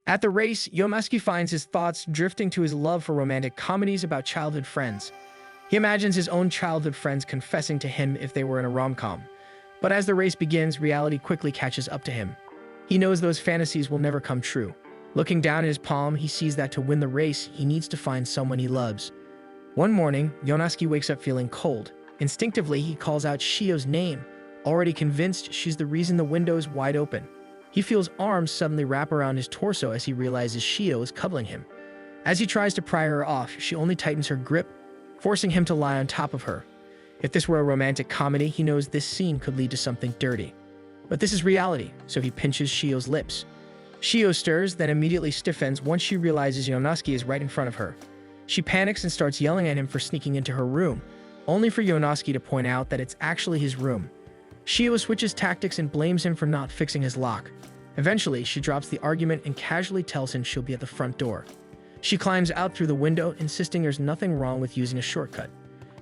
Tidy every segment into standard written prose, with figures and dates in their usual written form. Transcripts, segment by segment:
At the race, Yomaski finds his thoughts drifting to his love for romantic comedies about childhood friends. He imagines his own childhood friends confessing to him if they were in a rom-com. But as the race begins, reality quickly catches up to him. He knows those fantasies will never come true. Looking down at his palm, he sees that to win the race, he needs to find someone he loves. One morning, Yonaski wakes up feeling cold. Instinctively, he calls out Shio's name, already convinced she's the reason the window is wide open. He feels arms suddenly wrap around his torso as he realizes Shio is cuddling him. As he tries to pry her off, she only tightens her grip, forcing him to lie on top of her. If this were a romantic comedy, he knows this scene could lead to something dirty. But this is reality, so he pinches Shio's lips. Shio stirs, then immediately stiffens once she realizes Yonaski is right in front of her. She panics and starts yelling at him for sneaking into her room, only for Yonaski to point out that it's actually his room. Shio switches tactics and blames him for not fixing his lock. Eventually, she drops the argument and casually tells him she'll be at the front door. She climbs out through the window, insisting there's nothing wrong with using a shortcut.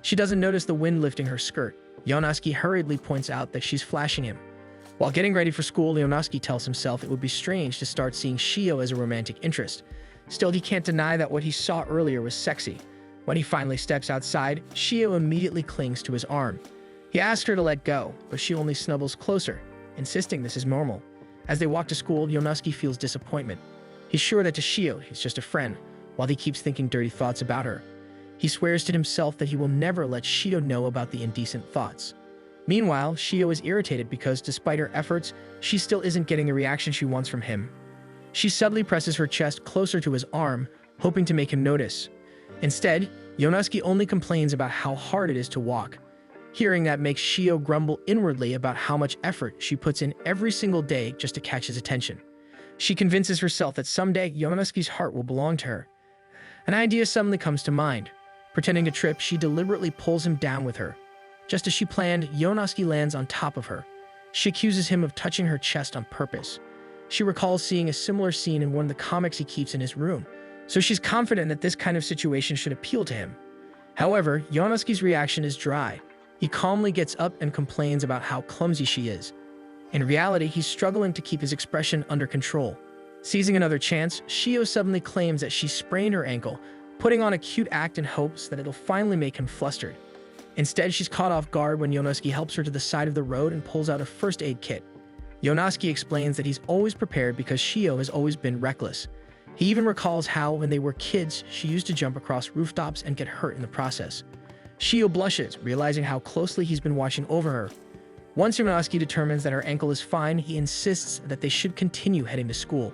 She doesn't notice the wind lifting her skirt. Yonaski hurriedly points out that she's flashing him. While getting ready for school, Yonaski tells himself it would be strange to start seeing Shio as a romantic interest. Still, he can't deny that what he saw earlier was sexy. When he finally steps outside, Shio immediately clings to his arm. He asks her to let go, but she only snuggles closer, insisting this is normal. As they walk to school, Yonaski feels disappointment. He's sure that to Shio, he's just a friend, while he keeps thinking dirty thoughts about her. He swears to himself that he will never let Shio know about the indecent thoughts. Meanwhile, Shio is irritated because, despite her efforts, she still isn't getting the reaction she wants from him. She subtly presses her chest closer to his arm, hoping to make him notice. Instead, Yonaski only complains about how hard it is to walk. Hearing that makes Shio grumble inwardly about how much effort she puts in every single day just to catch his attention. She convinces herself that someday Yonaski's heart will belong to her. An idea suddenly comes to mind. Pretending to trip, she deliberately pulls him down with her. Just as she planned, Yonaski lands on top of her. She accuses him of touching her chest on purpose. She recalls seeing a similar scene in one of the comics he keeps in his room, so she's confident that this kind of situation should appeal to him. However, Yonaski's reaction is dry. He calmly gets up and complains about how clumsy she is. In reality, he's struggling to keep his expression under control. Seizing another chance, Shio suddenly claims that she sprained her ankle, putting on a cute act in hopes that it'll finally make him flustered. Instead, she's caught off guard when Yonaski helps her to the side of the road and pulls out a first aid kit. Yonaski explains that he's always prepared because Shio has always been reckless. He even recalls how, when they were kids, she used to jump across rooftops and get hurt in the process. Shio blushes, realizing how closely he's been watching over her. Once Yonaski determines that her ankle is fine, he insists that they should continue heading to school.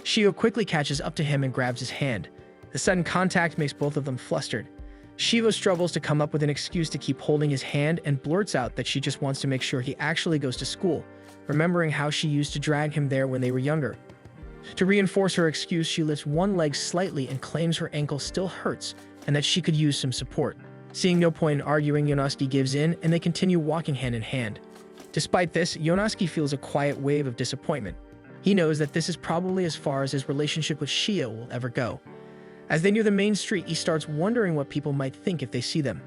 Shio quickly catches up to him and grabs his hand. The sudden contact makes both of them flustered. Shio struggles to come up with an excuse to keep holding his hand and blurts out that she just wants to make sure he actually goes to school, remembering how she used to drag him there when they were younger. To reinforce her excuse, she lifts one leg slightly and claims her ankle still hurts and that she could use some support. Seeing no point in arguing, Yonaski gives in and they continue walking hand in hand. Despite this, Yonaski feels a quiet wave of disappointment. He knows that this is probably as far as his relationship with Shio will ever go. As they near the main street, he starts wondering what people might think if they see them.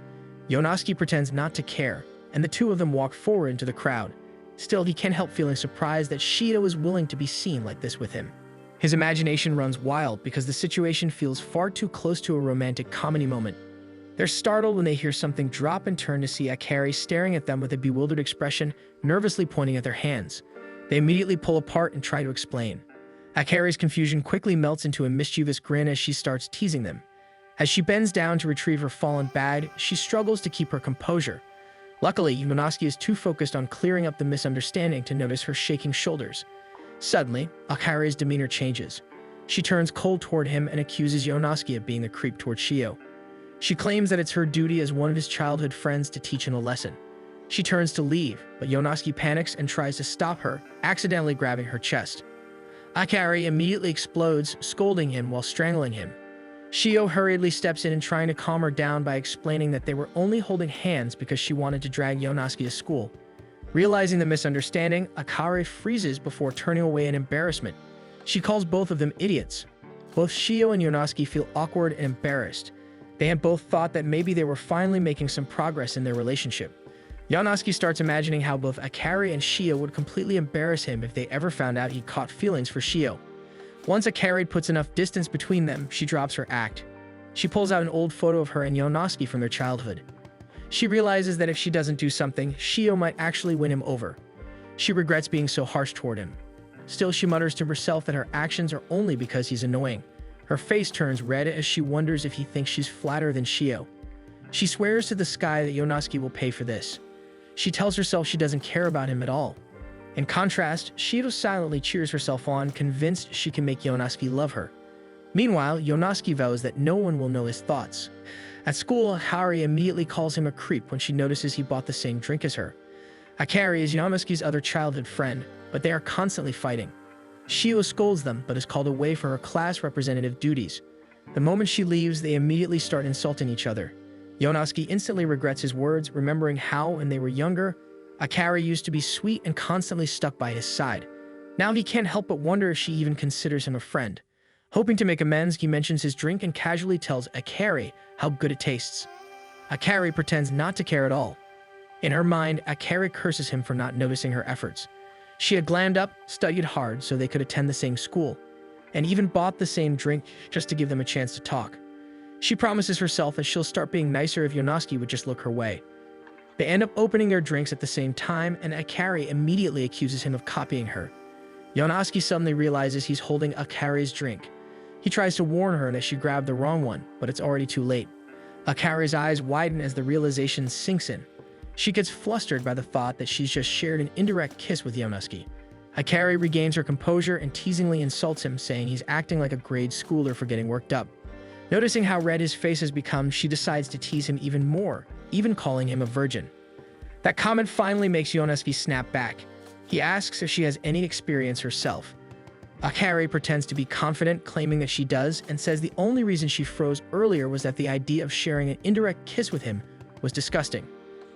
Yonaski pretends not to care, and the two of them walk forward into the crowd. Still, he can't help feeling surprised that Shio is willing to be seen like this with him. His imagination runs wild because the situation feels far too close to a romantic comedy moment. They're startled when they hear something drop and turn to see Akari staring at them with a bewildered expression, nervously pointing at their hands. They immediately pull apart and try to explain. Akari's confusion quickly melts into a mischievous grin as she starts teasing them. As she bends down to retrieve her fallen bag, she struggles to keep her composure. Luckily, Yonaski is too focused on clearing up the misunderstanding to notice her shaking shoulders. Suddenly, Akari's demeanor changes. She turns cold toward him and accuses Yonaski of being a creep toward Shio. She claims that it's her duty as one of his childhood friends to teach him a lesson. She turns to leave, but Yonaski panics and tries to stop her, accidentally grabbing her chest. Akari immediately explodes, scolding him while strangling him. Shio hurriedly steps in and trying to calm her down by explaining that they were only holding hands because she wanted to drag Yonaski to school. Realizing the misunderstanding, Akari freezes before turning away in embarrassment. She calls both of them idiots. Both Shio and Yonaski feel awkward and embarrassed. They had both thought that maybe they were finally making some progress in their relationship. Yonaski starts imagining how both Akari and Shio would completely embarrass him if they ever found out he caught feelings for Shio. Once Akari puts enough distance between them, she drops her act. She pulls out an old photo of her and Yonosuke from their childhood. She realizes that if she doesn't do something, Shio might actually win him over. She regrets being so harsh toward him. Still, she mutters to herself that her actions are only because he's annoying. Her face turns red as she wonders if he thinks she's flatter than Shio. She swears to the sky that Yonosuke will pay for this. She tells herself she doesn't care about him at all. In contrast, Shio silently cheers herself on, convinced she can make Yonosuke love her. Meanwhile, Yonosuke vows that no one will know his thoughts. At school, Haori immediately calls him a creep when she notices he bought the same drink as her. Akari is Yonosuke's other childhood friend, but they are constantly fighting. Shio scolds them, but is called away for her class representative duties. The moment she leaves, they immediately start insulting each other. Yonosuke instantly regrets his words, remembering how, when they were younger, Akari used to be sweet and constantly stuck by his side. Now he can't help but wonder if she even considers him a friend. Hoping to make amends, he mentions his drink and casually tells Akari how good it tastes. Akari pretends not to care at all. In her mind, Akari curses him for not noticing her efforts. She had glammed up, studied hard so they could attend the same school, and even bought the same drink just to give them a chance to talk. She promises herself that she'll start being nicer if Yonosuke would just look her way. They end up opening their drinks at the same time, and Akari immediately accuses him of copying her. Yonosuke suddenly realizes he's holding Akari's drink. He tries to warn her that she grabbed the wrong one, but it's already too late. Akari's eyes widen as the realization sinks in. She gets flustered by the thought that she's just shared an indirect kiss with Yonosuke. Akari regains her composure and teasingly insults him, saying he's acting like a grade schooler for getting worked up. Noticing how red his face has become, she decides to tease him even more, even calling him a virgin. That comment finally makes Yonosuke snap back. He asks if she has any experience herself. Akari pretends to be confident, claiming that she does, and says the only reason she froze earlier was that the idea of sharing an indirect kiss with him was disgusting.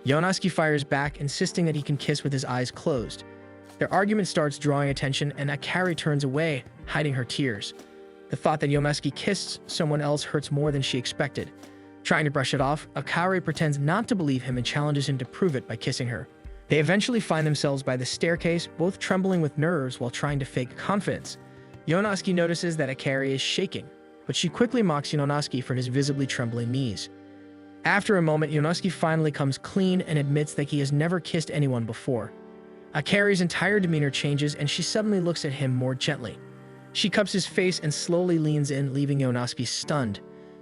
Yonosuke fires back, insisting that he can kiss with his eyes closed. Their argument starts drawing attention, and Akari turns away, hiding her tears. The thought that Yonosuke kissed someone else hurts more than she expected. Trying to brush it off, Akari pretends not to believe him and challenges him to prove it by kissing her. They eventually find themselves by the staircase, both trembling with nerves while trying to fake confidence. Yonosuke notices that Akari is shaking, but she quickly mocks Yonosuke for his visibly trembling knees. After a moment, Yonosuke finally comes clean and admits that he has never kissed anyone before. Akari's entire demeanor changes, and she suddenly looks at him more gently. She cups his face and slowly leans in, leaving Yonosuke stunned.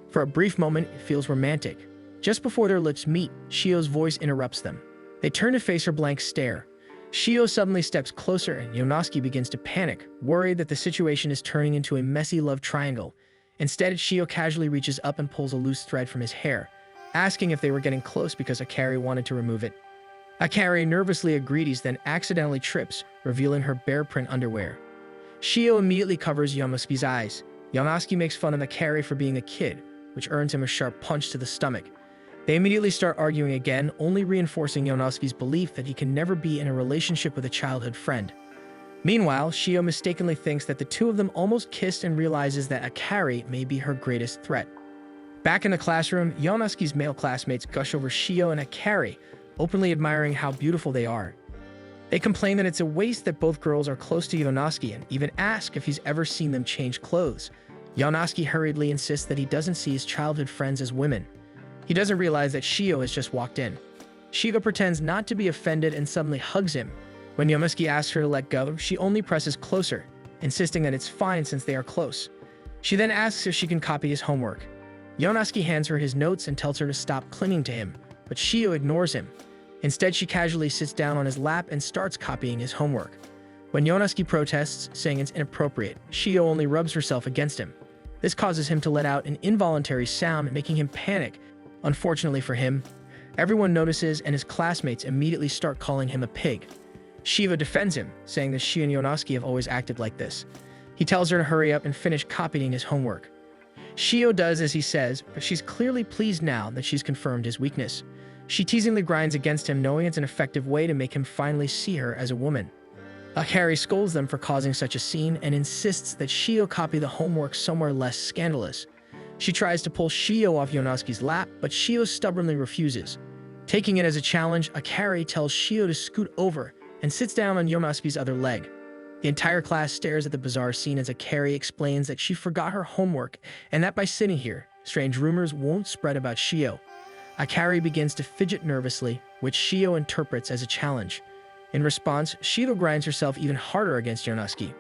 For a brief moment, it feels romantic. Just before their lips meet, Shio's voice interrupts them. They turn to face her blank stare. Shio suddenly steps closer, and Yonosuke begins to panic, worried that the situation is turning into a messy love triangle. Instead, Shio casually reaches up and pulls a loose thread from his hair, asking if they were getting close because Akari wanted to remove it. Akari nervously agrees, then accidentally trips, revealing her bear print underwear. Shio immediately covers Yonosuke's eyes. Yonosuke makes fun of Akari for being a kid, which earns him a sharp punch to the stomach. They immediately start arguing again, only reinforcing Yonosuke's belief that he can never be in a relationship with a childhood friend. Meanwhile, Shio mistakenly thinks that the two of them almost kissed and realizes that Akari may be her greatest threat. Back in the classroom, Yonosuke's male classmates gush over Shio and Akari, openly admiring how beautiful they are. They complain that it's a waste that both girls are close to Yonosuke and even ask if he's ever seen them change clothes. Yonosuke hurriedly insists that he doesn't see his childhood friends as women. He doesn't realize that Shio has just walked in. Shio pretends not to be offended and suddenly hugs him. When Yonosuke asks her to let go, she only presses closer, insisting that it's fine since they are close. She then asks if she can copy his homework. Yonosuke hands her his notes and tells her to stop clinging to him, but Shio ignores him. Instead, she casually sits down on his lap and starts copying his homework. When Yonosuke protests, saying it's inappropriate, Shio only rubs herself against him. This causes him to let out an involuntary sound, making him panic. Unfortunately for him, everyone notices and his classmates immediately start calling him a pig. Shiva defends him, saying that she and Yonosuke have always acted like this. He tells her to hurry up and finish copying his homework. Shio does as he says, but she's clearly pleased now that she's confirmed his weakness. She teasingly grinds against him, knowing it's an effective way to make him finally see her as a woman. Akari scolds them for causing such a scene and insists that Shio copy the homework somewhere less scandalous. She tries to pull Shio off Yonosuke's lap, but Shio stubbornly refuses. Taking it as a challenge, Akari tells Shio to scoot over and sits down on Yonosuke's other leg. The entire class stares at the bizarre scene as Akari explains that she forgot her homework and that by sitting here, strange rumors won't spread about Shio. Akari begins to fidget nervously, which Shio interprets as a challenge. In response, Shio grinds herself even harder against Yonosuke.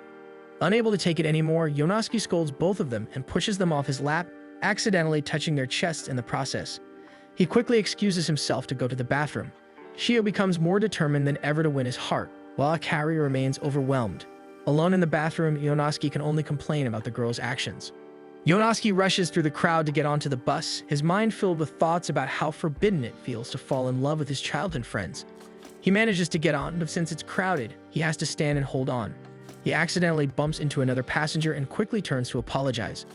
Unable to take it anymore, Yonosuke scolds both of them and pushes them off his lap, accidentally touching their chests in the process. He quickly excuses himself to go to the bathroom. Shio becomes more determined than ever to win his heart, while Akari remains overwhelmed. Alone in the bathroom, Yonosuke can only complain about the girl's actions. Yonosuke rushes through the crowd to get onto the bus, his mind filled with thoughts about how forbidden it feels to fall in love with his childhood friends. He manages to get on, but since it's crowded, he has to stand and hold on. He accidentally bumps into another passenger and quickly turns to apologize.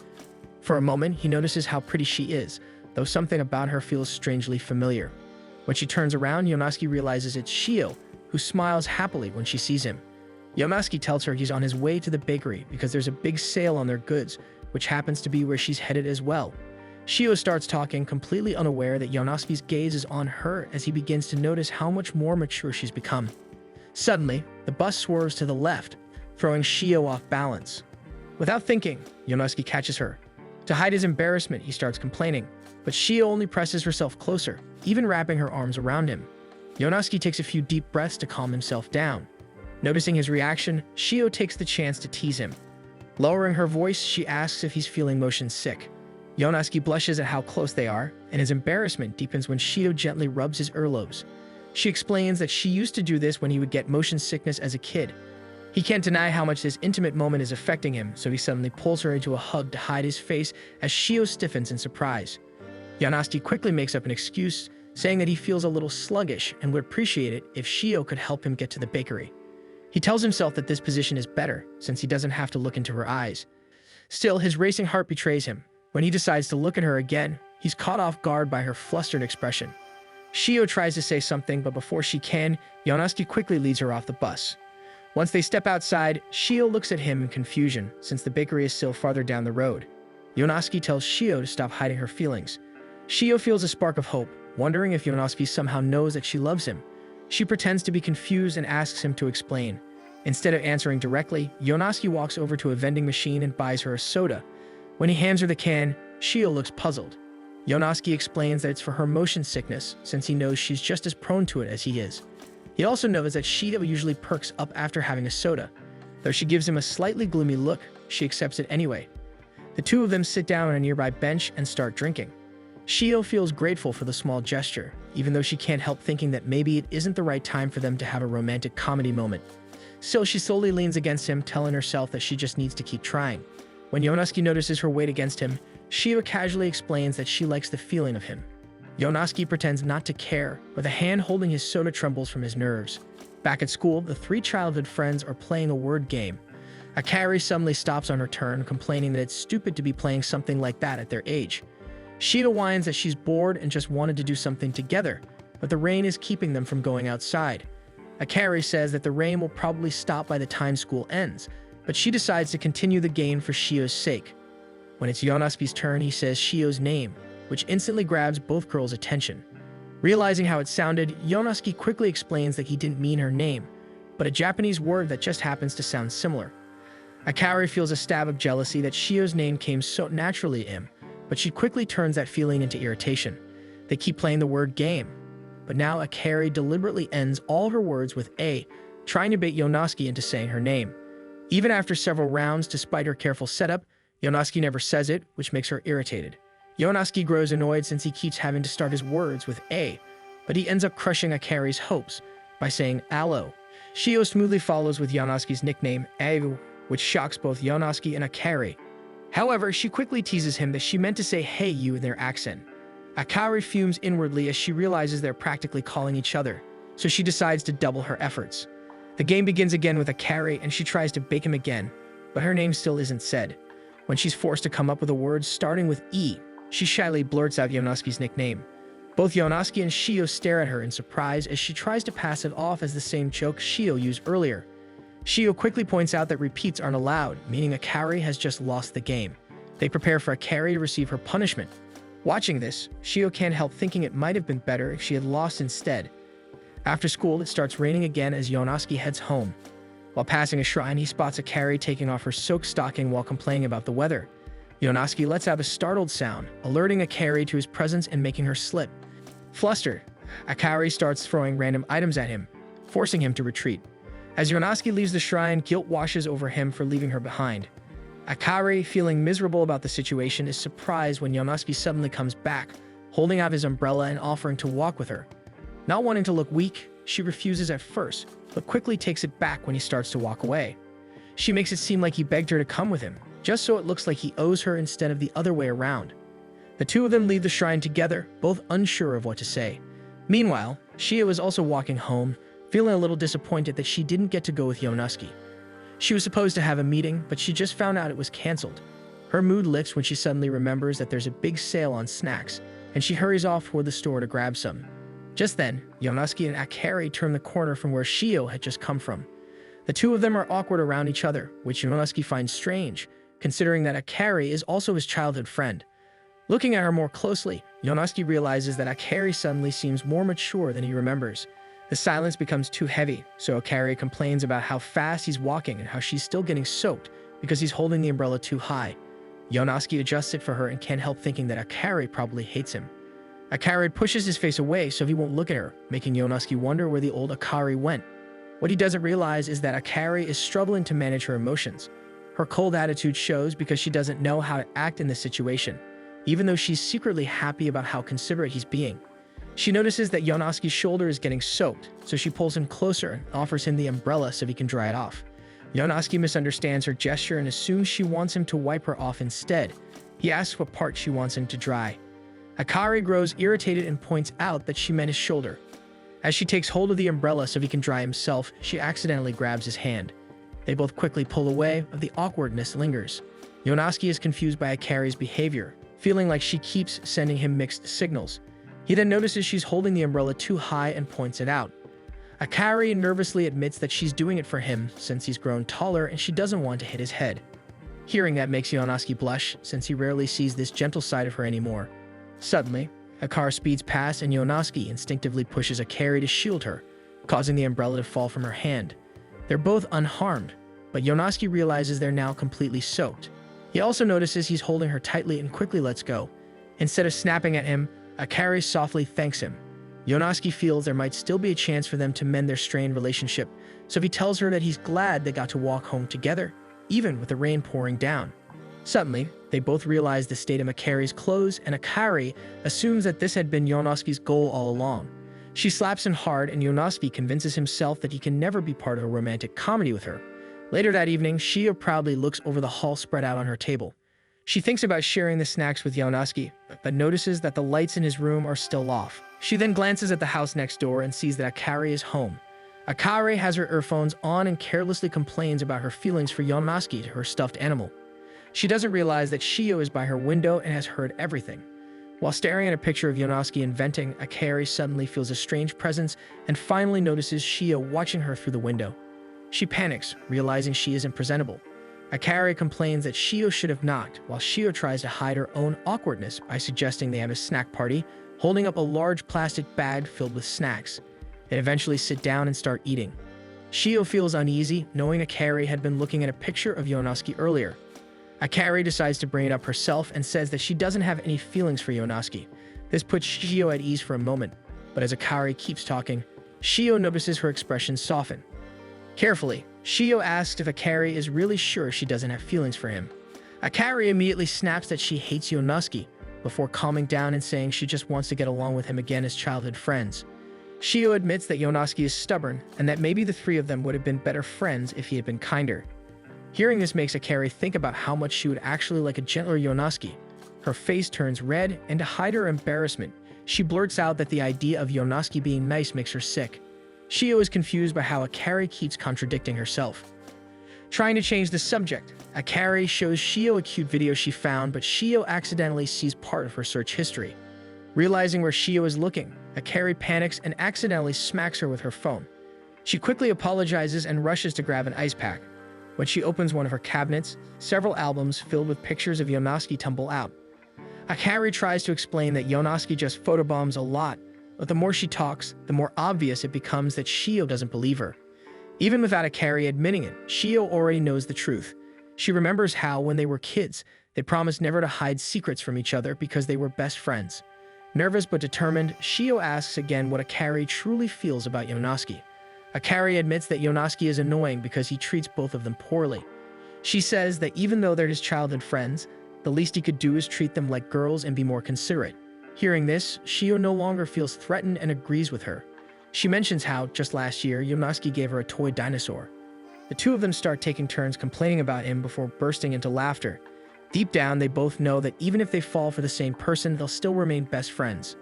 For a moment, he notices how pretty she is, though something about her feels strangely familiar. When she turns around, Yonosuke realizes it's Shio, who smiles happily when she sees him. Yonosuke tells her he's on his way to the bakery because there's a big sale on their goods, which happens to be where she's headed as well. Shio starts talking, completely unaware that Yonosuke's gaze is on her as he begins to notice how much more mature she's become. Suddenly, the bus swerves to the left, throwing Shio off balance. Without thinking, Yonosuke catches her. To hide his embarrassment, he starts complaining, but Shio only presses herself closer, even wrapping her arms around him. Yonosuke takes a few deep breaths to calm himself down. Noticing his reaction, Shio takes the chance to tease him. Lowering her voice, she asks if he's feeling motion sick. Yonosuke blushes at how close they are, and his embarrassment deepens when Shio gently rubs his earlobes. She explains that she used to do this when he would get motion sickness as a kid. He can't deny how much this intimate moment is affecting him, so he suddenly pulls her into a hug to hide his face as Shio stiffens in surprise. Yonosuke quickly makes up an excuse, saying that he feels a little sluggish and would appreciate it if Shio could help him get to the bakery. He tells himself that this position is better, since he doesn't have to look into her eyes. Still, his racing heart betrays him. When he decides to look at her again, he's caught off guard by her flustered expression. Shio tries to say something, but before she can, Yonosuke quickly leads her off the bus. Once they step outside, Shio looks at him in confusion, since the bakery is still farther down the road. Yonosuke tells Shio to stop hiding her feelings. Shio feels a spark of hope, wondering if Yonosuke somehow knows that she loves him. She pretends to be confused and asks him to explain. Instead of answering directly, Yonosuke walks over to a vending machine and buys her a soda. When he hands her the can, Shio looks puzzled. Yonosuke explains that it's for her motion sickness, since he knows she's just as prone to it as he is. He also knows that Shio usually perks up after having a soda. Though she gives him a slightly gloomy look, she accepts it anyway. The two of them sit down on a nearby bench and start drinking. Shio feels grateful for the small gesture, even though she can't help thinking that maybe it isn't the right time for them to have a romantic comedy moment. Still, she slowly leans against him, telling herself that she just needs to keep trying. When Yonosuke notices her weight against him, Shio casually explains that she likes the feeling of him. Yonosuke pretends not to care, but the hand holding his soda trembles from his nerves. Back at school, the three childhood friends are playing a word game. Akari suddenly stops on her turn, complaining that it's stupid to be playing something like that at their age. Shio whines that she's bored and just wanted to do something together, but the rain is keeping them from going outside. Akari says that the rain will probably stop by the time school ends, but she decides to continue the game for Shio's sake. When it's Yonosuke's turn, he says Shio's name, which instantly grabs both girls' attention. Realizing how it sounded, Yonosuke quickly explains that he didn't mean her name, but a Japanese word that just happens to sound similar. Akari feels a stab of jealousy that Shio's name came so naturally to him, but she quickly turns that feeling into irritation. They keep playing the word game, but now Akari deliberately ends all her words with A, trying to bait Yonosuke into saying her name. Even after several rounds, despite her careful setup, Yonosuke never says it, which makes her irritated. Yonosuke grows annoyed since he keeps having to start his words with A, but he ends up crushing Akari's hopes by saying Aloe. Shio smoothly follows with Yonosuke's nickname, Ayu, which shocks both Yonosuke and Akari. However, she quickly teases him that she meant to say hey you in their accent. Akari fumes inwardly as she realizes they're practically calling each other, so she decides to double her efforts. The game begins again with Akari and she tries to bake him again, but her name still isn't said. When she's forced to come up with a word starting with E, she shyly blurts out Yonosuke's nickname. Both Yonosuke and Shio stare at her in surprise as she tries to pass it off as the same joke Shio used earlier. Shio quickly points out that repeats aren't allowed, meaning Akari has just lost the game. They prepare for Akari to receive her punishment. Watching this, Shio can't help thinking it might have been better if she had lost instead. After school, it starts raining again as Yonosuke heads home. While passing a shrine, he spots Akari taking off her soaked stocking while complaining about the weather. Yonosuke lets out a startled sound, alerting Akari to his presence and making her slip. Flustered, Akari starts throwing random items at him, forcing him to retreat. As Yonosuke leaves the shrine, guilt washes over him for leaving her behind. Akari, feeling miserable about the situation, is surprised when Yonosuke suddenly comes back, holding out his umbrella and offering to walk with her. Not wanting to look weak, she refuses at first, but quickly takes it back when he starts to walk away. She makes it seem like he begged her to come with him, just so it looks like he owes her instead of the other way around. The two of them leave the shrine together, both unsure of what to say. Meanwhile, Shio is also walking home, feeling a little disappointed that she didn't get to go with Yonosuke. She was supposed to have a meeting, but she just found out it was canceled. Her mood lifts when she suddenly remembers that there's a big sale on snacks, and she hurries off toward the store to grab some. Just then, Yonosuke and Akari turn the corner from where Shio had just come from. The two of them are awkward around each other, which Yonosuke finds strange, considering that Akari is also his childhood friend. Looking at her more closely, Yonosuke realizes that Akari suddenly seems more mature than he remembers. The silence becomes too heavy, so Akari complains about how fast he's walking and how she's still getting soaked because he's holding the umbrella too high. Yonosuke adjusts it for her and can't help thinking that Akari probably hates him. Akari pushes his face away so he won't look at her, making Yonosuke wonder where the old Akari went. What he doesn't realize is that Akari is struggling to manage her emotions. Her cold attitude shows because she doesn't know how to act in this situation, even though she's secretly happy about how considerate he's being. She notices that Yonosuke's shoulder is getting soaked, so she pulls him closer and offers him the umbrella so he can dry it off. Yonosuke misunderstands her gesture and assumes she wants him to wipe her off instead. He asks what part she wants him to dry. Akari grows irritated and points out that she meant his shoulder. As she takes hold of the umbrella so he can dry himself, she accidentally grabs his hand. They both quickly pull away, but the awkwardness lingers. Yonosuke is confused by Akari's behavior, feeling like she keeps sending him mixed signals. He then notices she's holding the umbrella too high and points it out. Akari nervously admits that she's doing it for him since he's grown taller and she doesn't want to hit his head. Hearing that makes Yonosuke blush, since he rarely sees this gentle side of her anymore. Suddenly, a car speeds past and Yonosuke instinctively pushes Akari to shield her, causing the umbrella to fall from her hand. They're both unharmed, but Yonosuke realizes they're now completely soaked. He also notices he's holding her tightly and quickly lets go. Instead of snapping at him, Akari softly thanks him. Yonosuke feels there might still be a chance for them to mend their strained relationship, so he tells her that he's glad they got to walk home together, even with the rain pouring down. Suddenly, they both realize the state of Akari's clothes, and Akari assumes that this had been Yonosuke's goal all along. She slaps him hard, and Yonosuke convinces himself that he can never be part of a romantic comedy with her. Later that evening, Shio proudly looks over the haul spread out on her table. She thinks about sharing the snacks with Yonosuke, but notices that the lights in his room are still off. She then glances at the house next door and sees that Akari is home. Akari has her earphones on and carelessly complains about her feelings for Yonosuke to her stuffed animal. She doesn't realize that Shio is by her window and has heard everything. While staring at a picture of Yonosuke and venting, Akari suddenly feels a strange presence and finally notices Shio watching her through the window. She panics, realizing she isn't presentable. Akari complains that Shio should have knocked, while Shio tries to hide her own awkwardness by suggesting they have a snack party, holding up a large plastic bag filled with snacks. They eventually sit down and start eating. Shio feels uneasy, knowing Akari had been looking at a picture of Yonosuke earlier. Akari decides to bring it up herself and says that she doesn't have any feelings for Yonosuke. This puts Shio at ease for a moment, but as Akari keeps talking, Shio notices her expression soften. Carefully, Shio asks if Akari is really sure she doesn't have feelings for him. Akari immediately snaps that she hates Yonosuke, before calming down and saying she just wants to get along with him again as childhood friends. Shio admits that Yonosuke is stubborn, and that maybe the three of them would have been better friends if he had been kinder. Hearing this makes Akari think about how much she would actually like a gentler Yonosuke. Her face turns red, and to hide her embarrassment, she blurts out that the idea of Yonosuke being nice makes her sick. Shio is confused by how Akari keeps contradicting herself. Trying to change the subject, Akari shows Shio a cute video she found, but Shio accidentally sees part of her search history. Realizing where Shio is looking, Akari panics and accidentally smacks her with her phone. She quickly apologizes and rushes to grab an ice pack. When she opens one of her cabinets, several albums filled with pictures of Yonosuke tumble out. Akari tries to explain that Yonosuke just photobombs a lot, but the more she talks, the more obvious it becomes that Shio doesn't believe her. Even without Akari admitting it, Shio already knows the truth. She remembers how, when they were kids, they promised never to hide secrets from each other because they were best friends. Nervous but determined, Shio asks again what Akari truly feels about Yonosuke. Akari admits that Yonosuke is annoying because he treats both of them poorly. She says that even though they're his childhood friends, the least he could do is treat them like girls and be more considerate. Hearing this, Shio no longer feels threatened and agrees with her. She mentions how, just last year, Yonosuke gave her a toy dinosaur. The two of them start taking turns complaining about him before bursting into laughter. Deep down, they both know that even if they fall for the same person, they'll still remain best friends.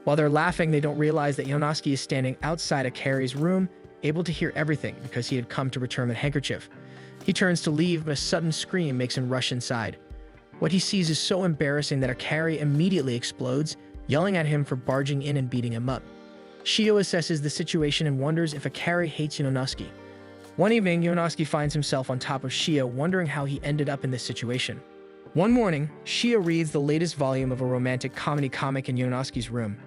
While they're laughing, they don't realize that Yonosuke is standing outside Akari's room, able to hear everything because he had come to return the handkerchief. He turns to leave, but a sudden scream makes him rush inside. What he sees is so embarrassing that Akari immediately explodes, yelling at him for barging in and beating him up. Shio assesses the situation and wonders if Akari hates Yonosuke. One evening, Yonosuke finds himself on top of Shio, wondering how he ended up in this situation. One morning, Shio reads the latest volume of a romantic comedy comic in Yonosuke's room.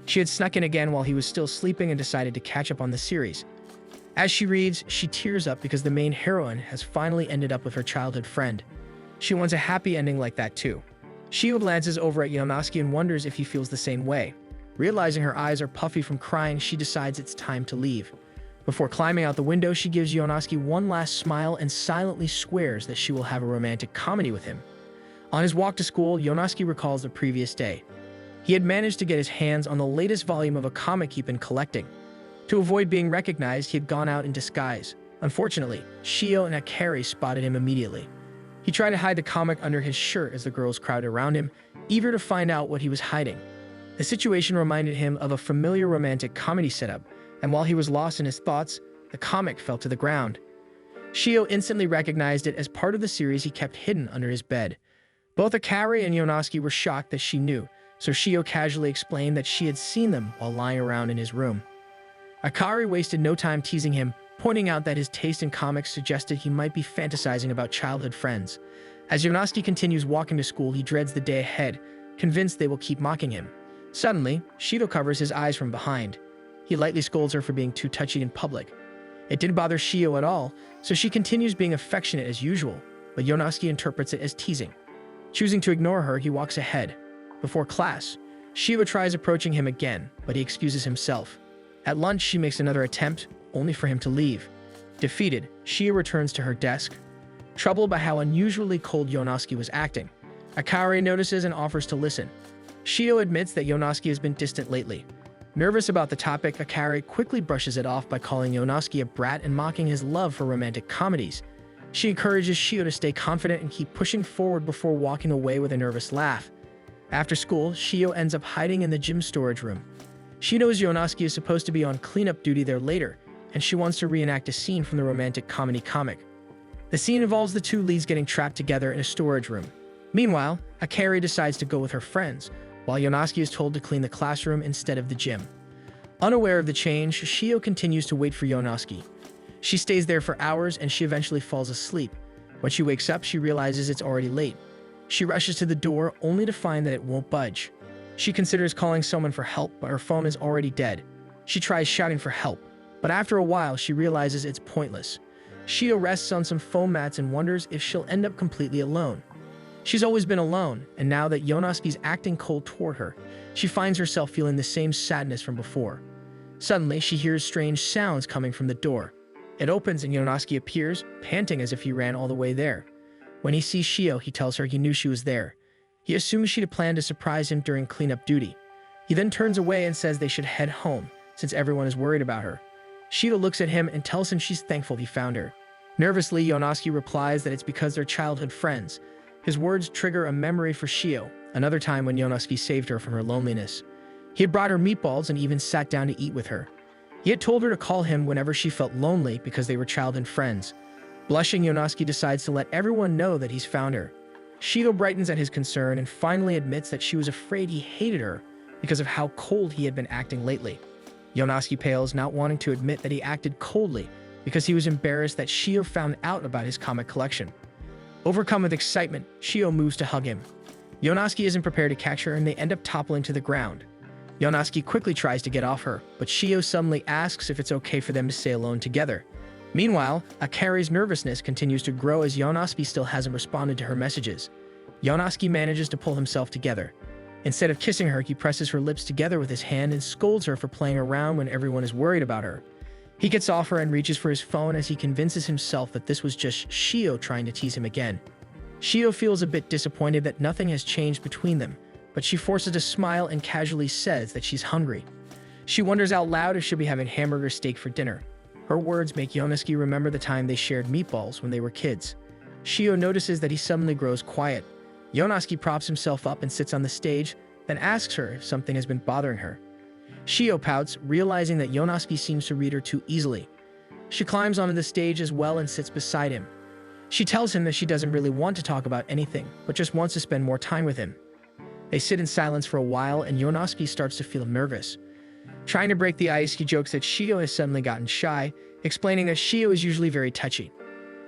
She had snuck in again while he was still sleeping and decided to catch up on the series. As she reads, she tears up because the main heroine has finally ended up with her childhood friend. She wants a happy ending like that too. Shio glances over at Yonosuke and wonders if he feels the same way. Realizing her eyes are puffy from crying, she decides it's time to leave. Before climbing out the window, she gives Yonosuke one last smile and silently swears that she will have a romantic comedy with him. On his walk to school, Yonosuke recalls the previous day. He had managed to get his hands on the latest volume of a comic he'd been collecting. To avoid being recognized, he had gone out in disguise. Unfortunately, Shio and Akari spotted him immediately. He tried to hide the comic under his shirt as the girls crowded around him, eager to find out what he was hiding. The situation reminded him of a familiar romantic comedy setup, and while he was lost in his thoughts, the comic fell to the ground. Shio instantly recognized it as part of the series he kept hidden under his bed. Both Akari and Yonosuke were shocked that she knew, so Shio casually explained that she had seen them while lying around in his room. Akari wasted no time teasing him, pointing out that his taste in comics suggested he might be fantasizing about childhood friends. As Yonosuke continues walking to school, he dreads the day ahead, convinced they will keep mocking him. Suddenly, Shio covers his eyes from behind. He lightly scolds her for being too touchy in public. It didn't bother Shio at all, so she continues being affectionate as usual, but Yonosuke interprets it as teasing. Choosing to ignore her, he walks ahead. Before class, Shio tries approaching him again, but he excuses himself. At lunch, she makes another attempt, only for him to leave. Defeated, Shio returns to her desk. Troubled by how unusually cold Yonosuke was acting, Akari notices and offers to listen. Shio admits that Yonosuke has been distant lately. Nervous about the topic, Akari quickly brushes it off by calling Yonosuke a brat and mocking his love for romantic comedies. She encourages Shio to stay confident and keep pushing forward before walking away with a nervous laugh. After school, Shio ends up hiding in the gym storage room. She knows Yonosuke is supposed to be on cleanup duty there later, and she wants to reenact a scene from the romantic comedy comic. The scene involves the two leads getting trapped together in a storage room. Meanwhile, Akari decides to go with her friends, while Yonosuke is told to clean the classroom instead of the gym. Unaware of the change, Shio continues to wait for Yonosuke. She stays there for hours and she eventually falls asleep. When she wakes up, she realizes it's already late. She rushes to the door only to find that it won't budge. She considers calling someone for help, but her phone is already dead. She tries shouting for help, but after a while she realizes it's pointless. Shio rests on some foam mats and wonders if she'll end up completely alone. She's always been alone, and now that Yonosuke's acting cold toward her, she finds herself feeling the same sadness from before. Suddenly, she hears strange sounds coming from the door. It opens and Yonosuke appears, panting as if he ran all the way there. When he sees Shio, he tells her he knew she was there. He assumes she'd planned to surprise him during cleanup duty. He then turns away and says they should head home, since everyone is worried about her. Shio looks at him and tells him she's thankful he found her. Nervously, Yonosuke replies that it's because they're childhood friends. His words trigger a memory for Shio, another time when Yonosuke saved her from her loneliness. He had brought her meatballs and even sat down to eat with her. He had told her to call him whenever she felt lonely because they were childhood friends. Blushing, Yonosuke decides to let everyone know that he's found her. Shio brightens at his concern and finally admits that she was afraid he hated her because of how cold he had been acting lately. Yonosuke pales, not wanting to admit that he acted coldly because he was embarrassed that Shio found out about his comic collection. Overcome with excitement, Shio moves to hug him. Yonosuke isn't prepared to catch her and they end up toppling to the ground. Yonosuke quickly tries to get off her, but Shio suddenly asks if it's okay for them to stay alone together. Meanwhile, Akari's nervousness continues to grow as Yonosuke still hasn't responded to her messages. Yonosuke manages to pull himself together. Instead of kissing her, he presses her lips together with his hand and scolds her for playing around when everyone is worried about her. He gets off her and reaches for his phone as he convinces himself that this was just Shio trying to tease him again. Shio feels a bit disappointed that nothing has changed between them, but she forces a smile and casually says that she's hungry. She wonders out loud if she'll be having hamburger steak for dinner. Her words make Yonosuke remember the time they shared meatballs when they were kids. Shio notices that he suddenly grows quiet. Yonosuke props himself up and sits on the stage, then asks her if something has been bothering her. Shio pouts, realizing that Yonosuke seems to read her too easily. She climbs onto the stage as well and sits beside him. She tells him that she doesn't really want to talk about anything, but just wants to spend more time with him. They sit in silence for a while and Yonosuke starts to feel nervous. Trying to break the ice, he jokes that Shio has suddenly gotten shy, explaining that Shio is usually very touchy.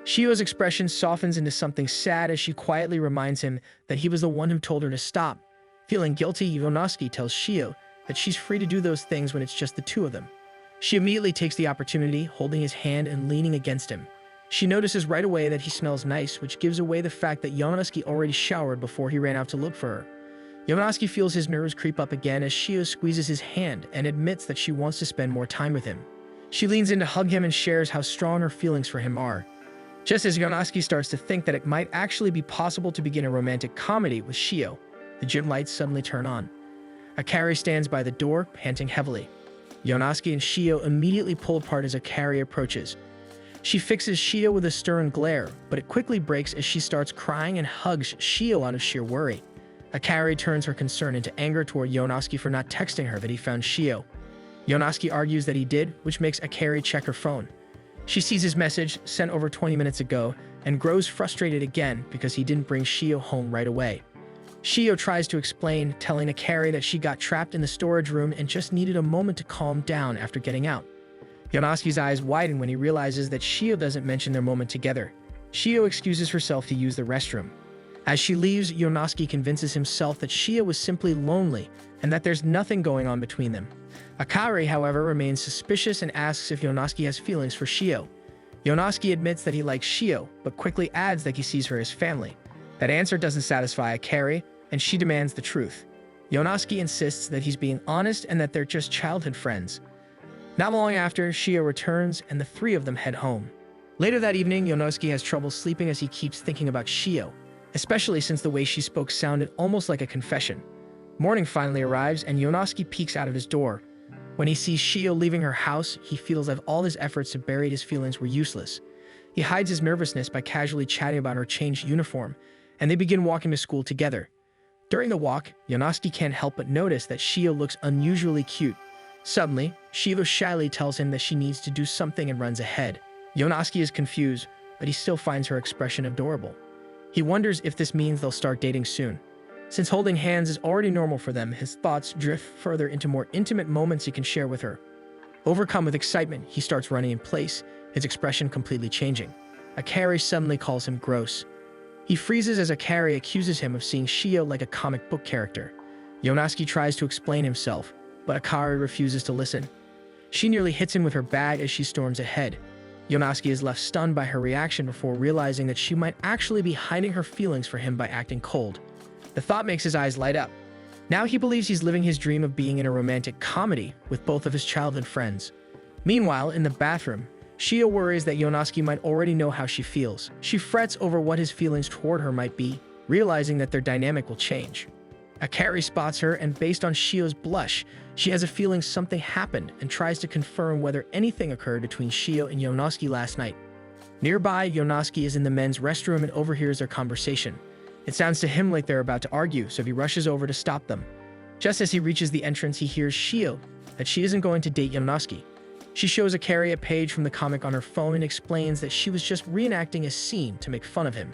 Shio's expression softens into something sad as she quietly reminds him that he was the one who told her to stop. Feeling guilty, Yonosuke tells Shio that she's free to do those things when it's just the two of them. She immediately takes the opportunity, holding his hand and leaning against him. She notices right away that he smells nice, which gives away the fact that Yonosuke already showered before he ran out to look for her. Yonosuke feels his nerves creep up again as Shio squeezes his hand and admits that she wants to spend more time with him. She leans in to hug him and shares how strong her feelings for him are. Just as Yonosuke starts to think that it might actually be possible to begin a romantic comedy with Shio, the gym lights suddenly turn on. Akari stands by the door, panting heavily. Yonosuke and Shio immediately pull apart as Akari approaches. She fixes Shio with a stern glare, but it quickly breaks as she starts crying and hugs Shio out of sheer worry. Akari turns her concern into anger toward Yonosuke for not texting her that he found Shio. Yonosuke argues that he did, which makes Akari check her phone. She sees his message, sent over 20 minutes ago, and grows frustrated again because he didn't bring Shio home right away. Shio tries to explain, telling Akari that she got trapped in the storage room and just needed a moment to calm down after getting out. Yonosuke's eyes widen when he realizes that Shio doesn't mention their moment together. Shio excuses herself to use the restroom. As she leaves, Yonosuke convinces himself that Shio was simply lonely and that there's nothing going on between them. Akari, however, remains suspicious and asks if Yonosuke has feelings for Shio. Yonosuke admits that he likes Shio, but quickly adds that he sees her as family. That answer doesn't satisfy Akari, and she demands the truth. Yonosuke insists that he's being honest and that they're just childhood friends. Not long after, Shio returns and the three of them head home. Later that evening, Yonosuke has trouble sleeping as he keeps thinking about Shio, especially since the way she spoke sounded almost like a confession. Morning finally arrives and Yonosuke peeks out of his door. When he sees Shio leaving her house, he feels that all his efforts to bury his feelings were useless. He hides his nervousness by casually chatting about her changed uniform, and they begin walking to school together. During the walk, Yonosuke can't help but notice that Shio looks unusually cute. Suddenly, Shio shyly tells him that she needs to do something and runs ahead. Yonosuke is confused, but he still finds her expression adorable. He wonders if this means they'll start dating soon. Since holding hands is already normal for them, his thoughts drift further into more intimate moments he can share with her. Overcome with excitement, he starts running in place, his expression completely changing. Akari suddenly calls him gross. He freezes as Akari accuses him of seeing Shio like a comic book character. Yonosuke tries to explain himself, but Akari refuses to listen. She nearly hits him with her bag as she storms ahead. Yonosuke is left stunned by her reaction before realizing that she might actually be hiding her feelings for him by acting cold. The thought makes his eyes light up. Now he believes he's living his dream of being in a romantic comedy with both of his childhood friends. Meanwhile, in the bathroom, Shio worries that Yonosuke might already know how she feels. She frets over what his feelings toward her might be, realizing that their dynamic will change. Akari spots her, and based on Shio's blush, she has a feeling something happened and tries to confirm whether anything occurred between Shio and Yonosuke last night. Nearby, Yonosuke is in the men's restroom and overhears their conversation. It sounds to him like they're about to argue, so he rushes over to stop them. Just as he reaches the entrance, he hears Shio that she isn't going to date Yonosuke. She shows Akari a page from the comic on her phone and explains that she was just reenacting a scene to make fun of him.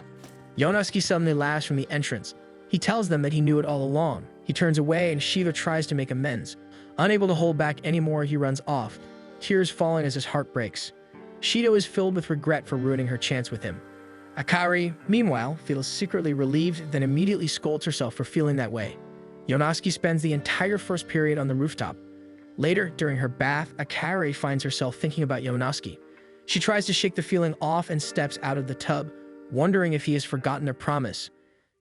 Yonosuke suddenly laughs from the entrance. He tells them that he knew it all along. He turns away and Shio tries to make amends. Unable to hold back anymore, he runs off, tears falling as his heart breaks. Shio is filled with regret for ruining her chance with him. Akari, meanwhile, feels secretly relieved, then immediately scolds herself for feeling that way. Yonosuke spends the entire first period on the rooftop. Later, during her bath, Akari finds herself thinking about Yonosuke. She tries to shake the feeling off and steps out of the tub, wondering if he has forgotten their promise.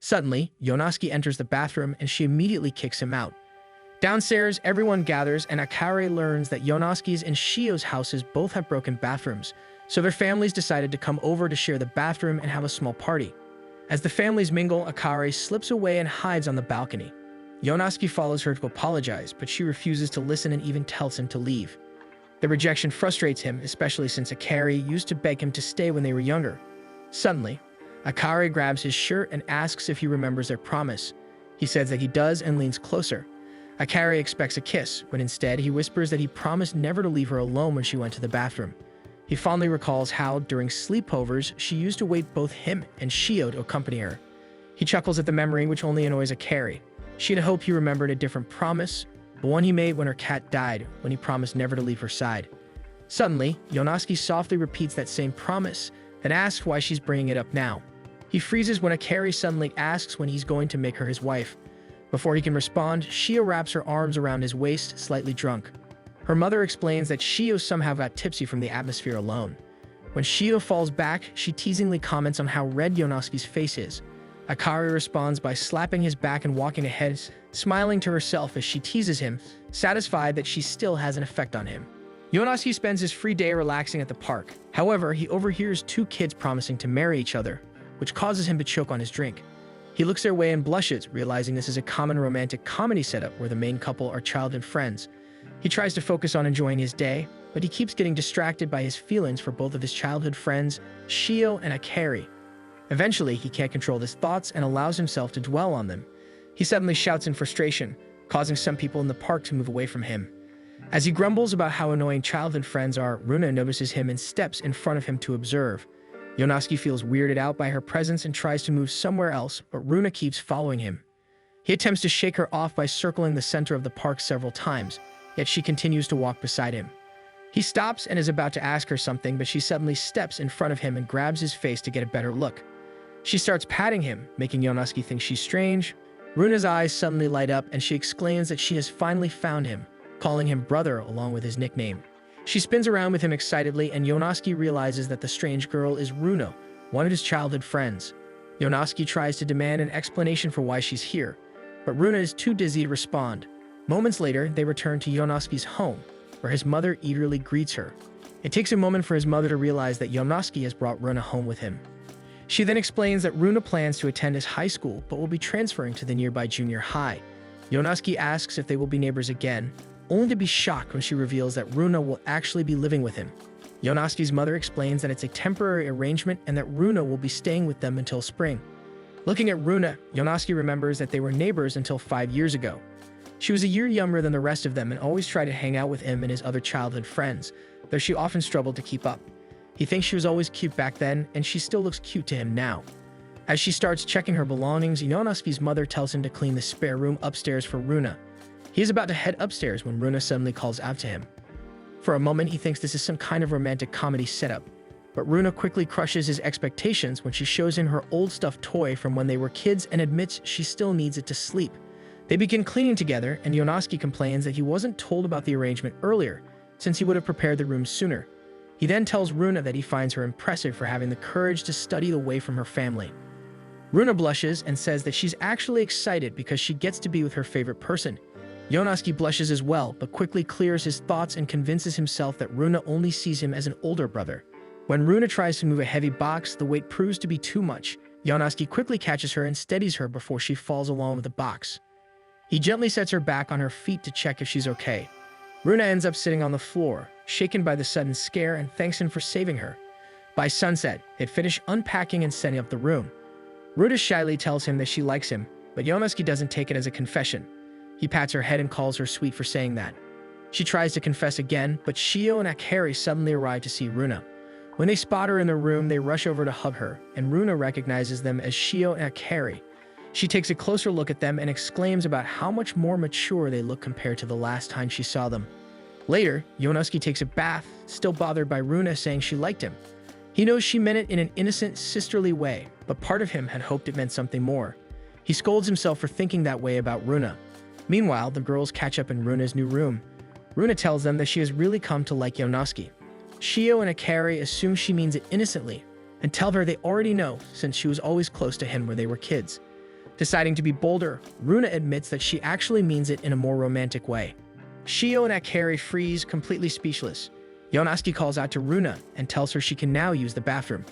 Suddenly, Yonosuke enters the bathroom and she immediately kicks him out. Downstairs, everyone gathers and Akari learns that Yonosuke's and Shio's houses both have broken bathrooms, so their families decided to come over to share the bathroom and have a small party. As the families mingle, Akari slips away and hides on the balcony. Yonosuke follows her to apologize, but she refuses to listen and even tells him to leave. The rejection frustrates him, especially since Akari used to beg him to stay when they were younger. Suddenly, Akari grabs his shirt and asks if he remembers their promise. He says that he does and leans closer. Akari expects a kiss, but instead he whispers that he promised never to leave her alone when she went to the bathroom. He fondly recalls how, during sleepovers, she used to wait both him and Shio to accompany her. He chuckles at the memory, which only annoys Akari. She had hoped he remembered a different promise, the one he made when her cat died, when he promised never to leave her side. Suddenly, Yonosuke softly repeats that same promise, then asks why she's bringing it up now. He freezes when Akari suddenly asks when he's going to make her his wife. Before he can respond, Shio wraps her arms around his waist, slightly drunk. Her mother explains that Shio somehow got tipsy from the atmosphere alone. When Shio falls back, she teasingly comments on how red Yonosuke's face is. Akari responds by slapping his back and walking ahead, smiling to herself as she teases him, satisfied that she still has an effect on him. Yonosuke spends his free day relaxing at the park. However, he overhears two kids promising to marry each other, which causes him to choke on his drink. He looks their way and blushes, realizing this is a common romantic comedy setup where the main couple are childhood friends. He tries to focus on enjoying his day, but he keeps getting distracted by his feelings for both of his childhood friends, Shio and Akari. Eventually, he can't control his thoughts and allows himself to dwell on them. He suddenly shouts in frustration, causing some people in the park to move away from him. As he grumbles about how annoying childhood friends are, Runa notices him and steps in front of him to observe. Yonosuke feels weirded out by her presence and tries to move somewhere else, but Runa keeps following him. He attempts to shake her off by circling the center of the park several times, yet she continues to walk beside him. He stops and is about to ask her something, but she suddenly steps in front of him and grabs his face to get a better look. She starts patting him, making Yonosuke think she's strange. Runa's eyes suddenly light up and she exclaims that she has finally found him, calling him brother along with his nickname. She spins around with him excitedly and Yonosuke realizes that the strange girl is Runa, one of his childhood friends. Yonosuke tries to demand an explanation for why she's here, but Runa is too dizzy to respond. Moments later, they return to Yonosuke's home, where his mother eagerly greets her. It takes a moment for his mother to realize that Yonosuke has brought Runa home with him. She then explains that Runa plans to attend his high school, but will be transferring to the nearby junior high. Yonosuke asks if they will be neighbors again, only to be shocked when she reveals that Runa will actually be living with him. Yonosuke's mother explains that it's a temporary arrangement and that Runa will be staying with them until spring. Looking at Runa, Yonosuke remembers that they were neighbors until 5 years ago. She was a year younger than the rest of them and always tried to hang out with him and his other childhood friends, though she often struggled to keep up. He thinks she was always cute back then, and she still looks cute to him now. As she starts checking her belongings, Yonosuke's mother tells him to clean the spare room upstairs for Runa. He is about to head upstairs when Runa suddenly calls out to him. For a moment, he thinks this is some kind of romantic comedy setup, but Runa quickly crushes his expectations when she shows him her old stuffed toy from when they were kids and admits she still needs it to sleep. They begin cleaning together, and Yonosuke complains that he wasn't told about the arrangement earlier, since he would have prepared the room sooner. He then tells Runa that he finds her impressive for having the courage to study away from her family. Runa blushes and says that she's actually excited because she gets to be with her favorite person. Yonosuke blushes as well, but quickly clears his thoughts and convinces himself that Runa only sees him as an older brother. When Runa tries to move a heavy box, the weight proves to be too much. Yonosuke quickly catches her and steadies her before she falls along with the box. He gently sets her back on her feet to check if she's okay. Runa ends up sitting on the floor, shaken by the sudden scare, and thanks him for saving her. By sunset, they finish unpacking and setting up the room. Runa shyly tells him that she likes him, but Yonosuke doesn't take it as a confession. He pats her head and calls her sweet for saying that. She tries to confess again, but Shio and Akari suddenly arrive to see Runa. When they spot her in the room, they rush over to hug her, and Runa recognizes them as Shio and Akari. She takes a closer look at them and exclaims about how much more mature they look compared to the last time she saw them. Later, Yonosuke takes a bath, still bothered by Runa saying she liked him. He knows she meant it in an innocent, sisterly way, but part of him had hoped it meant something more. He scolds himself for thinking that way about Runa. Meanwhile, the girls catch up in Runa's new room. Runa tells them that she has really come to like Yonosuke. Shio and Akari assume she means it innocently and tell her they already know since she was always close to him when they were kids. Deciding to be bolder, Runa admits that she actually means it in a more romantic way. Shio and Akari freeze, completely speechless. Yonosuke calls out to Runa and tells her she can now use the bathroom.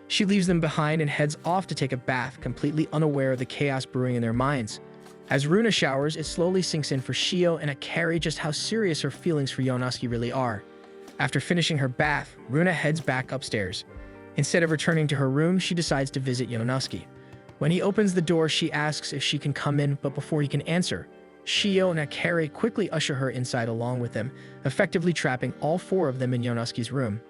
She leaves them behind and heads off to take a bath, completely unaware of the chaos brewing in their minds. As Runa showers, it slowly sinks in for Shio and Akari just how serious her feelings for Yonosuke really are. After finishing her bath, Runa heads back upstairs. Instead of returning to her room, she decides to visit Yonosuke. When he opens the door, she asks if she can come in, but before he can answer, Shio and Akari quickly usher her inside along with them, effectively trapping all four of them in Yonosuke's room.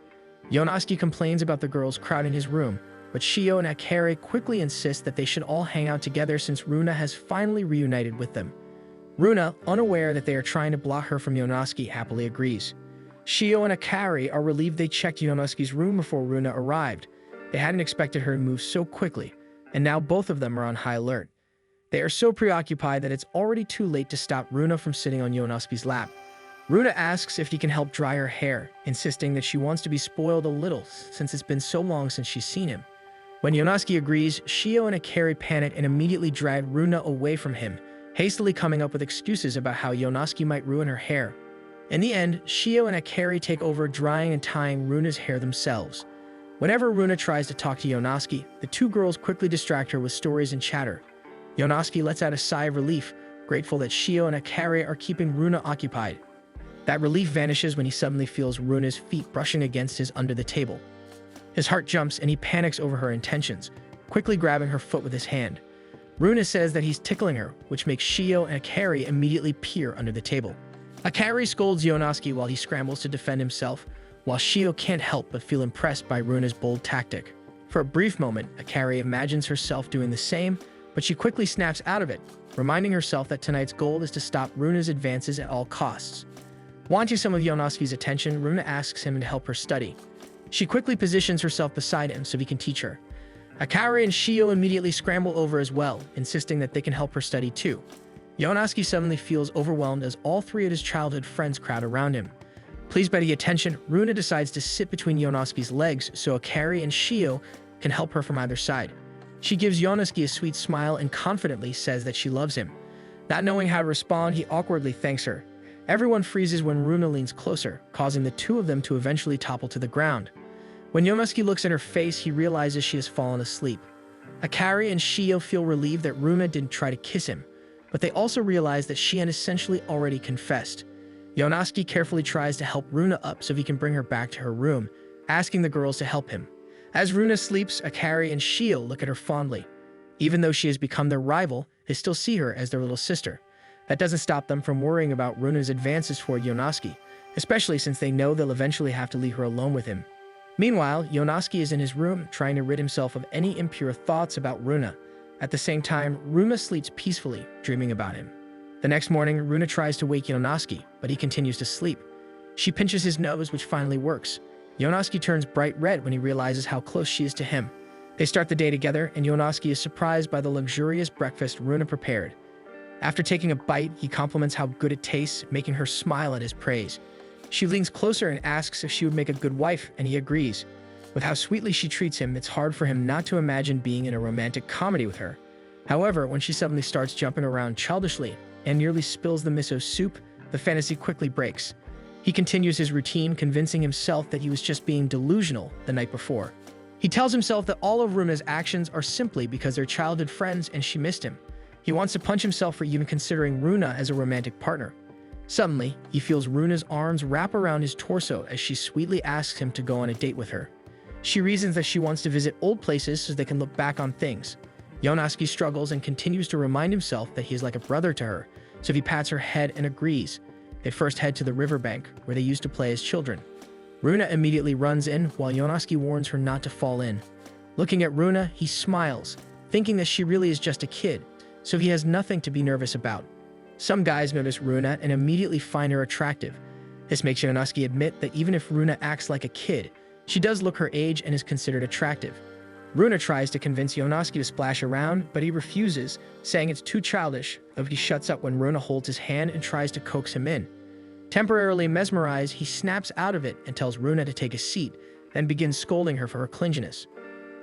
Yonosuke complains about the girls crowding his room, but Shio and Akari quickly insist that they should all hang out together since Runa has finally reunited with them. Runa, unaware that they are trying to block her from Yonosuke, happily agrees. Shio and Akari are relieved they checked Yonosuke's room before Runa arrived. They hadn't expected her to move so quickly, and now both of them are on high alert. They are so preoccupied that it's already too late to stop Runa from sitting on Yonosuke's lap. Runa asks if he can help dry her hair, insisting that she wants to be spoiled a little since it's been so long since she's seen him. When Yonosuke agrees, Shio and Akari panic and immediately drag Runa away from him, hastily coming up with excuses about how Yonosuke might ruin her hair. In the end, Shio and Akari take over drying and tying Runa's hair themselves. Whenever Runa tries to talk to Yonosuke, the two girls quickly distract her with stories and chatter. Yonosuke lets out a sigh of relief, grateful that Shio and Akari are keeping Runa occupied. That relief vanishes when he suddenly feels Runa's feet brushing against his under the table. His heart jumps and he panics over her intentions, quickly grabbing her foot with his hand. Runa says that he's tickling her, which makes Shio and Akari immediately peer under the table. Akari scolds Yonosuke while he scrambles to defend himself, while Shio can't help but feel impressed by Runa's bold tactic. For a brief moment, Akari imagines herself doing the same, but she quickly snaps out of it, reminding herself that tonight's goal is to stop Runa's advances at all costs. Wanting some of Yonosuke's attention, Runa asks him to help her study. She quickly positions herself beside him so he can teach her. Akari and Shio immediately scramble over as well, insisting that they can help her study too. Yonosuke suddenly feels overwhelmed as all three of his childhood friends crowd around him. Pleased by the attention, Runa decides to sit between Yonosuke's legs so Akari and Shio can help her from either side. She gives Yonosuke a sweet smile and confidently says that she loves him. Not knowing how to respond, he awkwardly thanks her. Everyone freezes when Runa leans closer, causing the two of them to eventually topple to the ground. When Yonosuke looks at her face, he realizes she has fallen asleep. Akari and Shio feel relieved that Runa didn't try to kiss him, but they also realize that she had essentially already confessed. Yonosuke carefully tries to help Runa up so he can bring her back to her room, asking the girls to help him. As Runa sleeps, Akari and Shio look at her fondly. Even though she has become their rival, they still see her as their little sister. That doesn't stop them from worrying about Runa's advances toward Yonosuke, especially since they know they'll eventually have to leave her alone with him. Meanwhile, Yonosuke is in his room, trying to rid himself of any impure thoughts about Runa. At the same time, Runa sleeps peacefully, dreaming about him. The next morning, Runa tries to wake Yonosuke, but he continues to sleep. She pinches his nose, which finally works. Yonosuke turns bright red when he realizes how close she is to him. They start the day together, and Yonosuke is surprised by the luxurious breakfast Runa prepared. After taking a bite, he compliments how good it tastes, making her smile at his praise. She leans closer and asks if she would make a good wife, and he agrees. With how sweetly she treats him, it's hard for him not to imagine being in a romantic comedy with her. However, when she suddenly starts jumping around childishly and nearly spills the miso soup, the fantasy quickly breaks. He continues his routine, convincing himself that he was just being delusional the night before. He tells himself that all of Runa's actions are simply because they're childhood friends and she missed him. He wants to punch himself for even considering Runa as a romantic partner. Suddenly, he feels Runa's arms wrap around his torso as she sweetly asks him to go on a date with her. She reasons that she wants to visit old places so they can look back on things. Yonosuke struggles and continues to remind himself that he is like a brother to her, so he pats her head and agrees. They first head to the riverbank, where they used to play as children. Runa immediately runs in, while Yonosuke warns her not to fall in. Looking at Runa, he smiles, thinking that she really is just a kid, so he has nothing to be nervous about. Some guys notice Runa and immediately find her attractive. This makes Yonosuke admit that even if Runa acts like a kid, she does look her age and is considered attractive. Runa tries to convince Yonosuke to splash around, but he refuses, saying it's too childish, though he shuts up when Runa holds his hand and tries to coax him in. Temporarily mesmerized, he snaps out of it and tells Runa to take a seat, then begins scolding her for her clinginess.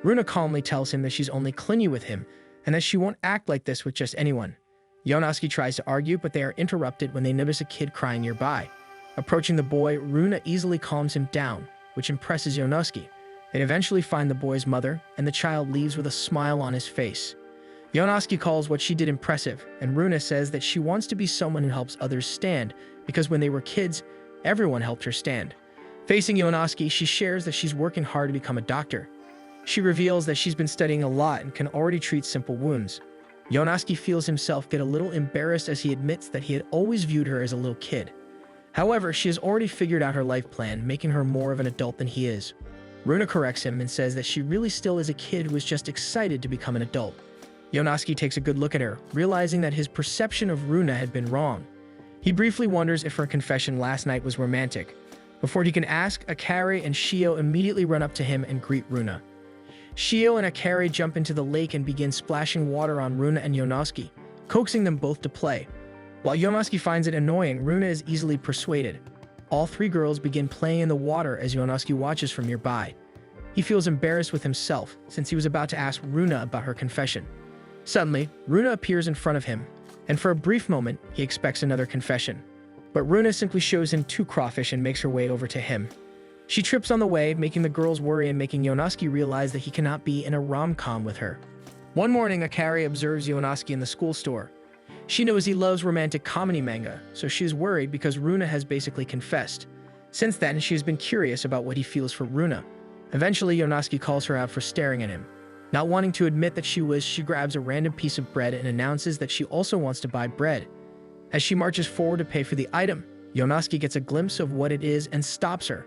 Runa calmly tells him that she's only clingy with him and that she won't act like this with just anyone. Yonosuke tries to argue, but they are interrupted when they notice a kid crying nearby. Approaching the boy, Runa easily calms him down, which impresses Yonosuke. They eventually find the boy's mother, and the child leaves with a smile on his face. Yonosuke calls what she did impressive, and Runa says that she wants to be someone who helps others stand, because when they were kids, everyone helped her stand. Facing Yonosuke, she shares that she's working hard to become a doctor. She reveals that she's been studying a lot and can already treat simple wounds. Yonosuke feels himself get a little embarrassed as he admits that he had always viewed her as a little kid. However, she has already figured out her life plan, making her more of an adult than he is. Runa corrects him and says that she really still is a kid who is just excited to become an adult. Yonosuke takes a good look at her, realizing that his perception of Runa had been wrong. He briefly wonders if her confession last night was romantic. Before he can ask, Akari and Shio immediately run up to him and greet Runa. Shio and Akari jump into the lake and begin splashing water on Runa and Yonosuke, coaxing them both to play. While Yonosuke finds it annoying, Runa is easily persuaded. All three girls begin playing in the water as Yonosuke watches from nearby. He feels embarrassed with himself since he was about to ask Runa about her confession. Suddenly, Runa appears in front of him, and for a brief moment, he expects another confession. But Runa simply shows him two crawfish and makes her way over to him. She trips on the way, making the girls worry and making Yonosuke realize that he cannot be in a rom-com with her. One morning, Akari observes Yonosuke in the school store. She knows he loves romantic comedy manga, so she is worried because Runa has basically confessed. Since then, she has been curious about what he feels for Runa. Eventually, Yonosuke calls her out for staring at him. Not wanting to admit that she grabs a random piece of bread and announces that she also wants to buy bread. As she marches forward to pay for the item, Yonosuke gets a glimpse of what it is and stops her.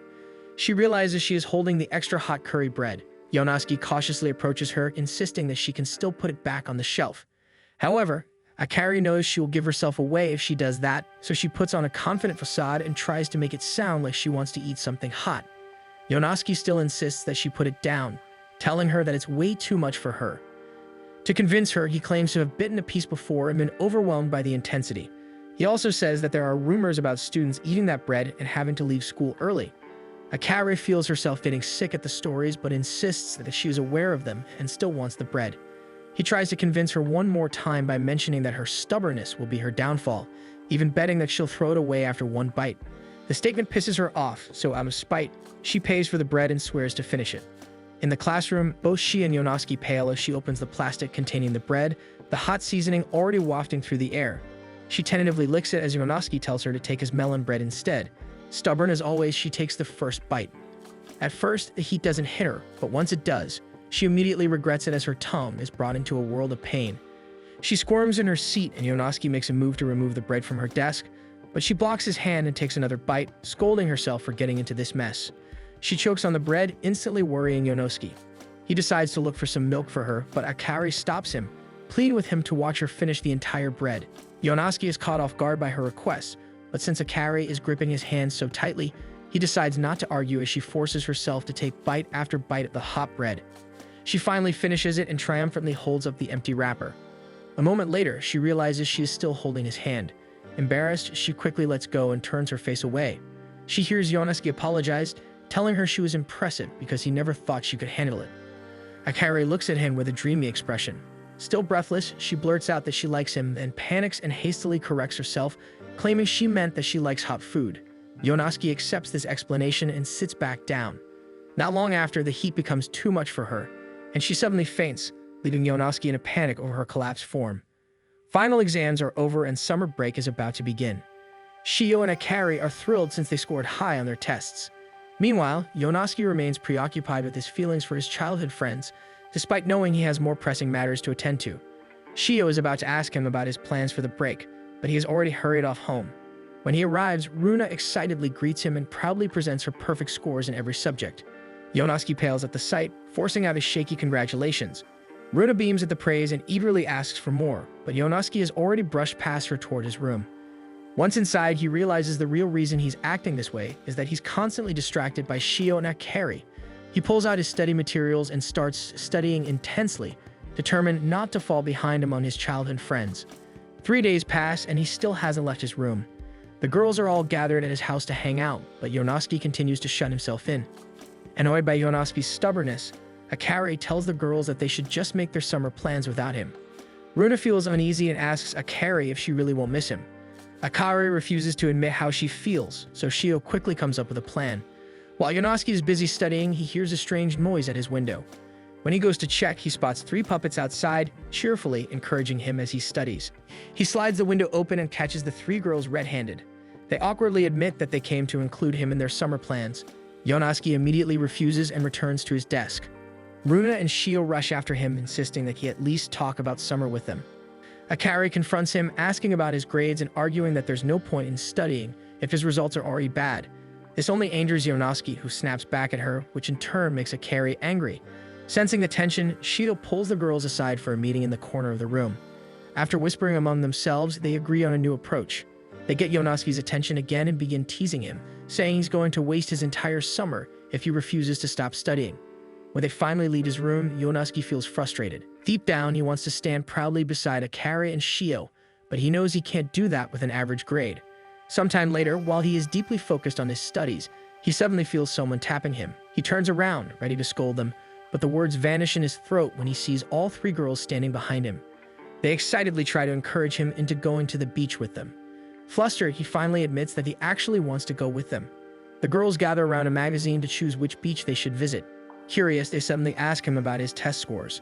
She realizes she is holding the extra hot curry bread. Yonosuke cautiously approaches her, insisting that she can still put it back on the shelf. However, Akari knows she will give herself away if she does that, so she puts on a confident facade and tries to make it sound like she wants to eat something hot. Yonosuke still insists that she put it down, telling her that it's way too much for her. To convince her, he claims to have bitten a piece before and been overwhelmed by the intensity. He also says that there are rumors about students eating that bread and having to leave school early. Akari feels herself getting sick at the stories but insists that she is aware of them and still wants the bread. He tries to convince her one more time by mentioning that her stubbornness will be her downfall, even betting that she'll throw it away after one bite. The statement pisses her off, so out of spite, she pays for the bread and swears to finish it. In the classroom, both she and Yonosuke pale as she opens the plastic containing the bread, the hot seasoning already wafting through the air. She tentatively licks it as Yonosuke tells her to take his melon bread instead. Stubborn as always, she takes the first bite. At first, the heat doesn't hit her, but once it does, she immediately regrets it as her tongue is brought into a world of pain. She squirms in her seat and Yonosuke makes a move to remove the bread from her desk, but she blocks his hand and takes another bite, scolding herself for getting into this mess. She chokes on the bread, instantly worrying Yonosuke. He decides to look for some milk for her, but Akari stops him, pleading with him to watch her finish the entire bread. Yonosuke is caught off guard by her request, but since Akari is gripping his hand so tightly, he decides not to argue as she forces herself to take bite after bite of the hot bread. She finally finishes it and triumphantly holds up the empty wrapper. A moment later, she realizes she is still holding his hand. Embarrassed, she quickly lets go and turns her face away. She hears Yonosuke apologize, telling her she was impressive because he never thought she could handle it. Akari looks at him with a dreamy expression. Still breathless, she blurts out that she likes him and panics and hastily corrects herself, claiming she meant that she likes hot food. Yonosuke accepts this explanation and sits back down. Not long after, the heat becomes too much for her, and she suddenly faints, leaving Yonosuke in a panic over her collapsed form. Final exams are over and summer break is about to begin. Shio and Akari are thrilled since they scored high on their tests. Meanwhile, Yonosuke remains preoccupied with his feelings for his childhood friends, despite knowing he has more pressing matters to attend to. Shio is about to ask him about his plans for the break, but he has already hurried off home. When he arrives, Runa excitedly greets him and proudly presents her perfect scores in every subject. Yonosuke pales at the sight, forcing out a shaky congratulations. Runa beams at the praise and eagerly asks for more, but Yonosuke has already brushed past her toward his room. Once inside, he realizes the real reason he's acting this way is that he's constantly distracted by Shio and Akari. He pulls out his study materials and starts studying intensely, determined not to fall behind among his childhood friends. 3 days pass and he still hasn't left his room. The girls are all gathered at his house to hang out, but Yonosuke continues to shut himself in. Annoyed by Yonosuke's stubbornness, Akari tells the girls that they should just make their summer plans without him. Runa feels uneasy and asks Akari if she really won't miss him. Akari refuses to admit how she feels, so Shio quickly comes up with a plan. While Yonosuke is busy studying, he hears a strange noise at his window. When he goes to check, he spots 3 puppets outside, cheerfully encouraging him as he studies. He slides the window open and catches the 3 girls red-handed. They awkwardly admit that they came to include him in their summer plans. Yonosuke immediately refuses and returns to his desk. Runa and Shio rush after him, insisting that he at least talk about summer with them. Akari confronts him, asking about his grades and arguing that there's no point in studying if his results are already bad. This only angers Yonosuke, who snaps back at her, which in turn makes Akari angry. Sensing the tension, Shio pulls the girls aside for a meeting in the corner of the room. After whispering among themselves, they agree on a new approach. They get Yonosuke's attention again and begin teasing him, saying he's going to waste his entire summer if he refuses to stop studying. When they finally leave his room, Yonosuke feels frustrated. Deep down, he wants to stand proudly beside Akari and Shio, but he knows he can't do that with an average grade. Sometime later, while he is deeply focused on his studies, he suddenly feels someone tapping him. He turns around, ready to scold them, but the words vanish in his throat when he sees all 3 girls standing behind him. They excitedly try to encourage him into going to the beach with them. Flustered, he finally admits that he actually wants to go with them. The girls gather around a magazine to choose which beach they should visit. Curious, they suddenly ask him about his test scores.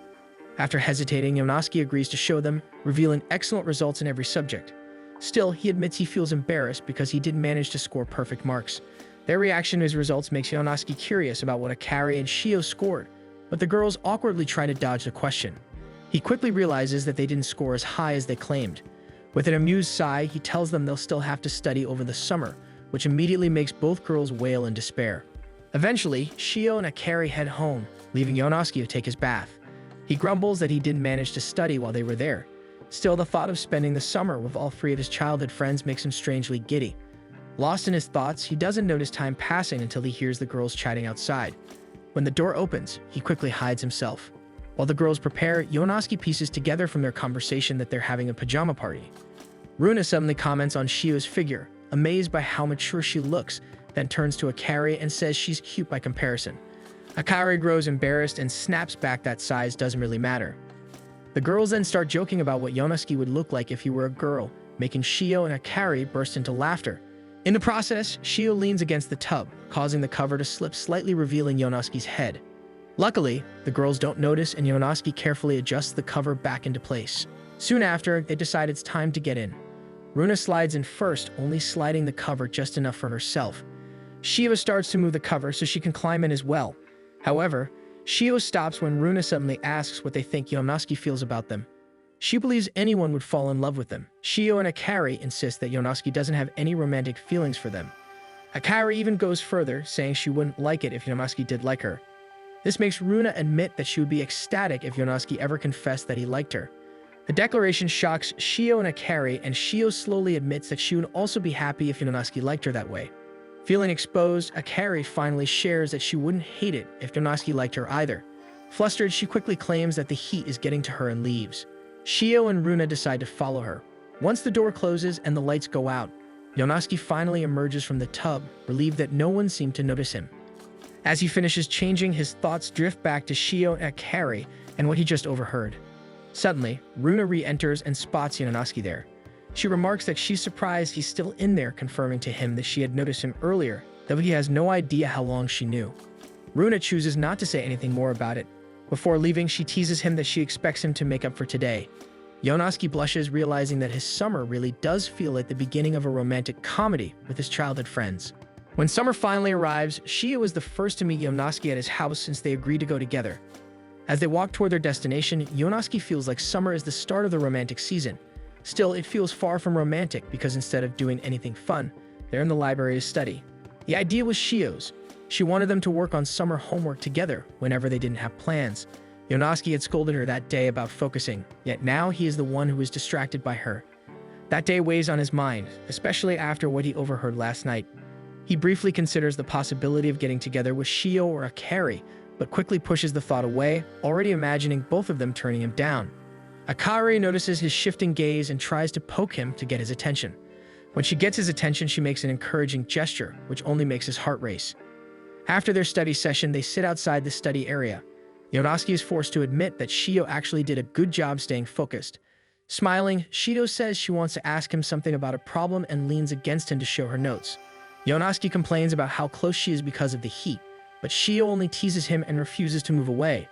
After hesitating, Yonosuke agrees to show them, revealing excellent results in every subject. Still, he admits he feels embarrassed because he didn't manage to score perfect marks. Their reaction to his results makes Yonosuke curious about what Akari and Shio scored, but the girls awkwardly try to dodge the question. He quickly realizes that they didn't score as high as they claimed. With an amused sigh, he tells them they'll still have to study over the summer, which immediately makes both girls wail in despair. Eventually, Shio and Akari head home, leaving Yonosuke to take his bath. He grumbles that he didn't manage to study while they were there. Still, the thought of spending the summer with all 3 of his childhood friends makes him strangely giddy. Lost in his thoughts, he doesn't notice time passing until he hears the girls chatting outside. When the door opens, he quickly hides himself. While the girls prepare, Yonosuke pieces together from their conversation that they're having a pajama party. Runa suddenly comments on Shio's figure, amazed by how mature she looks, then turns to Akari and says she's cute by comparison. Akari grows embarrassed and snaps back that size doesn't really matter. The girls then start joking about what Yonosuke would look like if he were a girl, making Shio and Akari burst into laughter. In the process, Shio leans against the tub, causing the cover to slip slightly, revealing Yonosuke's head. Luckily, the girls don't notice and Yonosuke carefully adjusts the cover back into place. Soon after, they decide it's time to get in. Runa slides in first, only sliding the cover just enough for herself. Shio starts to move the cover so she can climb in as well. However, Shio stops when Runa suddenly asks what they think Yonosuke feels about them. She believes anyone would fall in love with them. Shio and Akari insist that Yonosuke doesn't have any romantic feelings for them. Akari even goes further, saying she wouldn't like it if Yonosuke did like her. This makes Runa admit that she would be ecstatic if Yonosuke ever confessed that he liked her. The declaration shocks Shio and Akari, and Shio slowly admits that she would also be happy if Yonosuke liked her that way. Feeling exposed, Akari finally shares that she wouldn't hate it if Yonosuke liked her either. Flustered, she quickly claims that the heat is getting to her and leaves. Shio and Runa decide to follow her. Once the door closes and the lights go out, Yonosuke finally emerges from the tub, relieved that no one seemed to notice him. As he finishes changing, his thoughts drift back to Shio and Akari and what he just overheard. Suddenly, Runa re-enters and spots Yonosuke there. She remarks that she's surprised he's still in there, confirming to him that she had noticed him earlier, though he has no idea how long she knew. Runa chooses not to say anything more about it. Before leaving, she teases him that she expects him to make up for today. Yonosuke blushes, realizing that his summer really does feel like the beginning of a romantic comedy with his childhood friends. When summer finally arrives, Shio is the first to meet Yonosuke at his house since they agreed to go together. As they walk toward their destination, Yonosuke feels like summer is the start of the romantic season. Still, it feels far from romantic because instead of doing anything fun, they're in the library to study. The idea was Shio's. She wanted them to work on summer homework together whenever they didn't have plans. Yonosuke had scolded her that day about focusing, yet now he is the one who is distracted by her. That day weighs on his mind, especially after what he overheard last night. He briefly considers the possibility of getting together with Shio or Akari, but quickly pushes the thought away, already imagining both of them turning him down. Akari notices his shifting gaze and tries to poke him to get his attention. When she gets his attention, she makes an encouraging gesture, which only makes his heart race. After their study session, they sit outside the study area. Yonosuke is forced to admit that Shiho actually did a good job staying focused. Smiling, Shiho says she wants to ask him something about a problem and leans against him to show her notes. Yonosuke complains about how close she is because of the heat, but Shiho only teases him and refuses to move away.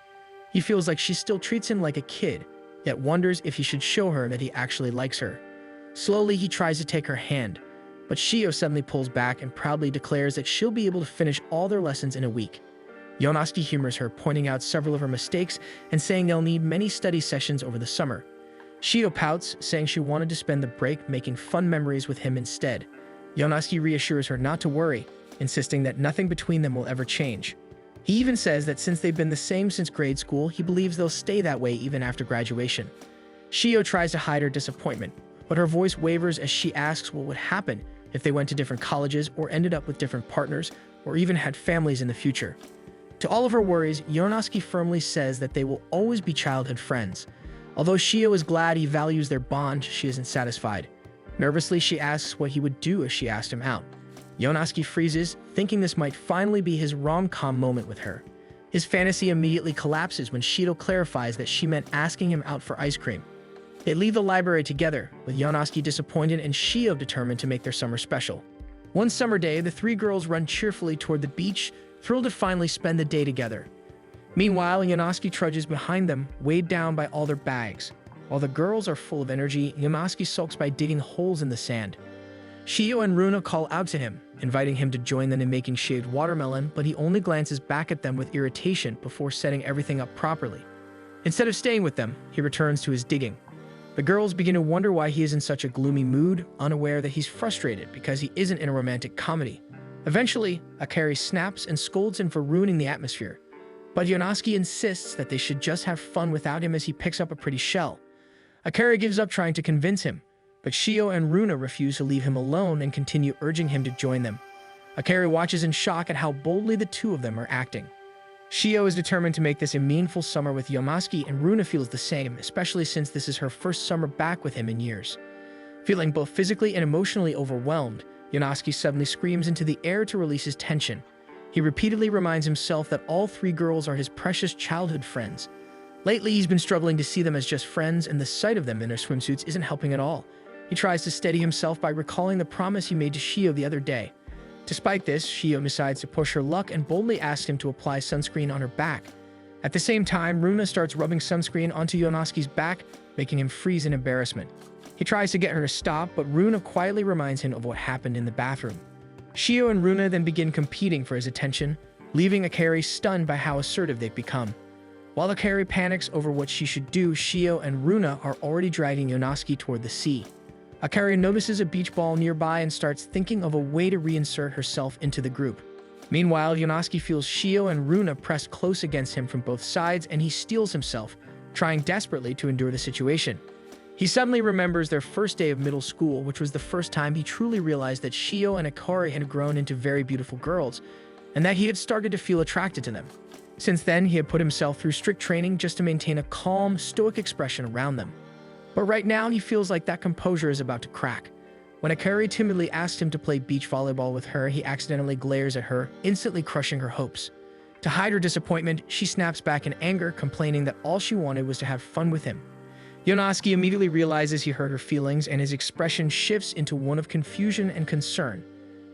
He feels like she still treats him like a kid, yet wonders if he should show her that he actually likes her. Slowly, he tries to take her hand, but Shiho suddenly pulls back and proudly declares that she'll be able to finish all their lessons in a week. Yonosuke humors her, pointing out several of her mistakes and saying they'll need many study sessions over the summer. Shiho pouts, saying she wanted to spend the break making fun memories with him instead. Yonosuke reassures her not to worry, insisting that nothing between them will ever change. He even says that since they've been the same since grade school, he believes they'll stay that way even after graduation. Shiho tries to hide her disappointment, but her voice wavers as she asks what would happen if they went to different colleges or ended up with different partners or even had families in the future. To all of her worries, Yonosuke firmly says that they will always be childhood friends. Although Shiho is glad he values their bond, she isn't satisfied. Nervously, she asks what he would do if she asked him out. Yonosuke freezes, thinking this might finally be his rom-com moment with her. His fantasy immediately collapses when Shiho clarifies that she meant asking him out for ice cream. They leave the library together, with Yonosuke disappointed and Shiho determined to make their summer special. One summer day, the three girls run cheerfully toward the beach, thrilled to finally spend the day together. Meanwhile, Yonosuke trudges behind them, weighed down by all their bags. While the girls are full of energy, Yonosuke sulks by digging holes in the sand. Shiho and Runa call out to him, inviting him to join them in making shaved watermelon, but he only glances back at them with irritation before setting everything up properly. Instead of staying with them, he returns to his digging. The girls begin to wonder why he is in such a gloomy mood, unaware that he's frustrated because he isn't in a romantic comedy. Eventually, Akari snaps and scolds him for ruining the atmosphere. But Yonosuke insists that they should just have fun without him as he picks up a pretty shell. Akari gives up trying to convince him, but Shiho and Runa refuse to leave him alone and continue urging him to join them. Akari watches in shock at how boldly the two of them are acting. Shiho is determined to make this a meaningful summer with Yonosuke, and Runa feels the same, especially since this is her first summer back with him in years. Feeling both physically and emotionally overwhelmed, Yonosuke suddenly screams into the air to release his tension. He repeatedly reminds himself that all three girls are his precious childhood friends. Lately, he's been struggling to see them as just friends, and the sight of them in their swimsuits isn't helping at all. He tries to steady himself by recalling the promise he made to Shiho the other day. Despite this, Shiho decides to push her luck and boldly asks him to apply sunscreen on her back. At the same time, Runa starts rubbing sunscreen onto Yonosuke's back, making him freeze in embarrassment. He tries to get her to stop, but Runa quietly reminds him of what happened in the bathroom. Shiho and Runa then begin competing for his attention, leaving Akari stunned by how assertive they've become. While Akari panics over what she should do, Shiho and Runa are already dragging Yonosuke toward the sea. Akari notices a beach ball nearby and starts thinking of a way to reinsert herself into the group. Meanwhile, Yonosuke feels Shiho and Runa pressed close against him from both sides, and he steels himself, trying desperately to endure the situation. He suddenly remembers their first day of middle school, which was the first time he truly realized that Shiho and Akari had grown into very beautiful girls, and that he had started to feel attracted to them. Since then, he had put himself through strict training just to maintain a calm, stoic expression around them. But right now, he feels like that composure is about to crack. When Akari timidly asks him to play beach volleyball with her, he accidentally glares at her, instantly crushing her hopes. To hide her disappointment, she snaps back in anger, complaining that all she wanted was to have fun with him. Yonosuke immediately realizes he hurt her feelings, and his expression shifts into one of confusion and concern.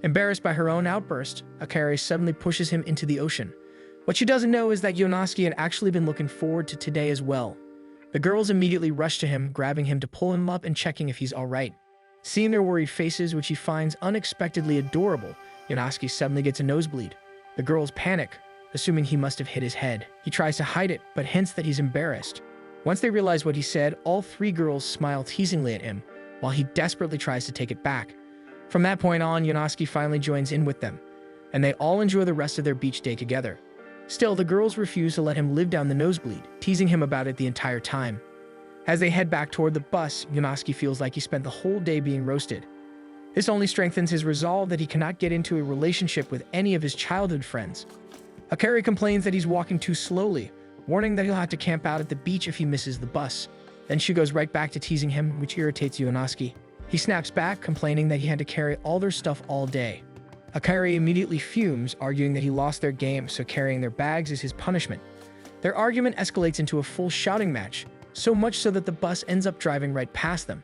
Embarrassed by her own outburst, Akari suddenly pushes him into the ocean. What she doesn't know is that Yonosuke had actually been looking forward to today as well. The girls immediately rush to him, grabbing him to pull him up and checking if he's alright. Seeing their worried faces, which he finds unexpectedly adorable, Yonosuke suddenly gets a nosebleed. The girls panic, assuming he must have hit his head. He tries to hide it, but hints that he's embarrassed. Once they realize what he said, all three girls smile teasingly at him, while he desperately tries to take it back. From that point on, Yonosuke finally joins in with them, and they all enjoy the rest of their beach day together. Still, the girls refuse to let him live down the nosebleed, teasing him about it the entire time. As they head back toward the bus, Yonosuke feels like he spent the whole day being roasted. This only strengthens his resolve that he cannot get into a relationship with any of his childhood friends. Akari complains that he's walking too slowly, warning that he'll have to camp out at the beach if he misses the bus. Then she goes right back to teasing him, which irritates Yonosuke. He snaps back, complaining that he had to carry all their stuff all day. Akari immediately fumes, arguing that he lost their game, so carrying their bags is his punishment. Their argument escalates into a full shouting match, so much so that the bus ends up driving right past them.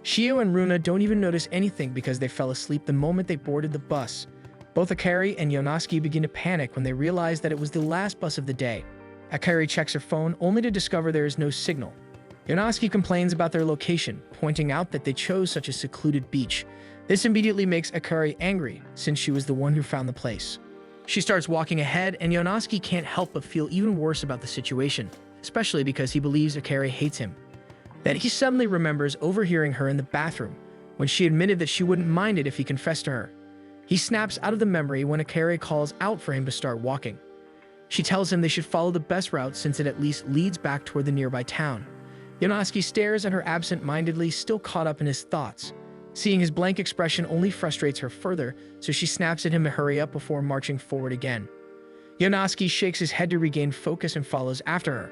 Shio and Runa don't even notice anything because they fell asleep the moment they boarded the bus. Both Akari and Yonosuke begin to panic when they realize that it was the last bus of the day. Akari checks her phone only to discover there is no signal. Yonosuke complains about their location, pointing out that they chose such a secluded beach. This immediately makes Akari angry, since she was the one who found the place. She starts walking ahead, and Yonosuke can't help but feel even worse about the situation, especially because he believes Akari hates him. Then he suddenly remembers overhearing her in the bathroom, when she admitted that she wouldn't mind it if he confessed to her. He snaps out of the memory when Akari calls out for him to start walking. She tells him they should follow the best route since it at least leads back toward the nearby town. Yonosuke stares at her absent-mindedly, still caught up in his thoughts. Seeing his blank expression only frustrates her further, so she snaps at him to hurry up before marching forward again. Yonosuke shakes his head to regain focus and follows after her.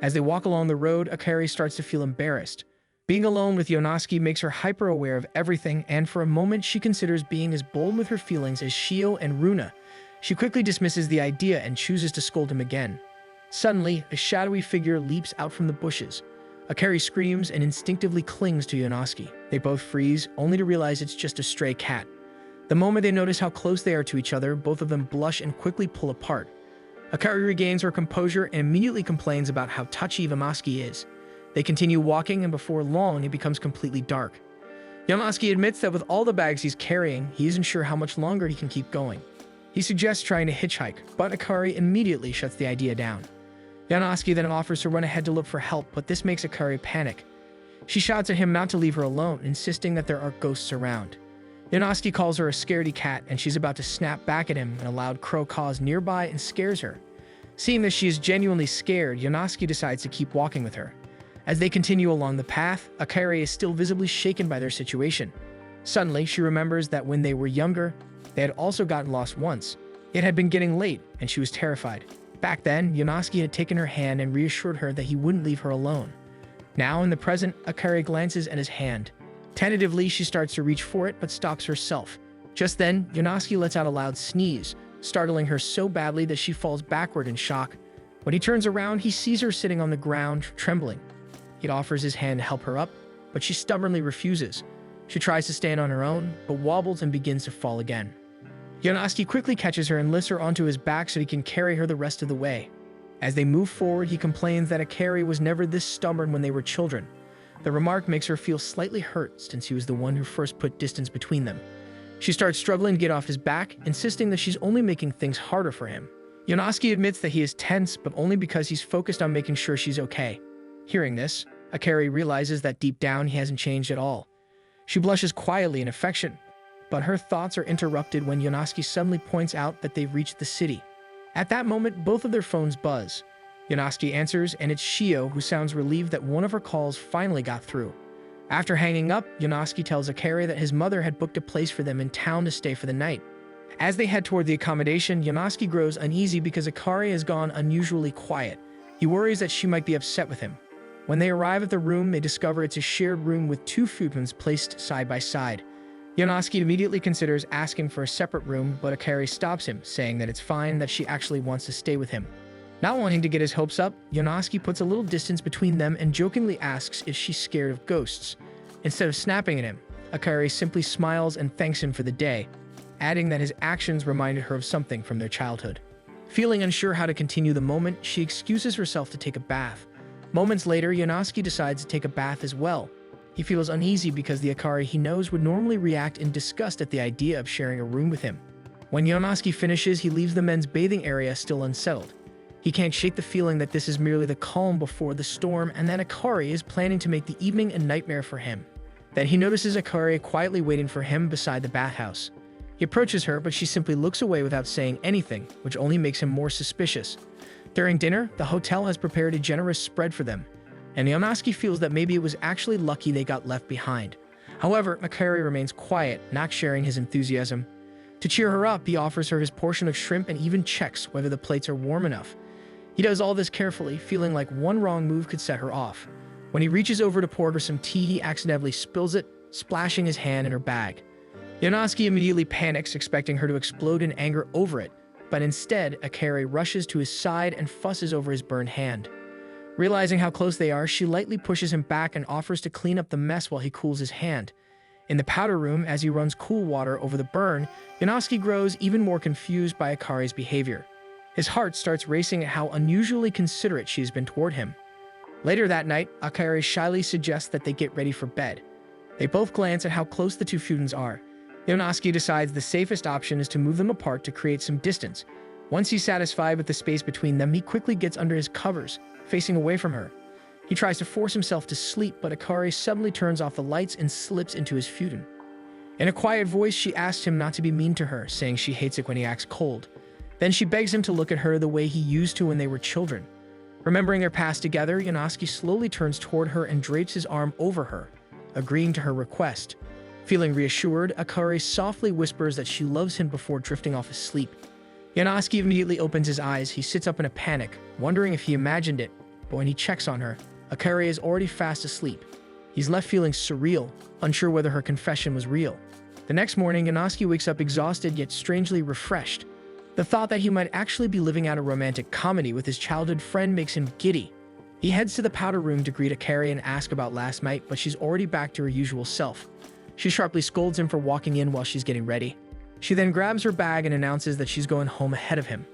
As they walk along the road, Akari starts to feel embarrassed. Being alone with Yonosuke makes her hyper-aware of everything, and for a moment she considers being as bold with her feelings as Shio and Runa. She quickly dismisses the idea and chooses to scold him again. Suddenly, a shadowy figure leaps out from the bushes. Akari screams and instinctively clings to Yonosuke. They both freeze, only to realize it's just a stray cat. The moment they notice how close they are to each other, both of them blush and quickly pull apart. Akari regains her composure and immediately complains about how touchy Yonosuke is. They continue walking, and before long, it becomes completely dark. Yonosuke admits that with all the bags he's carrying, he isn't sure how much longer he can keep going. He suggests trying to hitchhike, but Akari immediately shuts the idea down. Yonosuke then offers to run ahead to look for help, but this makes Akari panic. She shouts at him not to leave her alone, insisting that there are ghosts around. Yonosuke calls her a scaredy cat, and she's about to snap back at him when a loud crow caws nearby and scares her. Seeing that she is genuinely scared, Yonosuke decides to keep walking with her. As they continue along the path, Akari is still visibly shaken by their situation. Suddenly, she remembers that when they were younger, they had also gotten lost once. It had been getting late, and she was terrified. Back then, Yonosuke had taken her hand and reassured her that he wouldn't leave her alone. Now, in the present, Akari glances at his hand. Tentatively, she starts to reach for it, but stops herself. Just then, Yonosuke lets out a loud sneeze, startling her so badly that she falls backward in shock. When he turns around, he sees her sitting on the ground, trembling. He offers his hand to help her up, but she stubbornly refuses. She tries to stand on her own, but wobbles and begins to fall again. Yonosuke quickly catches her and lifts her onto his back so he can carry her the rest of the way. As they move forward, he complains that Akari was never this stubborn when they were children. The remark makes her feel slightly hurt since he was the one who first put distance between them. She starts struggling to get off his back, insisting that she's only making things harder for him. Yonosuke admits that he is tense, but only because he's focused on making sure she's okay. Hearing this, Akari realizes that deep down he hasn't changed at all. She blushes quietly in affection, but her thoughts are interrupted when Yonosuke suddenly points out that they've reached the city. At that moment, both of their phones buzz. Yonosuke answers, and it's Shio, who sounds relieved that one of her calls finally got through. After hanging up, Yonosuke tells Akari that his mother had booked a place for them in town to stay for the night. As they head toward the accommodation, Yonosuke grows uneasy because Akari has gone unusually quiet. He worries that she might be upset with him. When they arrive at the room, they discover it's a shared room with two futons placed side by side. Yonosuke immediately considers asking for a separate room, but Akari stops him, saying that it's fine that she actually wants to stay with him. Not wanting to get his hopes up, Yonosuke puts a little distance between them and jokingly asks if she's scared of ghosts. Instead of snapping at him, Akari simply smiles and thanks him for the day, adding that his actions reminded her of something from their childhood. Feeling unsure how to continue the moment, she excuses herself to take a bath. Moments later, Yonosuke decides to take a bath as well. He feels uneasy because the Akari he knows would normally react in disgust at the idea of sharing a room with him. When Yonosuke finishes, he leaves the men's bathing area still unsettled. He can't shake the feeling that this is merely the calm before the storm and that Akari is planning to make the evening a nightmare for him. Then he notices Akari quietly waiting for him beside the bathhouse. He approaches her, but she simply looks away without saying anything, which only makes him more suspicious. During dinner, the hotel has prepared a generous spread for them, and Yonosuke feels that maybe it was actually lucky they got left behind. However, Akari remains quiet, not sharing his enthusiasm. To cheer her up, he offers her his portion of shrimp and even checks whether the plates are warm enough. He does all this carefully, feeling like one wrong move could set her off. When he reaches over to pour her some tea, he accidentally spills it, splashing his hand in her bag. Yonosuke immediately panics, expecting her to explode in anger over it, but instead, Akari rushes to his side and fusses over his burned hand. Realizing how close they are, she lightly pushes him back and offers to clean up the mess while he cools his hand. In the powder room, as he runs cool water over the burn, Yonosuke grows even more confused by Akari's behavior. His heart starts racing at how unusually considerate she has been toward him. Later that night, Akari shyly suggests that they get ready for bed. They both glance at how close the two futons are. Yonosuke decides the safest option is to move them apart to create some distance. Once he's satisfied with the space between them, he quickly gets under his covers, facing away from her. He tries to force himself to sleep, but Akari suddenly turns off the lights and slips into his futon. In a quiet voice, she asks him not to be mean to her, saying she hates it when he acts cold. Then she begs him to look at her the way he used to when they were children. Remembering their past together, Yonosuke slowly turns toward her and drapes his arm over her, agreeing to her request. Feeling reassured, Akari softly whispers that she loves him before drifting off asleep. Yonosuke immediately opens his eyes. He sits up in a panic, wondering if he imagined it, but when he checks on her, Akari is already fast asleep. He's left feeling surreal, unsure whether her confession was real. The next morning, Yonosuke wakes up exhausted yet strangely refreshed. The thought that he might actually be living out a romantic comedy with his childhood friend makes him giddy. He heads to the powder room to greet Akari and ask about last night, but she's already back to her usual self. She sharply scolds him for walking in while she's getting ready. She then grabs her bag and announces that she's going home ahead of him.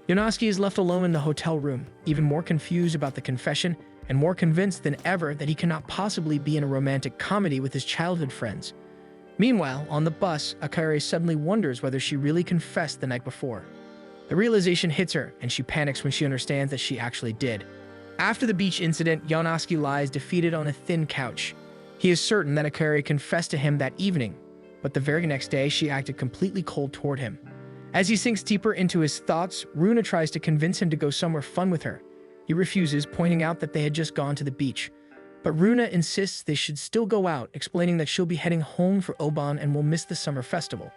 Yonosuke is left alone in the hotel room, even more confused about the confession and more convinced than ever that he cannot possibly be in a romantic comedy with his childhood friends. Meanwhile, on the bus, Akari suddenly wonders whether she really confessed the night before. The realization hits her, and she panics when she understands that she actually did. After the beach incident, Yonosuke lies defeated on a thin couch. He is certain that Akari confessed to him that evening, but the very next day she acted completely cold toward him. As he sinks deeper into his thoughts, Runa tries to convince him to go somewhere fun with her. He refuses, pointing out that they had just gone to the beach. But Runa insists they should still go out, explaining that she'll be heading home for Obon and will miss the summer festival.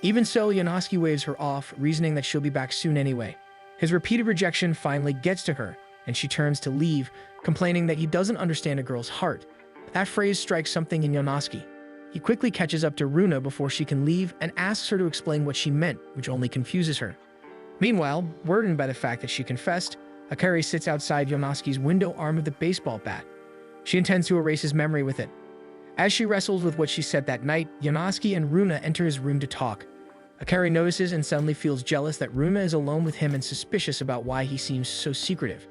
Even so, Yonosuke waves her off, reasoning that she'll be back soon anyway. His repeated rejection finally gets to her, and she turns to leave, complaining that he doesn't understand a girl's heart. That phrase strikes something in Yonosuke. He quickly catches up to Runa before she can leave and asks her to explain what she meant, which only confuses her. Meanwhile, burdened by the fact that she confessed, Akari sits outside Yonosuke's window armed with a baseball bat. She intends to erase his memory with it. As she wrestles with what she said that night, Yonosuke and Runa enter his room to talk. Akari notices and suddenly feels jealous that Runa is alone with him and suspicious about why he seems so secretive.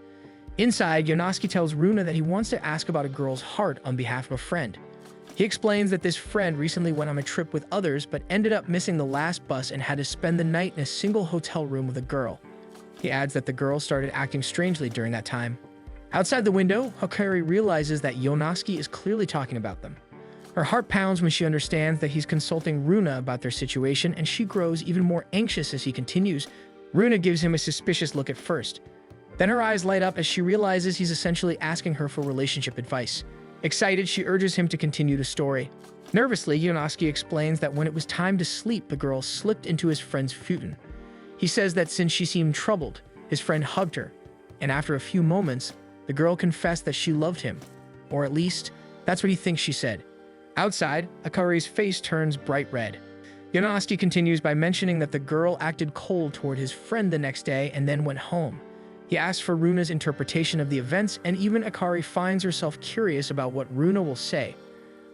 Inside, Yonosuke tells Runa that he wants to ask about a girl's heart on behalf of a friend. He explains that this friend recently went on a trip with others but ended up missing the last bus and had to spend the night in a single hotel room with a girl. He adds that the girl started acting strangely during that time. Outside the window, Akari realizes that Yonosuke is clearly talking about them. Her heart pounds when she understands that he's consulting Runa about their situation, and she grows even more anxious as he continues. Runa gives him a suspicious look at first. Then her eyes light up as she realizes he's essentially asking her for relationship advice. Excited, she urges him to continue the story. Nervously, Yonosuke explains that when it was time to sleep, the girl slipped into his friend's futon. He says that since she seemed troubled, his friend hugged her, and after a few moments, the girl confessed that she loved him. Or at least, that's what he thinks she said. Outside, Akari's face turns bright red. Yonosuke continues by mentioning that the girl acted cold toward his friend the next day and then went home. He asks for Runa's interpretation of the events, and even Akari finds herself curious about what Runa will say.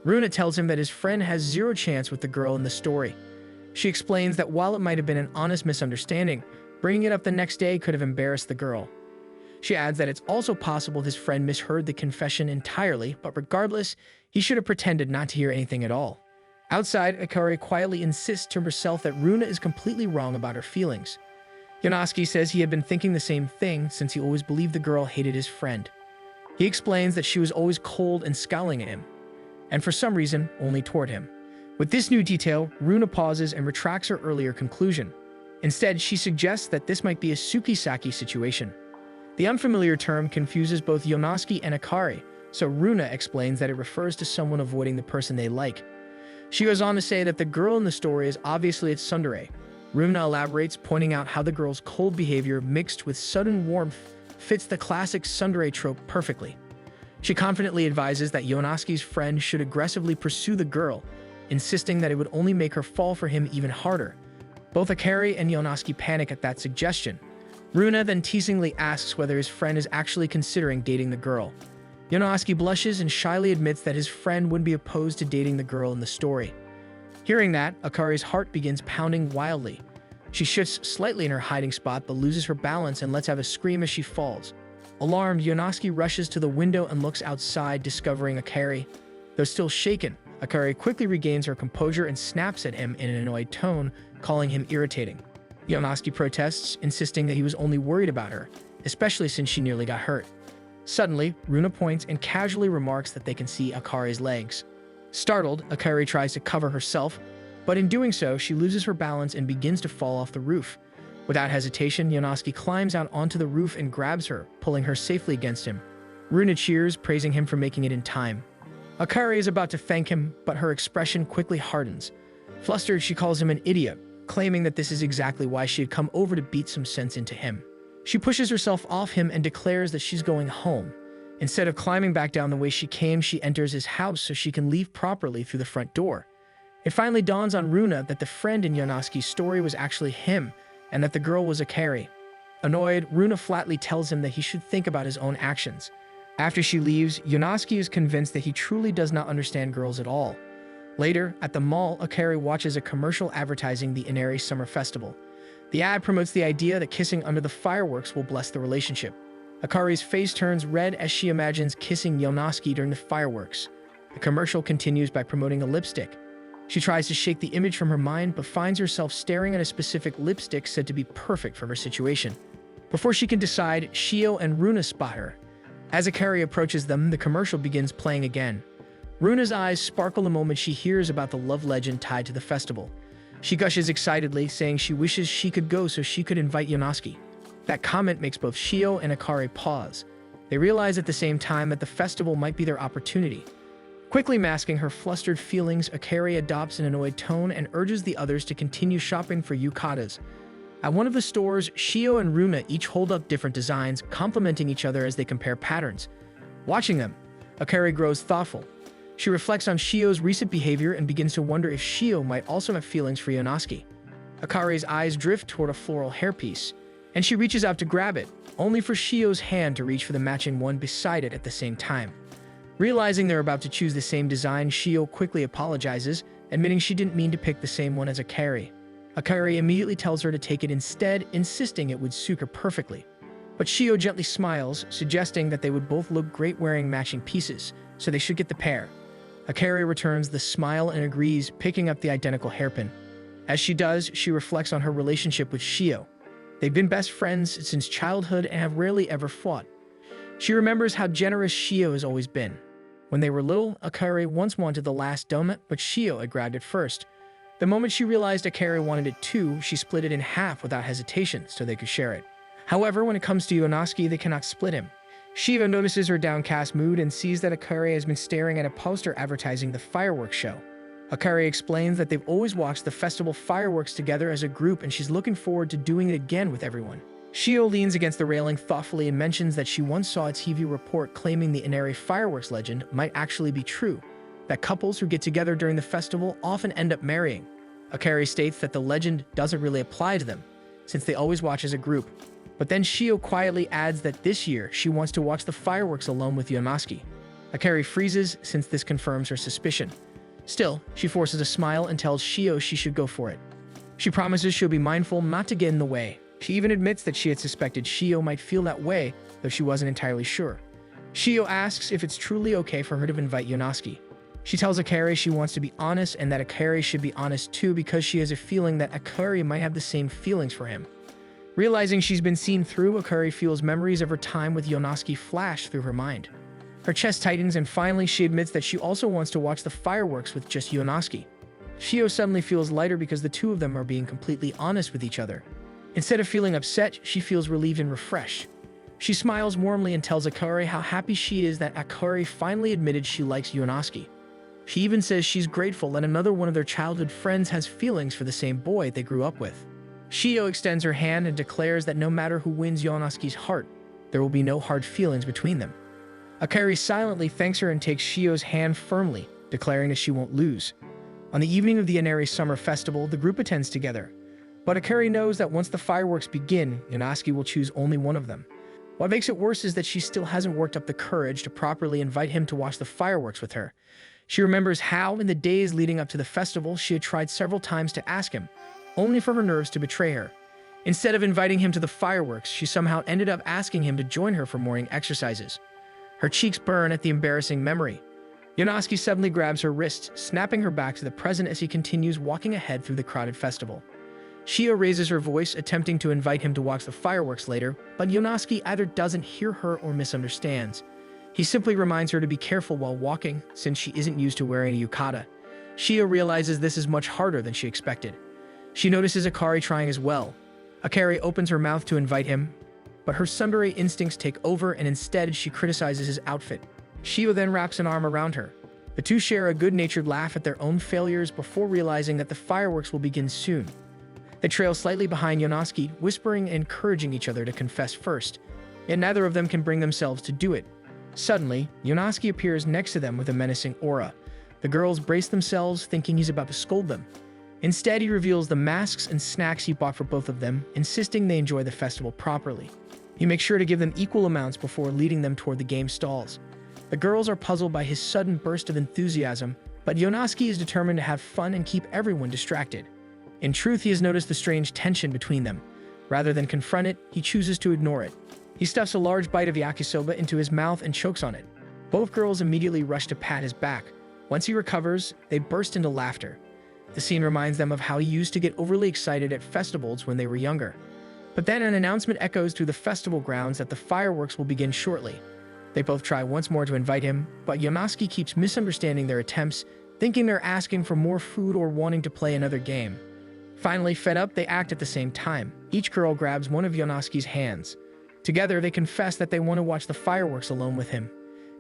Runa tells him that his friend has zero chance with the girl in the story. She explains that while it might have been an honest misunderstanding, bringing it up the next day could have embarrassed the girl. She adds that it's also possible his friend misheard the confession entirely, but regardless, he should have pretended not to hear anything at all. Outside, Akari quietly insists to herself that Runa is completely wrong about her feelings. Yonosuke says he had been thinking the same thing since he always believed the girl hated his friend. He explains that she was always cold and scowling at him, and for some reason, only toward him. With this new detail, Runa pauses and retracts her earlier conclusion. Instead, she suggests that this might be a Tsukisaki situation. The unfamiliar term confuses both Yonosuke and Akari, so Runa explains that it refers to someone avoiding the person they like. She goes on to say that the girl in the story is obviously a tsundere. Runa elaborates, pointing out how the girl's cold behavior mixed with sudden warmth fits the classic tsundere trope perfectly. She confidently advises that Yonosuke's friend should aggressively pursue the girl, insisting that it would only make her fall for him even harder. Both Akari and Yonosuke panic at that suggestion. Runa then teasingly asks whether his friend is actually considering dating the girl. Yonosuke blushes and shyly admits that his friend wouldn't be opposed to dating the girl in the story. Hearing that, Akari's heart begins pounding wildly. She shifts slightly in her hiding spot but loses her balance and lets out a scream as she falls. Alarmed, Yonosuke rushes to the window and looks outside, discovering Akari. Though still shaken, Akari quickly regains her composure and snaps at him in an annoyed tone, calling him irritating. Yonosuke protests, insisting that he was only worried about her, especially since she nearly got hurt. Suddenly, Runa points and casually remarks that they can see Akari's legs. Startled, Akari tries to cover herself, but in doing so, she loses her balance and begins to fall off the roof. Without hesitation, Yonosuke climbs out onto the roof and grabs her, pulling her safely against him. Runa cheers, praising him for making it in time. Akari is about to thank him, but her expression quickly hardens. Flustered, she calls him an idiot, claiming that this is exactly why she had come over to beat some sense into him. She pushes herself off him and declares that she's going home. Instead of climbing back down the way she came, she enters his house so she can leave properly through the front door. It finally dawns on Runa that the friend in Yonosuke's story was actually him, and that the girl was Akari. Annoyed, Runa flatly tells him that he should think about his own actions. After she leaves, Yonosuke is convinced that he truly does not understand girls at all. Later, at the mall, Akari watches a commercial advertising the Inari Summer Festival. The ad promotes the idea that kissing under the fireworks will bless the relationship. Akari's face turns red as she imagines kissing Yonosuke during the fireworks. The commercial continues by promoting a lipstick. She tries to shake the image from her mind, but finds herself staring at a specific lipstick said to be perfect for her situation. Before she can decide, Shio and Runa spot her. As Akari approaches them, the commercial begins playing again. Runa's eyes sparkle the moment she hears about the love legend tied to the festival. She gushes excitedly, saying she wishes she could go so she could invite Yonosuke. That comment makes both Shio and Akari pause. They realize at the same time that the festival might be their opportunity. Quickly masking her flustered feelings, Akari adopts an annoyed tone and urges the others to continue shopping for yukatas. At one of the stores, Shio and Runa each hold up different designs, complimenting each other as they compare patterns. Watching them, Akari grows thoughtful. She reflects on Shio's recent behavior and begins to wonder if Shio might also have feelings for Yonosuke. Akari's eyes drift toward a floral hairpiece, and she reaches out to grab it, only for Shio's hand to reach for the matching one beside it at the same time. Realizing they're about to choose the same design, Shio quickly apologizes, admitting she didn't mean to pick the same one as Akari. Akari immediately tells her to take it instead, insisting it would suit her perfectly. But Shio gently smiles, suggesting that they would both look great wearing matching pieces, so they should get the pair. Akari returns the smile and agrees, picking up the identical hairpin. As she does, she reflects on her relationship with Shio. They've been best friends since childhood and have rarely ever fought. She remembers how generous Shio has always been. When they were little, Akari once wanted the last donut, but Shio had grabbed it first. The moment she realized Akari wanted it too, she split it in half without hesitation so they could share it. However, when it comes to Yonosuke, they cannot split him. Shiva notices her downcast mood and sees that Akari has been staring at a poster advertising the fireworks show. Akari explains that they've always watched the festival fireworks together as a group and she's looking forward to doing it again with everyone. Shio leans against the railing thoughtfully and mentions that she once saw a TV report claiming the Inari fireworks legend might actually be true, that couples who get together during the festival often end up marrying. Akari states that the legend doesn't really apply to them, since they always watch as a group. But then Shio quietly adds that this year she wants to watch the fireworks alone with Yonosuke. Akari freezes since this confirms her suspicion. Still, she forces a smile and tells Shio she should go for it. She promises she'll be mindful not to get in the way. She even admits that she had suspected Shio might feel that way, though she wasn't entirely sure. Shio asks if it's truly okay for her to invite Yonosuke. She tells Akari she wants to be honest and that Akari should be honest too because she has a feeling that Akari might have the same feelings for him. Realizing she's been seen through, Akari feels memories of her time with Yonosuke flash through her mind. Her chest tightens and finally she admits that she also wants to watch the fireworks with just Yonosuke. Shio suddenly feels lighter because the two of them are being completely honest with each other. Instead of feeling upset, she feels relieved and refreshed. She smiles warmly and tells Akari how happy she is that Akari finally admitted she likes Yonosuke. She even says she's grateful that another one of their childhood friends has feelings for the same boy they grew up with. Shio extends her hand and declares that no matter who wins Yonosuke's heart, there will be no hard feelings between them. Akari silently thanks her and takes Shio's hand firmly, declaring that she won't lose. On the evening of the Inari Summer Festival, the group attends together. But Akari knows that once the fireworks begin, Yonosuke will choose only one of them. What makes it worse is that she still hasn't worked up the courage to properly invite him to watch the fireworks with her. She remembers how, in the days leading up to the festival, she had tried several times to ask him, only for her nerves to betray her. Instead of inviting him to the fireworks, she somehow ended up asking him to join her for morning exercises. Her cheeks burn at the embarrassing memory. Yonosuke suddenly grabs her wrist, snapping her back to the present as he continues walking ahead through the crowded festival. Shio raises her voice, attempting to invite him to watch the fireworks later, but Yonosuke either doesn't hear her or misunderstands. He simply reminds her to be careful while walking, since she isn't used to wearing a yukata. Shio realizes this is much harder than she expected. She notices Akari trying as well. Akari opens her mouth to invite him, but her tsundere instincts take over and instead she criticizes his outfit. Shio then wraps an arm around her. The two share a good-natured laugh at their own failures before realizing that the fireworks will begin soon. They trail slightly behind Yonosuke, whispering and encouraging each other to confess first, yet neither of them can bring themselves to do it. Suddenly, Yonosuke appears next to them with a menacing aura. The girls brace themselves, thinking he's about to scold them. Instead, he reveals the masks and snacks he bought for both of them, insisting they enjoy the festival properly. He makes sure to give them equal amounts before leading them toward the game stalls. The girls are puzzled by his sudden burst of enthusiasm, but Yonosuke is determined to have fun and keep everyone distracted. In truth, he has noticed the strange tension between them. Rather than confront it, he chooses to ignore it. He stuffs a large bite of yakisoba into his mouth and chokes on it. Both girls immediately rush to pat his back. Once he recovers, they burst into laughter. The scene reminds them of how he used to get overly excited at festivals when they were younger. But then an announcement echoes through the festival grounds that the fireworks will begin shortly. They both try once more to invite him, but Yonosuke keeps misunderstanding their attempts, thinking they're asking for more food or wanting to play another game. Finally, fed up, they act at the same time. Each girl grabs one of Yonosuke's hands. Together, they confess that they want to watch the fireworks alone with him.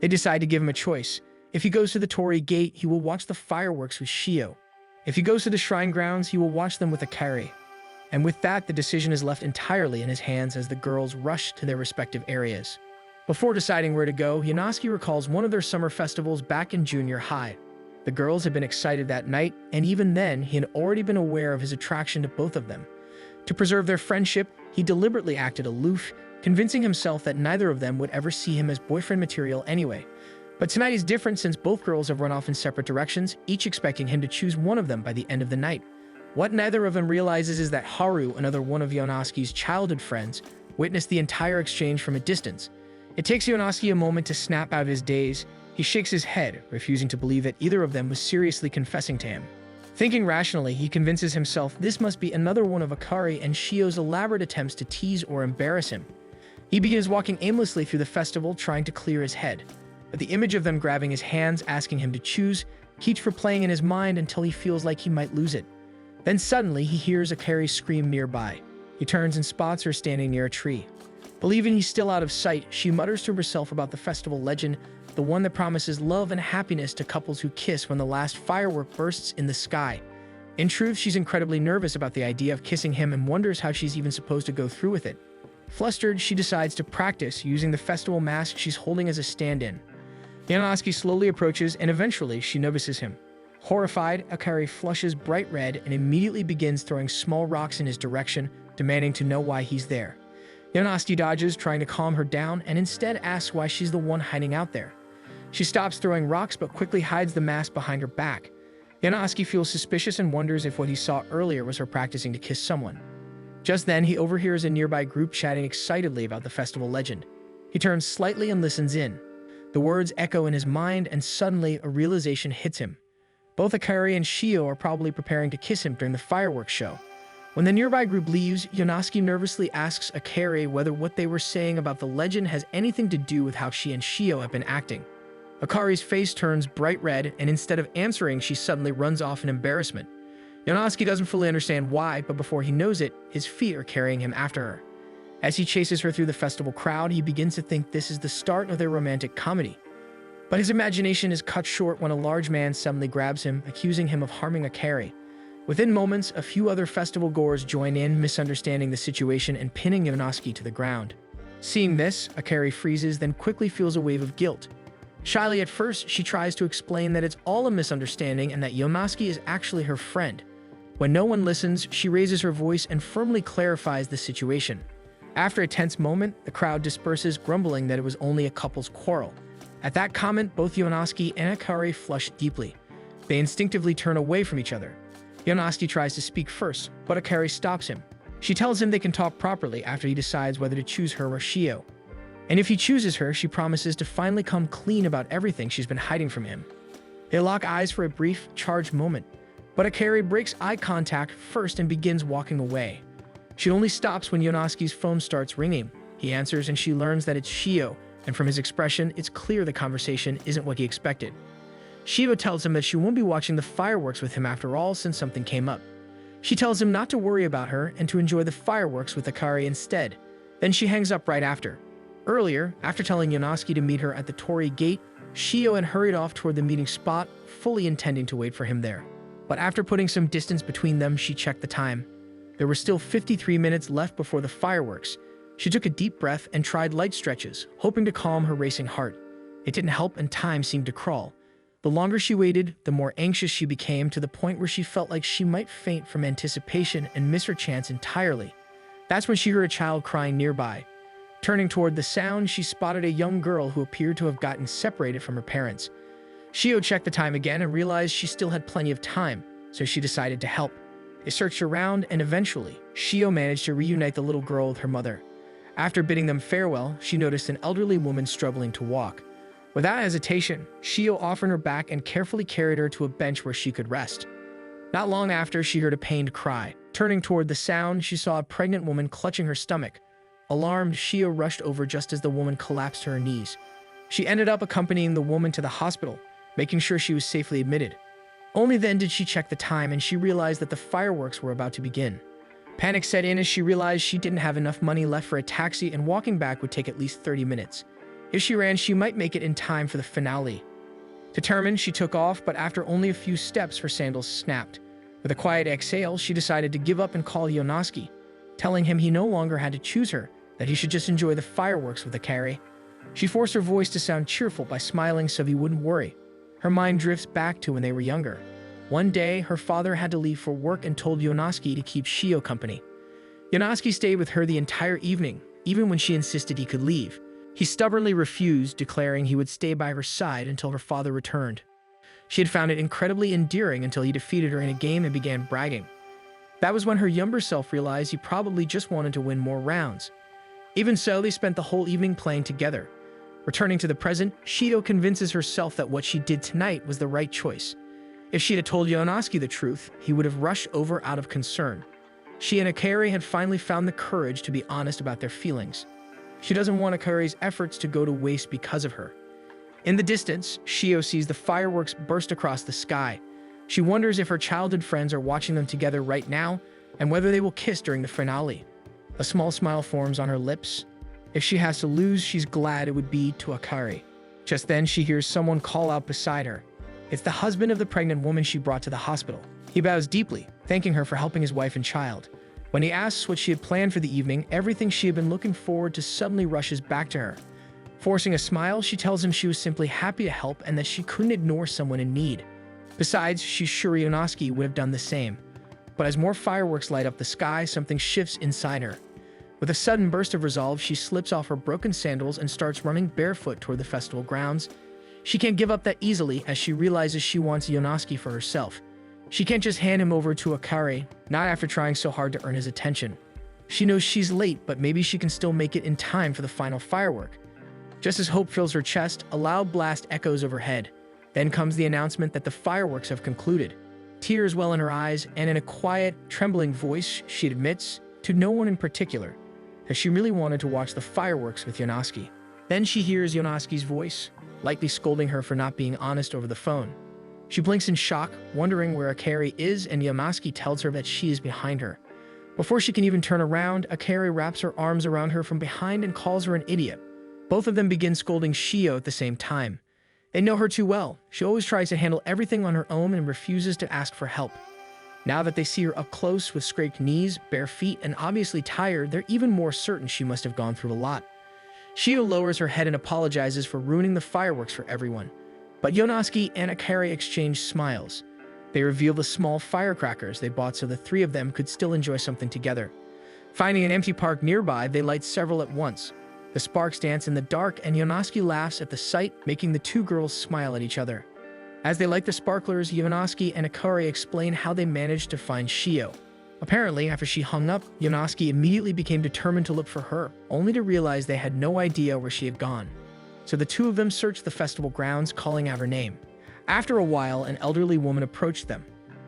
They decide to give him a choice. If he goes to the Torii Gate, he will watch the fireworks with Shio. If he goes to the shrine grounds, he will watch them with Akari. And with that, the decision is left entirely in his hands as the girls rush to their respective areas. Before deciding where to go, Yonosuke recalls one of their summer festivals back in junior high. The girls had been excited that night, and even then, he had already been aware of his attraction to both of them. To preserve their friendship, he deliberately acted aloof, convincing himself that neither of them would ever see him as boyfriend material anyway. But tonight is different since both girls have run off in separate directions, each expecting him to choose one of them by the end of the night. What neither of them realizes is that Haru, another one of Yonosuke's childhood friends, witnessed the entire exchange from a distance. It takes Yonosuke a moment to snap out of his daze. He shakes his head, refusing to believe that either of them was seriously confessing to him. Thinking rationally, he convinces himself this must be another one of Akari and Shio's elaborate attempts to tease or embarrass him. He begins walking aimlessly through the festival, trying to clear his head. But the image of them grabbing his hands, asking him to choose, keeps replaying in his mind until he feels like he might lose it. Then suddenly, he hears Akari scream nearby. He turns and spots her standing near a tree. Believing he's still out of sight, she mutters to herself about the festival legend, the one that promises love and happiness to couples who kiss when the last firework bursts in the sky. In truth, she's incredibly nervous about the idea of kissing him and wonders how she's even supposed to go through with it. Flustered, she decides to practice using the festival mask she's holding as a stand-in. Yonosuke slowly approaches and eventually she notices him. Horrified, Akari flushes bright red and immediately begins throwing small rocks in his direction, demanding to know why he's there. Yonosuke dodges, trying to calm her down, and instead asks why she's the one hiding out there. She stops throwing rocks but quickly hides the mask behind her back. Yonosuke feels suspicious and wonders if what he saw earlier was her practicing to kiss someone. Just then, he overhears a nearby group chatting excitedly about the festival legend. He turns slightly and listens in. The words echo in his mind, and suddenly a realization hits him. Both Akari and Shio are probably preparing to kiss him during the fireworks show. When the nearby group leaves, Yonosuke nervously asks Akari whether what they were saying about the legend has anything to do with how she and Shio have been acting. Akari's face turns bright red, and instead of answering, she suddenly runs off in embarrassment. Yonosuke doesn't fully understand why, but before he knows it, his feet are carrying him after her. As he chases her through the festival crowd, he begins to think this is the start of their romantic comedy. But his imagination is cut short when a large man suddenly grabs him, accusing him of harming Akari. Within moments, a few other festival goers join in, misunderstanding the situation and pinning Yonosuke to the ground. Seeing this, Akari freezes, then quickly feels a wave of guilt. Shyly at first, she tries to explain that it's all a misunderstanding and that Yonosuke is actually her friend. When no one listens, she raises her voice and firmly clarifies the situation. After a tense moment, the crowd disperses, grumbling that it was only a couple's quarrel. At that comment, both Yonosuke and Akari flush deeply. They instinctively turn away from each other. Yonosuke tries to speak first, but Akari stops him. She tells him they can talk properly after he decides whether to choose her or Shio. And if he chooses her, she promises to finally come clean about everything she's been hiding from him. They lock eyes for a brief, charged moment, but Akari breaks eye contact first and begins walking away. She only stops when Yonosuke's phone starts ringing. He answers and she learns that it's Shio, and from his expression, it's clear the conversation isn't what he expected. Shio tells him that she won't be watching the fireworks with him after all since something came up. She tells him not to worry about her and to enjoy the fireworks with Akari instead. Then she hangs up right after. Earlier, after telling Yonosuke to meet her at the Torii gate, Shio had hurried off toward the meeting spot, fully intending to wait for him there. But after putting some distance between them, she checked the time. There were still 53 minutes left before the fireworks. She took a deep breath and tried light stretches, hoping to calm her racing heart. It didn't help and time seemed to crawl. The longer she waited, the more anxious she became, to the point where she felt like she might faint from anticipation and miss her chance entirely. That's when she heard a child crying nearby. Turning toward the sound, she spotted a young girl who appeared to have gotten separated from her parents. Shio checked the time again and realized she still had plenty of time, so she decided to help. They searched around, and eventually, Shio managed to reunite the little girl with her mother. After bidding them farewell, she noticed an elderly woman struggling to walk. Without hesitation, Shio offered her back and carefully carried her to a bench where she could rest. Not long after, she heard a pained cry. Turning toward the sound, she saw a pregnant woman clutching her stomach. Alarmed, Shio rushed over just as the woman collapsed to her knees. She ended up accompanying the woman to the hospital, making sure she was safely admitted. Only then did she check the time and she realized that the fireworks were about to begin. Panic set in as she realized she didn't have enough money left for a taxi and walking back would take at least 30 minutes. If she ran, she might make it in time for the finale. Determined, she took off, but after only a few steps, her sandals snapped. With a quiet exhale, she decided to give up and call Yonosuke, telling him he no longer had to choose her, that he should just enjoy the fireworks with Akari. She forced her voice to sound cheerful by smiling so he wouldn't worry. Her mind drifts back to when they were younger. One day, her father had to leave for work and told Yonosuke to keep Shio company. Yonosuke stayed with her the entire evening, even when she insisted he could leave. He stubbornly refused, declaring he would stay by her side until her father returned. She had found it incredibly endearing until he defeated her in a game and began bragging. That was when her younger self realized he probably just wanted to win more rounds. Even so, they spent the whole evening playing together. Returning to the present, Shio convinces herself that what she did tonight was the right choice. If she had told Yonosuke the truth, he would have rushed over out of concern. She and Akari had finally found the courage to be honest about their feelings. She doesn't want Akari's efforts to go to waste because of her. In the distance, Shio sees the fireworks burst across the sky. She wonders if her childhood friends are watching them together right now and whether they will kiss during the finale. A small smile forms on her lips. If she has to lose, she's glad it would be to Akari. Just then, she hears someone call out beside her. It's the husband of the pregnant woman she brought to the hospital. He bows deeply, thanking her for helping his wife and child. When he asks what she had planned for the evening, everything she had been looking forward to suddenly rushes back to her. Forcing a smile, she tells him she was simply happy to help and that she couldn't ignore someone in need. Besides, she's sure Yonosuke would have done the same. But as more fireworks light up the sky, something shifts inside her. With a sudden burst of resolve, she slips off her broken sandals and starts running barefoot toward the festival grounds. She can't give up that easily as she realizes she wants Yonosuke for herself. She can't just hand him over to Akari, not after trying so hard to earn his attention. She knows she's late, but maybe she can still make it in time for the final firework. Just as hope fills her chest, a loud blast echoes overhead. Then comes the announcement that the fireworks have concluded. Tears well in her eyes, and in a quiet, trembling voice, she admits, to no one in particular, that she really wanted to watch the fireworks with Yonosuke. Then she hears Yonosuke's voice, lightly scolding her for not being honest over the phone. She blinks in shock, wondering where Akari is, and Yonosuke tells her that she is behind her. Before she can even turn around, Akari wraps her arms around her from behind and calls her an idiot. Both of them begin scolding Shio at the same time. They know her too well. She always tries to handle everything on her own and refuses to ask for help. Now that they see her up close with scraped knees, bare feet, and obviously tired, they're even more certain she must have gone through a lot. Shio lowers her head and apologizes for ruining the fireworks for everyone. But Yonosuke and Akari exchange smiles. They reveal the small firecrackers they bought so the three of them could still enjoy something together. Finding an empty park nearby, they light several at once. The sparks dance in the dark and Yonosuke laughs at the sight, making the two girls smile at each other. As they light the sparklers, Yonosuke and Akari explain how they managed to find Shio. Apparently, after she hung up, Yonosuke immediately became determined to look for her, only to realize they had no idea where she had gone. So the two of them searched the festival grounds, calling out her name. After a while, an elderly woman approached them.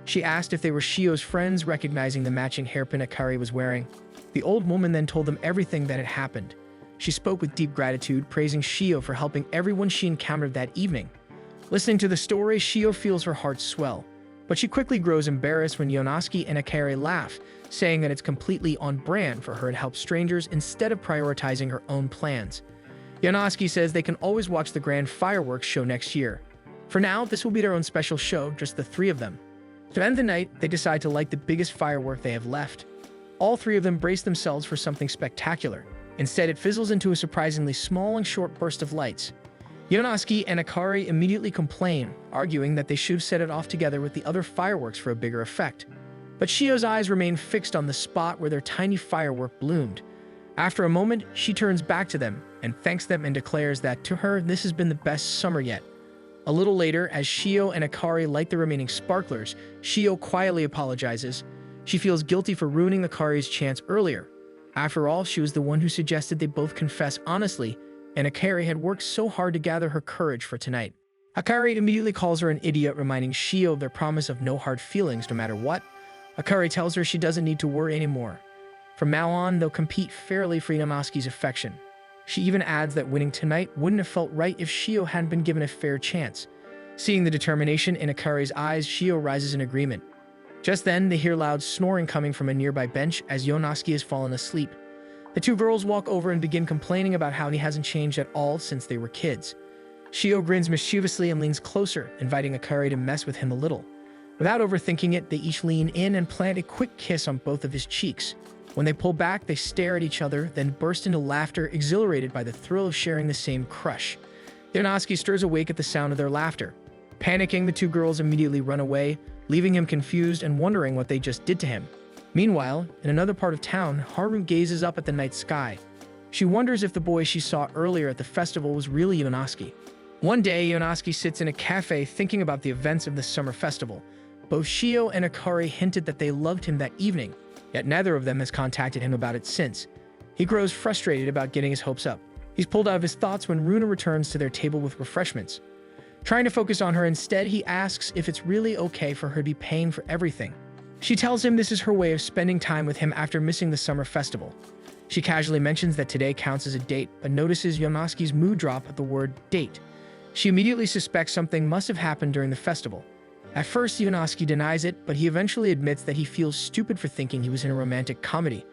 She asked if they were Shio's friends, recognizing the matching hairpin Akari was wearing. The old woman then told them everything that had happened. She spoke with deep gratitude, praising Shio for helping everyone she encountered that evening. Listening to the story, Shio feels her heart swell. But she quickly grows embarrassed when Yonosuke and Akari laugh, saying that it's completely on brand for her to help strangers instead of prioritizing her own plans. Yonosuke says they can always watch the grand fireworks show next year. For now, this will be their own special show, just the three of them. To end the night, they decide to light the biggest firework they have left. All three of them brace themselves for something spectacular. Instead, it fizzles into a surprisingly small and short burst of lights. Yonosuke and Akari immediately complain, arguing that they should have set it off together with the other fireworks for a bigger effect. But Shio's eyes remain fixed on the spot where their tiny firework bloomed. After a moment, she turns back to them and thanks them and declares that, to her, this has been the best summer yet. A little later, as Shio and Akari light the remaining sparklers, Shio quietly apologizes. She feels guilty for ruining Akari's chance earlier. After all, she was the one who suggested they both confess honestly, and Akari had worked so hard to gather her courage for tonight. Akari immediately calls her an idiot, reminding Shio of their promise of no hard feelings no matter what. Akari tells her she doesn't need to worry anymore. From now on, they'll compete fairly for Yonosuke's affection. She even adds that winning tonight wouldn't have felt right if Shio hadn't been given a fair chance. Seeing the determination in Akari's eyes, Shio rises in agreement. Just then, they hear loud snoring coming from a nearby bench as Yonosuke has fallen asleep. The two girls walk over and begin complaining about how he hasn't changed at all since they were kids. Shio grins mischievously and leans closer, inviting Akari to mess with him a little. Without overthinking it, they each lean in and plant a quick kiss on both of his cheeks. When they pull back, they stare at each other, then burst into laughter, exhilarated by the thrill of sharing the same crush. Yonosuke stirs awake at the sound of their laughter. Panicking, the two girls immediately run away, leaving him confused and wondering what they just did to him. Meanwhile, in another part of town, Haru gazes up at the night sky. She wonders if the boy she saw earlier at the festival was really Yonosuke. One day, Yonosuke sits in a cafe thinking about the events of the summer festival. Both Shio and Akari hinted that they loved him that evening, yet neither of them has contacted him about it since. He grows frustrated about getting his hopes up. He's pulled out of his thoughts when Runa returns to their table with refreshments. Trying to focus on her instead, he asks if it's really okay for her to be paying for everything. She tells him this is her way of spending time with him after missing the summer festival. She casually mentions that today counts as a date, but notices Yonosuke's mood drop at the word date. She immediately suspects something must have happened during the festival. At first, Yonosuke denies it, but he eventually admits that he feels stupid for thinking he was in a romantic comedy.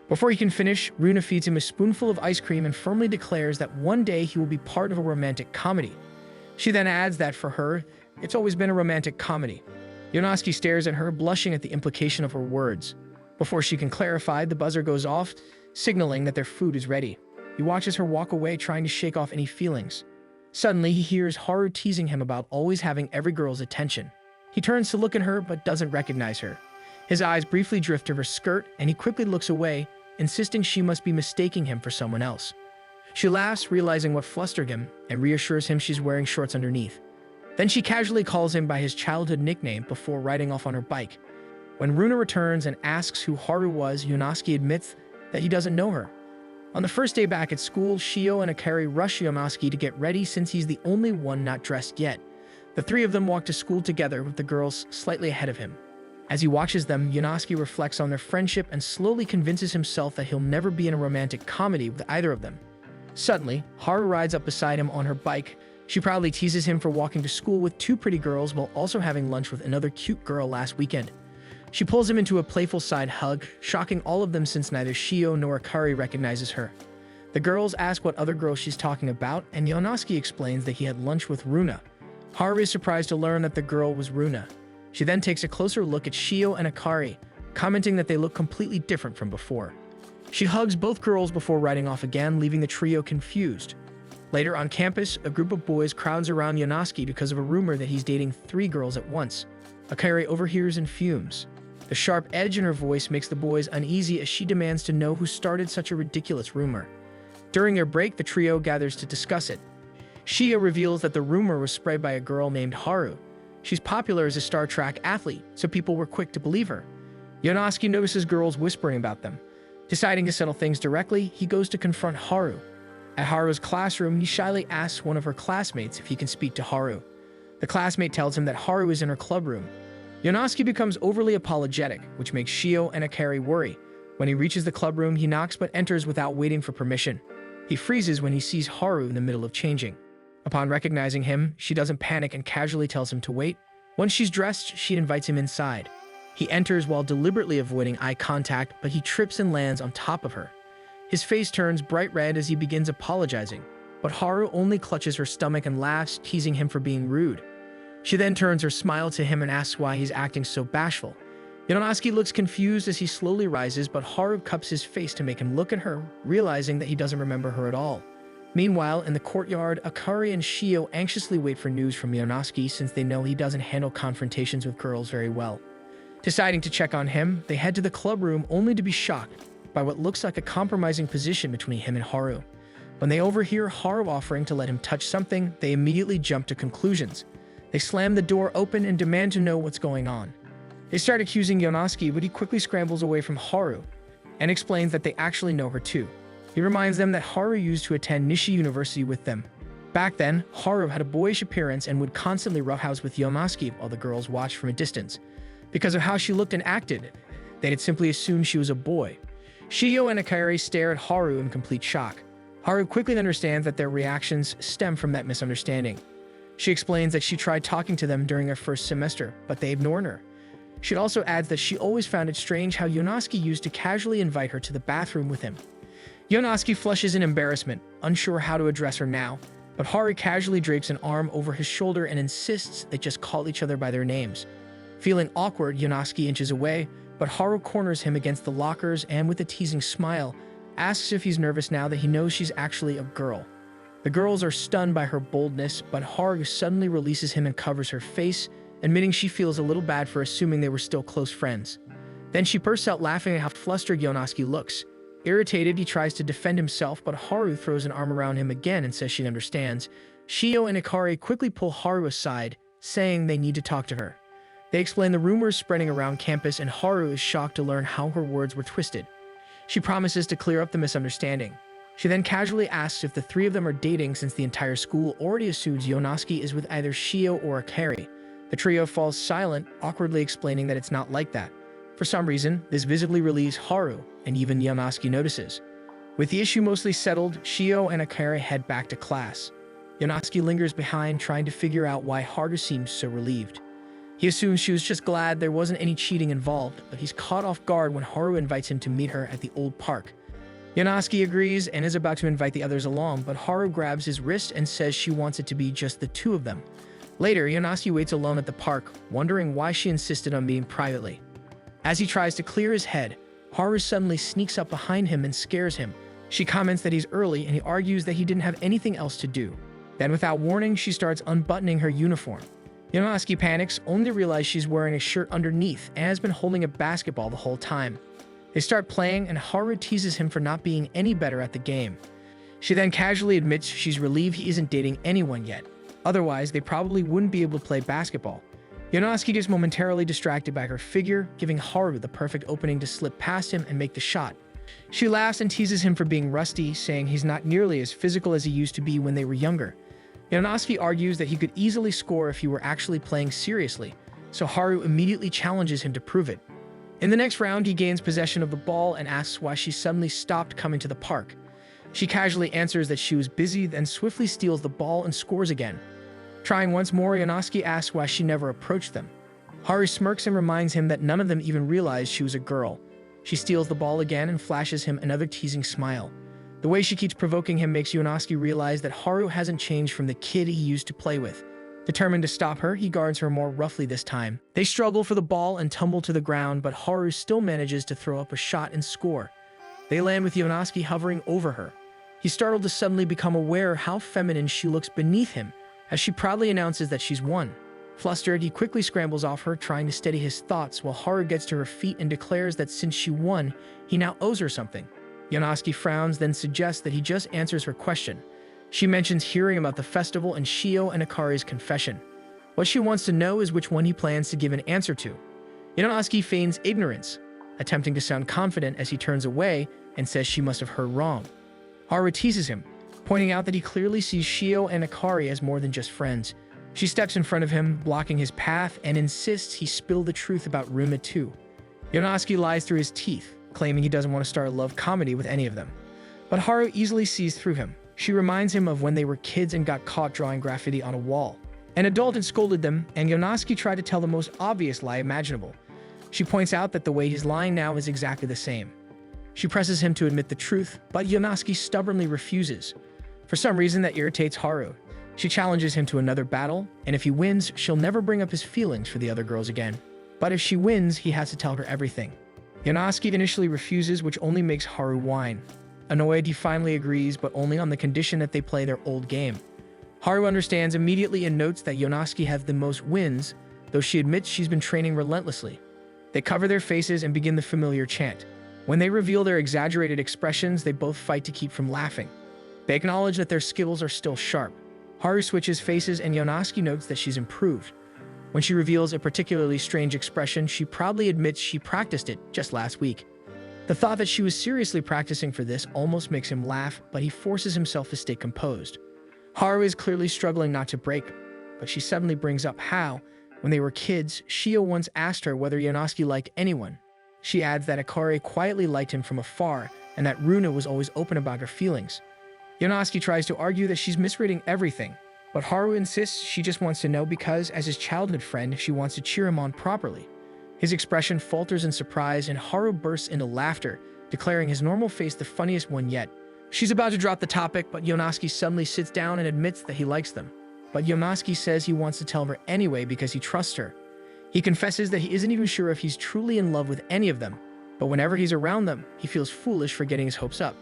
Before he can finish, Runa feeds him a spoonful of ice cream and firmly declares that one day he will be part of a romantic comedy. She then adds that for her, it's always been a romantic comedy. Yonosuke stares at her, blushing at the implication of her words. Before she can clarify, the buzzer goes off, signaling that their food is ready. He watches her walk away, trying to shake off any feelings. Suddenly, he hears Haru teasing him about always having every girl's attention. He turns to look at her, but doesn't recognize her. His eyes briefly drift to her skirt, and he quickly looks away, insisting she must be mistaking him for someone else. She laughs, realizing what flustered him, and reassures him she's wearing shorts underneath. Then she casually calls him by his childhood nickname before riding off on her bike. When Runa returns and asks who Haru was, Yonosuke admits that he doesn't know her. On the first day back at school, Shio and Akari rush Yonosuke to get ready since he's the only one not dressed yet. The three of them walk to school together with the girls slightly ahead of him. As he watches them, Yonosuke reflects on their friendship and slowly convinces himself that he'll never be in a romantic comedy with either of them. Suddenly, Haru rides up beside him on her bike. She proudly teases him for walking to school with two pretty girls while also having lunch with another cute girl last weekend. She pulls him into a playful side hug, shocking all of them since neither Shio nor Akari recognizes her. The girls ask what other girl she's talking about, and Yonosuke explains that he had lunch with Runa. Haru is surprised to learn that the girl was Runa. She then takes a closer look at Shio and Akari, commenting that they look completely different from before. She hugs both girls before riding off again, leaving the trio confused. Later on campus, a group of boys crowds around Yonosuke because of a rumor that he's dating 3 girls at once. Akari overhears and fumes. The sharp edge in her voice makes the boys uneasy as she demands to know who started such a ridiculous rumor. During their break, the trio gathers to discuss it. Shio reveals that the rumor was spread by a girl named Haru. She's popular as a Star Trek athlete, so people were quick to believe her. Yonosuke notices girls whispering about them. Deciding to settle things directly, he goes to confront Haru. At Haru's classroom, he shyly asks one of her classmates if he can speak to Haru. The classmate tells him that Haru is in her club room. Yonosuke becomes overly apologetic, which makes Shio and Akari worry. When he reaches the club room, he knocks but enters without waiting for permission. He freezes when he sees Haru in the middle of changing. Upon recognizing him, she doesn't panic and casually tells him to wait. Once she's dressed, she invites him inside. He enters while deliberately avoiding eye contact, but he trips and lands on top of her. His face turns bright red as he begins apologizing, but Haru only clutches her stomach and laughs, teasing him for being rude. She then turns her smile to him and asks why he's acting so bashful. Yonosuke looks confused as he slowly rises, but Haru cups his face to make him look at her, realizing that he doesn't remember her at all. Meanwhile, in the courtyard, Akari and Shio anxiously wait for news from Yonosuke since they know he doesn't handle confrontations with girls very well. Deciding to check on him, they head to the club room only to be shocked by what looks like a compromising position between him and Haru. When they overhear Haru offering to let him touch something, they immediately jump to conclusions. They slam the door open and demand to know what's going on. They start accusing Yonosuke, but he quickly scrambles away from Haru and explains that they actually know her too. He reminds them that Haru used to attend Nishi University with them. Back then, Haru had a boyish appearance and would constantly roughhouse with Yonosuke while the girls watched from a distance. Because of how she looked and acted, they had simply assumed she was a boy. Shio and Akari stare at Haru in complete shock. Haru quickly understands that their reactions stem from that misunderstanding. She explains that she tried talking to them during their first semester, but they ignored her. She also adds that she always found it strange how Yonosuke used to casually invite her to the bathroom with him. Yonosuke flushes in embarrassment, unsure how to address her now, but Haru casually drapes an arm over his shoulder and insists they just call each other by their names. Feeling awkward, Yonosuke inches away, but Haru corners him against the lockers and with a teasing smile, asks if he's nervous now that he knows she's actually a girl. The girls are stunned by her boldness, but Haru suddenly releases him and covers her face, admitting she feels a little bad for assuming they were still close friends. Then she bursts out laughing at how flustered Yonosuke looks. Irritated, he tries to defend himself, but Haru throws an arm around him again and says she understands. Shio and Akari quickly pull Haru aside, saying they need to talk to her. They explain the rumors spreading around campus, and Haru is shocked to learn how her words were twisted. She promises to clear up the misunderstanding. She then casually asks if the 3 of them are dating since the entire school already assumes Yonosuke is with either Shio or Akari. The trio falls silent, awkwardly explaining that it's not like that. For some reason, this visibly relieves Haru, and even Yonosuke notices. With the issue mostly settled, Shio and Akari head back to class. Yonosuke lingers behind, trying to figure out why Haru seems so relieved. He assumes she was just glad there wasn't any cheating involved, but he's caught off guard when Haru invites him to meet her at the old park. Yonosuke agrees and is about to invite the others along, but Haru grabs his wrist and says she wants it to be just the 2 of them. Later, Yonosuke waits alone at the park, wondering why she insisted on being privately. As he tries to clear his head, Haru suddenly sneaks up behind him and scares him. She comments that he's early, and he argues that he didn't have anything else to do. Then, without warning, she starts unbuttoning her uniform. Yonosuke panics, only to realize she's wearing a shirt underneath and has been holding a basketball the whole time. They start playing, and Haru teases him for not being any better at the game. She then casually admits she's relieved he isn't dating anyone yet. Otherwise, they probably wouldn't be able to play basketball. Yonosuke gets momentarily distracted by her figure, giving Haru the perfect opening to slip past him and make the shot. She laughs and teases him for being rusty, saying he's not nearly as physical as he used to be when they were younger. Yonosuke argues that he could easily score if he were actually playing seriously, so Haru immediately challenges him to prove it. In the next round, he gains possession of the ball and asks why she suddenly stopped coming to the park. She casually answers that she was busy, then swiftly steals the ball and scores again. Trying once more, Yonosuke asks why she never approached them. Haru smirks and reminds him that none of them even realized she was a girl. She steals the ball again and flashes him another teasing smile. The way she keeps provoking him makes Yonosuke realize that Haru hasn't changed from the kid he used to play with. Determined to stop her, he guards her more roughly this time. They struggle for the ball and tumble to the ground, but Haru still manages to throw up a shot and score. They land with Yonosuke hovering over her. He's startled to suddenly become aware how feminine she looks beneath him as she proudly announces that she's won. Flustered, he quickly scrambles off her, trying to steady his thoughts while Haru gets to her feet and declares that since she won, he now owes her something. Yonosuke frowns, then suggests that he just answers her question. She mentions hearing about the festival and Shio and Akari's confession. What she wants to know is which one he plans to give an answer to. Yonosuke feigns ignorance, attempting to sound confident as he turns away and says she must have heard wrong. Haru teases him, pointing out that he clearly sees Shio and Akari as more than just friends. She steps in front of him, blocking his path, and insists he spill the truth about Runa too. Yonosuke lies through his teeth, claiming he doesn't want to start a love comedy with any of them. But Haru easily sees through him. She reminds him of when they were kids and got caught drawing graffiti on a wall. An adult had scolded them, and Yonosuke tried to tell the most obvious lie imaginable. She points out that the way he's lying now is exactly the same. She presses him to admit the truth, but Yonosuke stubbornly refuses. For some reason that irritates Haru. She challenges him to another battle, and if he wins, she'll never bring up his feelings for the other girls again. But if she wins, he has to tell her everything. Yonosuke initially refuses, which only makes Haru whine. Annoyed, he finally agrees, but only on the condition that they play their old game. Haru understands immediately and notes that Yonosuke has the most wins, though she admits she's been training relentlessly. They cover their faces and begin the familiar chant. When they reveal their exaggerated expressions, they both fight to keep from laughing. They acknowledge that their skills are still sharp. Haru switches faces and Yonosuke notes that she's improved. When she reveals a particularly strange expression, she proudly admits she practiced it just last week. The thought that she was seriously practicing for this almost makes him laugh, but he forces himself to stay composed. Haru is clearly struggling not to break, but she suddenly brings up how, when they were kids, Shio once asked her whether Yonosuke liked anyone. She adds that Akari quietly liked him from afar, and that Runa was always open about her feelings. Yonosuke tries to argue that she's misreading everything, but Haru insists she just wants to know because, as his childhood friend, she wants to cheer him on properly. His expression falters in surprise, and Haru bursts into laughter, declaring his normal face the funniest one yet. She's about to drop the topic, but Yonosuke suddenly sits down and admits that he likes them. But Yonosuke says he wants to tell her anyway because he trusts her. He confesses that he isn't even sure if he's truly in love with any of them, but whenever he's around them, he feels foolish for getting his hopes up.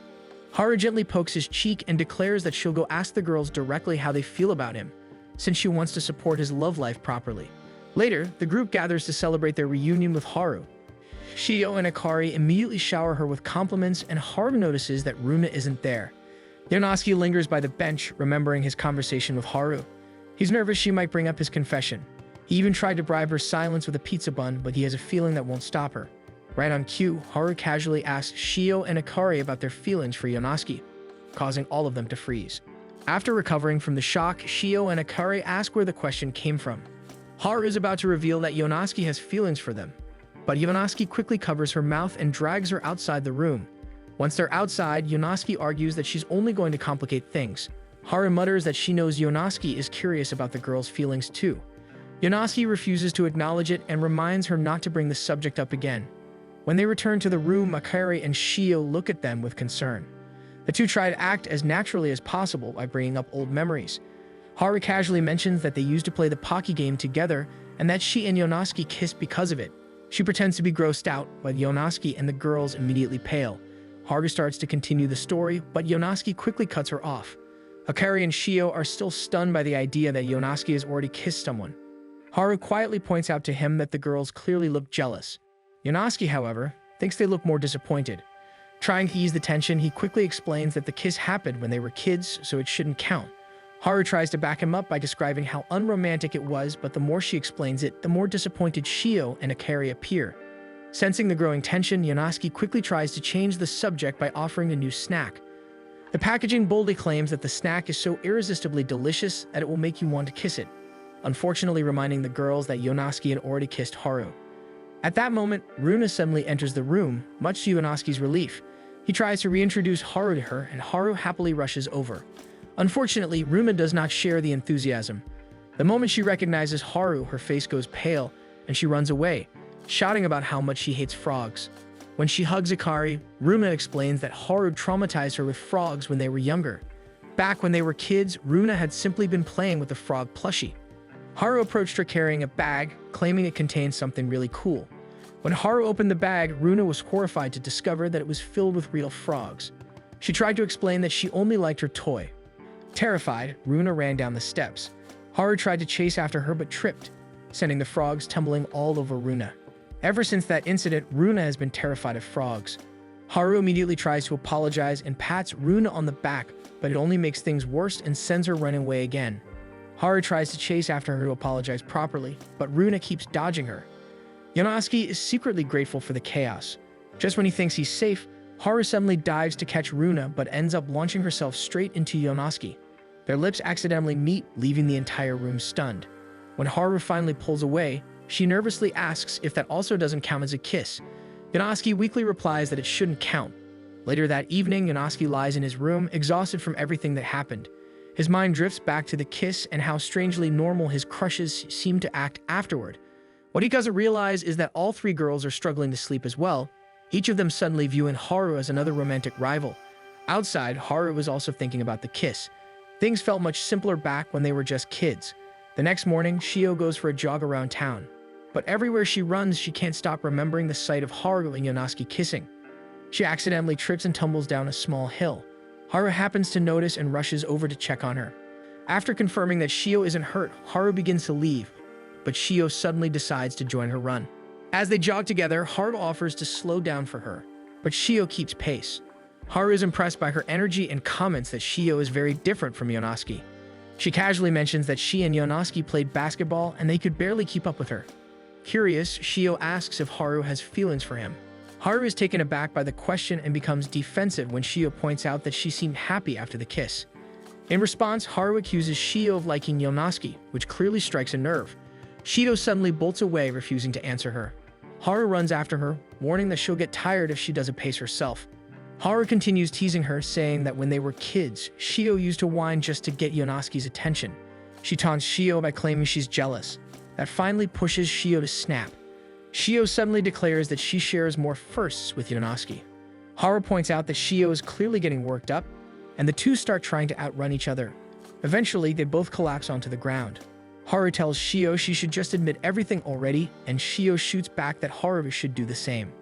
Haru gently pokes his cheek and declares that she'll go ask the girls directly how they feel about him, since she wants to support his love life properly. Later, the group gathers to celebrate their reunion with Haru. Shio and Akari immediately shower her with compliments, and Haru notices that Runa isn't there. Yonosuke lingers by the bench, remembering his conversation with Haru. He's nervous she might bring up his confession. He even tried to bribe her silence with a pizza bun, but he has a feeling that won't stop her. Right on cue, Haru casually asks Shio and Akari about their feelings for Yonosuke, causing all of them to freeze. After recovering from the shock, Shio and Akari ask where the question came from. Haru is about to reveal that Yonosuke has feelings for them, but Yonosuke quickly covers her mouth and drags her outside the room. Once they're outside, Yonosuke argues that she's only going to complicate things. Haru mutters that she knows Yonosuke is curious about the girl's feelings too. Yonosuke refuses to acknowledge it and reminds her not to bring the subject up again. When they return to the room, Akari and Shio look at them with concern. The two try to act as naturally as possible by bringing up old memories. Haru casually mentions that they used to play the Pocky game together and that she and Yonosuke kissed because of it. She pretends to be grossed out, but Yonosuke and the girls immediately pale. Haru starts to continue the story, but Yonosuke quickly cuts her off. Akari and Shio are still stunned by the idea that Yonosuke has already kissed someone. Haru quietly points out to him that the girls clearly look jealous. Yonosuke, however, thinks they look more disappointed. Trying to ease the tension, he quickly explains that the kiss happened when they were kids, so it shouldn't count. Haru tries to back him up by describing how unromantic it was, but the more she explains it, the more disappointed Shio and Akari appear. Sensing the growing tension, Yonosuke quickly tries to change the subject by offering a new snack. The packaging boldly claims that the snack is so irresistibly delicious that it will make you want to kiss it, unfortunately reminding the girls that Yonosuke had already kissed Haru. At that moment, Runa suddenly enters the room, much to Yonosuke's relief. He tries to reintroduce Haru to her, and Haru happily rushes over. Unfortunately, Runa does not share the enthusiasm. The moment she recognizes Haru, her face goes pale, and she runs away, shouting about how much she hates frogs. When she hugs Akari, Runa explains that Haru traumatized her with frogs when they were younger. Back when they were kids, Runa had simply been playing with a frog plushie. Haru approached her carrying a bag, claiming it contained something really cool. When Haru opened the bag, Runa was horrified to discover that it was filled with real frogs. She tried to explain that she only liked her toy. Terrified, Runa ran down the steps. Haru tried to chase after her but tripped, sending the frogs tumbling all over Runa. Ever since that incident, Runa has been terrified of frogs. Haru immediately tries to apologize and pats Runa on the back, but it only makes things worse and sends her running away again. Haru tries to chase after her to apologize properly, but Runa keeps dodging her. Yonosuke is secretly grateful for the chaos. Just when he thinks he's safe, Haru suddenly dives to catch Runa but ends up launching herself straight into Yonosuke. Their lips accidentally meet, leaving the entire room stunned. When Haru finally pulls away, she nervously asks if that also doesn't count as a kiss. Yonosuke weakly replies that it shouldn't count. Later that evening, Yonosuke lies in his room, exhausted from everything that happened. His mind drifts back to the kiss and how strangely normal his crushes seem to act afterward. What he doesn't realize is that all three girls are struggling to sleep as well, each of them suddenly viewing Haru as another romantic rival. Outside, Haru was also thinking about the kiss. Things felt much simpler back when they were just kids. The next morning, Shio goes for a jog around town. But everywhere she runs, she can't stop remembering the sight of Haru and Yonosuke kissing. She accidentally trips and tumbles down a small hill. Haru happens to notice and rushes over to check on her. After confirming that Shio isn't hurt, Haru begins to leave, but Shio suddenly decides to join her run. As they jog together, Haru offers to slow down for her, but Shio keeps pace. Haru is impressed by her energy and comments that Shio is very different from Yonosuke. She casually mentions that she and Yonosuke played basketball and they could barely keep up with her. Curious, Shio asks if Haru has feelings for him. Haru is taken aback by the question and becomes defensive when Shio points out that she seemed happy after the kiss. In response, Haru accuses Shio of liking Yonosuke, which clearly strikes a nerve. Shio suddenly bolts away, refusing to answer her. Haru runs after her, warning that she'll get tired if she doesn't pace herself. Haru continues teasing her, saying that when they were kids, Shio used to whine just to get Yonosuke's attention. She taunts Shio by claiming she's jealous. That finally pushes Shio to snap. Shio suddenly declares that she shares more firsts with Yonosuke. Haru points out that Shio is clearly getting worked up, and the two start trying to outrun each other. Eventually, they both collapse onto the ground. Haru tells Shio she should just admit everything already, and Shio shoots back that Haru should do the same.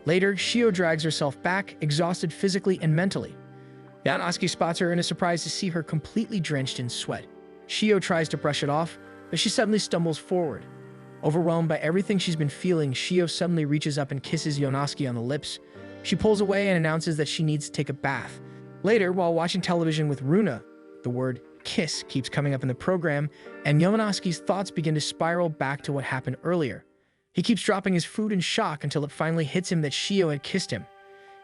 Later, Shio drags herself back, exhausted physically and mentally. Yonosuke spots her and is surprised to see her completely drenched in sweat. Shio tries to brush it off, but she suddenly stumbles forward. Overwhelmed by everything she's been feeling, Shio suddenly reaches up and kisses Yonosuke on the lips. She pulls away and announces that she needs to take a bath. Later, while watching television with Runa, the word kiss keeps coming up in the program, and Yonosuke's thoughts begin to spiral back to what happened earlier. He keeps dropping his food in shock until it finally hits him that Shio had kissed him.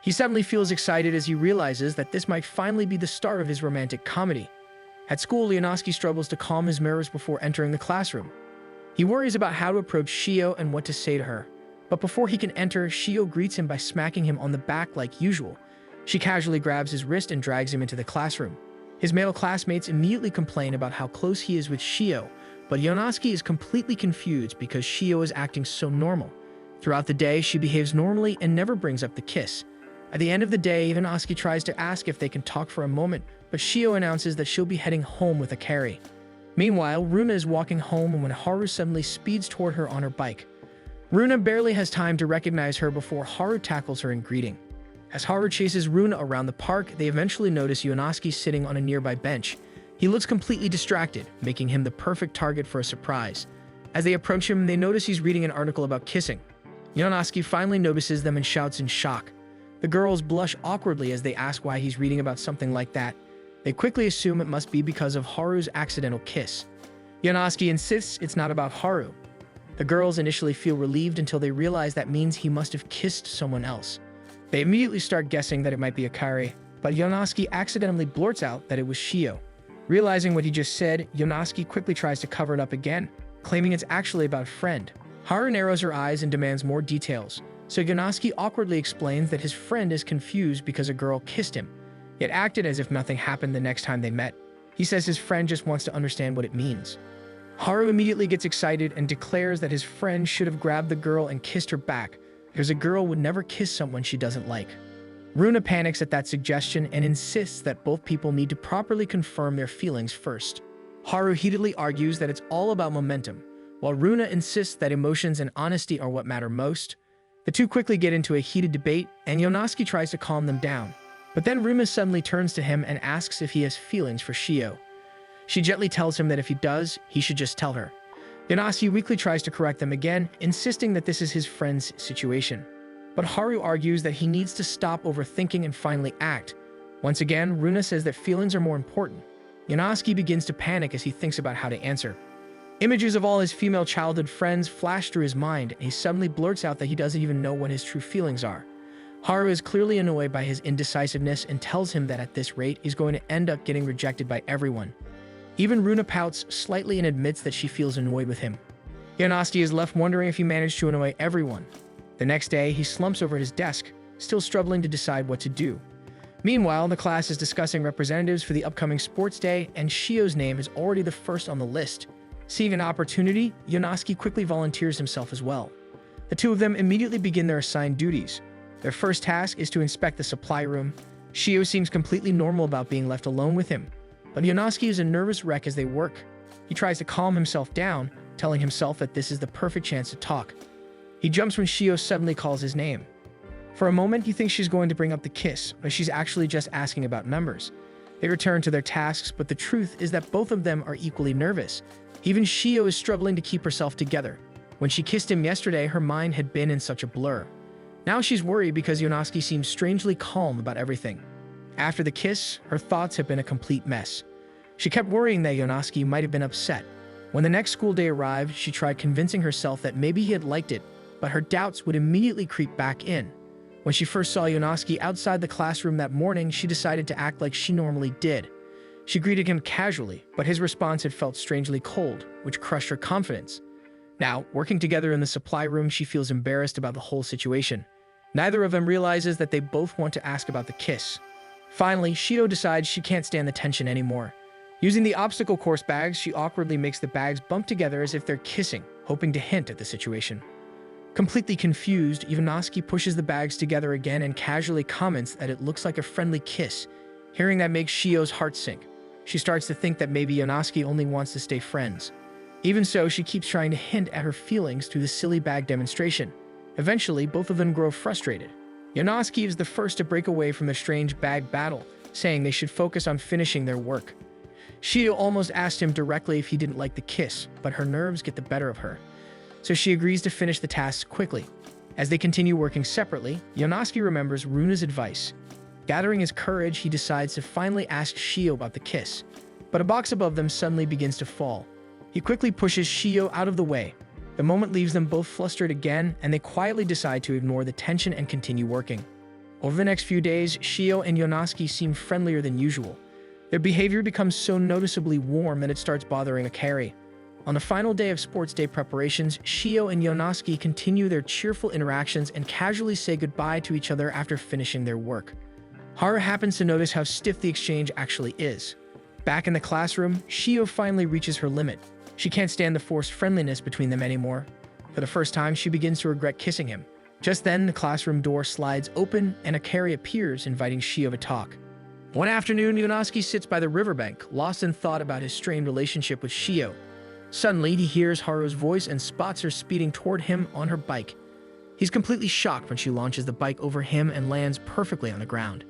He suddenly feels excited as he realizes that this might finally be the start of his romantic comedy. At school, Yonosuke struggles to calm his nerves before entering the classroom. He worries about how to approach Shio and what to say to her. But before he can enter, Shio greets him by smacking him on the back like usual. She casually grabs his wrist and drags him into the classroom. His male classmates immediately complain about how close he is with Shio, but Yonosuke is completely confused because Shio is acting so normal. Throughout the day, she behaves normally and never brings up the kiss. At the end of the day, Yonosuke tries to ask if they can talk for a moment, but Shio announces that she'll be heading home with Akari. Meanwhile, Runa is walking home when Haru suddenly speeds toward her on her bike. Runa barely has time to recognize her before Haru tackles her in greeting. As Haru chases Runa around the park, they eventually notice Yonosuke sitting on a nearby bench. He looks completely distracted, making him the perfect target for a surprise. As they approach him, they notice he's reading an article about kissing. Yonosuke finally notices them and shouts in shock. The girls blush awkwardly as they ask why he's reading about something like that. They quickly assume it must be because of Haru's accidental kiss. Yonosuke insists it's not about Haru. The girls initially feel relieved until they realize that means he must have kissed someone else. They immediately start guessing that it might be Akari, but Yonosuke accidentally blurts out that it was Shio. Realizing what he just said, Yonosuke quickly tries to cover it up again, claiming it's actually about a friend. Haru narrows her eyes and demands more details, so Yonosuke awkwardly explains that his friend is confused because a girl kissed him, yet acted as if nothing happened the next time they met. He says his friend just wants to understand what it means. Haru immediately gets excited and declares that his friend should have grabbed the girl and kissed her back, because a girl would never kiss someone she doesn't like. Runa panics at that suggestion and insists that both people need to properly confirm their feelings first. Haru heatedly argues that it's all about momentum, while Runa insists that emotions and honesty are what matter most. The two quickly get into a heated debate, and Yonosuke tries to calm them down. But then Runa suddenly turns to him and asks if he has feelings for Shio. She gently tells him that if he does, he should just tell her. Yonosuke weakly tries to correct them again, insisting that this is his friend's situation. But Haru argues that he needs to stop overthinking and finally act. Once again, Runa says that feelings are more important. Yonosuke begins to panic as he thinks about how to answer. Images of all his female childhood friends flash through his mind, and he suddenly blurts out that he doesn't even know what his true feelings are. Haru is clearly annoyed by his indecisiveness and tells him that at this rate, he's going to end up getting rejected by everyone. Even Runa pouts slightly and admits that she feels annoyed with him. Yonosuke is left wondering if he managed to annoy everyone. The next day, he slumps over his desk, still struggling to decide what to do. Meanwhile, the class is discussing representatives for the upcoming sports day, and Shio's name is already the first on the list. Seeing an opportunity, Yonosuke quickly volunteers himself as well. The two of them immediately begin their assigned duties. Their first task is to inspect the supply room. Shio seems completely normal about being left alone with him, but Yonosuke is a nervous wreck as they work. He tries to calm himself down, telling himself that this is the perfect chance to talk. He jumps when Shio suddenly calls his name. For a moment, he thinks she's going to bring up the kiss, but she's actually just asking about numbers. They return to their tasks, but the truth is that both of them are equally nervous. Even Shio is struggling to keep herself together. When she kissed him yesterday, her mind had been in such a blur. Now she's worried because Yonosuke seems strangely calm about everything. After the kiss, her thoughts have been a complete mess. She kept worrying that Yonosuke might have been upset. When the next school day arrived, she tried convincing herself that maybe he had liked it, but her doubts would immediately creep back in. When she first saw Yonosuke outside the classroom that morning, she decided to act like she normally did. She greeted him casually, but his response had felt strangely cold, which crushed her confidence. Now, working together in the supply room, she feels embarrassed about the whole situation. Neither of them realizes that they both want to ask about the kiss. Finally, Shio decides she can't stand the tension anymore. Using the obstacle course bags, she awkwardly makes the bags bump together as if they're kissing, hoping to hint at the situation. Completely confused, Yonosuke pushes the bags together again and casually comments that it looks like a friendly kiss. Hearing that makes Shio's heart sink. She starts to think that maybe Yonosuke only wants to stay friends. Even so, she keeps trying to hint at her feelings through the silly bag demonstration. Eventually, both of them grow frustrated. Yonosuke is the first to break away from the strange bag battle, saying they should focus on finishing their work. Shio almost asked him directly if he didn't like the kiss, but her nerves get the better of her. So she agrees to finish the tasks quickly. As they continue working separately, Yonosuke remembers Runa's advice. Gathering his courage, he decides to finally ask Shio about the kiss. But a box above them suddenly begins to fall. He quickly pushes Shio out of the way. The moment leaves them both flustered again, and they quietly decide to ignore the tension and continue working. Over the next few days, Shio and Yonosuke seem friendlier than usual. Their behavior becomes so noticeably warm that it starts bothering Akari. On the final day of sports day preparations, Shio and Yonosuke continue their cheerful interactions and casually say goodbye to each other after finishing their work. Haru happens to notice how stiff the exchange actually is. Back in the classroom, Shio finally reaches her limit. She can't stand the forced friendliness between them anymore. For the first time, she begins to regret kissing him. Just then, the classroom door slides open and Akari appears, inviting Shio to talk. One afternoon, Yonosuke sits by the riverbank, lost in thought about his strained relationship with Shio. Suddenly, he hears Haru's voice and spots her speeding toward him on her bike. He's completely shocked when she launches the bike over him and lands perfectly on the ground.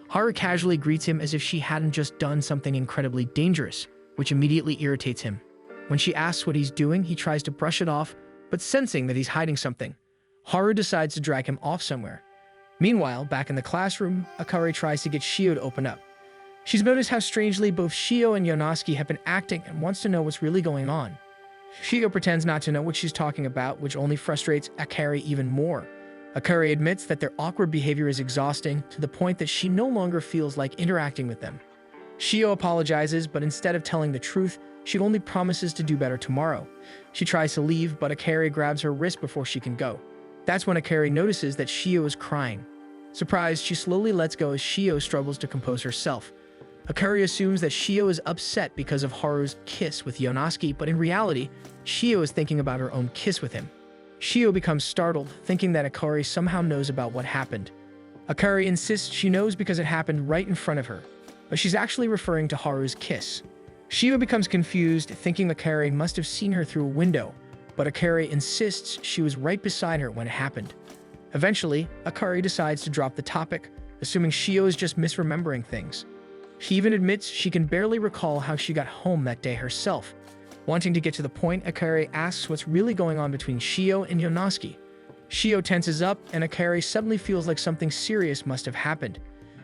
Haru casually greets him as if she hadn't just done something incredibly dangerous, which immediately irritates him. When she asks what he's doing, he tries to brush it off, but sensing that he's hiding something, Haru decides to drag him off somewhere. Meanwhile, back in the classroom, Akari tries to get Shio to open up. She's noticed how strangely both Shio and Yonosuke have been acting and wants to know what's really going on. Shio pretends not to know what she's talking about, which only frustrates Akari even more. Akari admits that their awkward behavior is exhausting to the point that she no longer feels like interacting with them. Shio apologizes, but instead of telling the truth, she only promises to do better tomorrow. She tries to leave, but Akari grabs her wrist before she can go. That's when Akari notices that Shio is crying. Surprised, she slowly lets go as Shio struggles to compose herself. Akari assumes that Shio is upset because of Haru's kiss with Yonosuke, but in reality, Shio is thinking about her own kiss with him. Shio becomes startled, thinking that Akari somehow knows about what happened. Akari insists she knows because it happened right in front of her, but she's actually referring to Haru's kiss. Shio becomes confused, thinking Akari must have seen her through a window, but Akari insists she was right beside her when it happened. Eventually, Akari decides to drop the topic, assuming Shio is just misremembering things. She even admits she can barely recall how she got home that day herself. Wanting to get to the point, Akari asks what's really going on between Shio and Yonosuke. Shio tenses up, and Akari suddenly feels like something serious must have happened.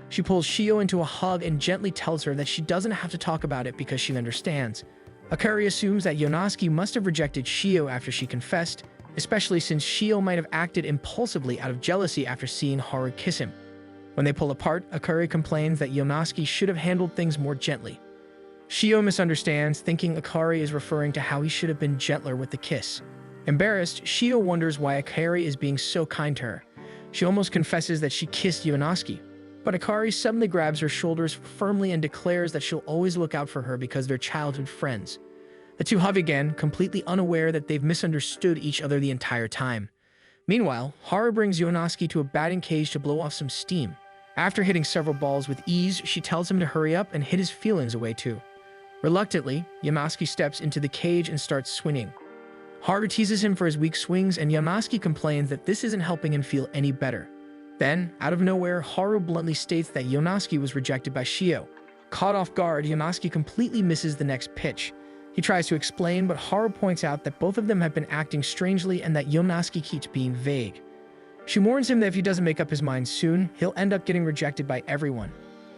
She pulls Shio into a hug and gently tells her that she doesn't have to talk about it because she understands. Akari assumes that Yonosuke must have rejected Shio after she confessed, especially since Shio might have acted impulsively out of jealousy after seeing Haru kiss him. When they pull apart, Akari complains that Yonosuke should have handled things more gently. Shio misunderstands, thinking Akari is referring to how he should have been gentler with the kiss. Embarrassed, Shio wonders why Akari is being so kind to her. She almost confesses that she kissed Yonosuke, but Akari suddenly grabs her shoulders firmly and declares that she'll always look out for her because they're childhood friends. The two hug again, completely unaware that they've misunderstood each other the entire time. Meanwhile, Haru brings Yonosuke to a batting cage to blow off some steam. After hitting several balls with ease, she tells him to hurry up and hit his feelings away too. Reluctantly, Yonosuke steps into the cage and starts swinging. Haru teases him for his weak swings, and Yonosuke complains that this isn't helping him feel any better. Then, out of nowhere, Haru bluntly states that Yonosuke was rejected by Shio. Caught off guard, Yonosuke completely misses the next pitch. He tries to explain, but Haru points out that both of them have been acting strangely and that Yonosuke keeps being vague. She warns him that if he doesn't make up his mind soon, he'll end up getting rejected by everyone.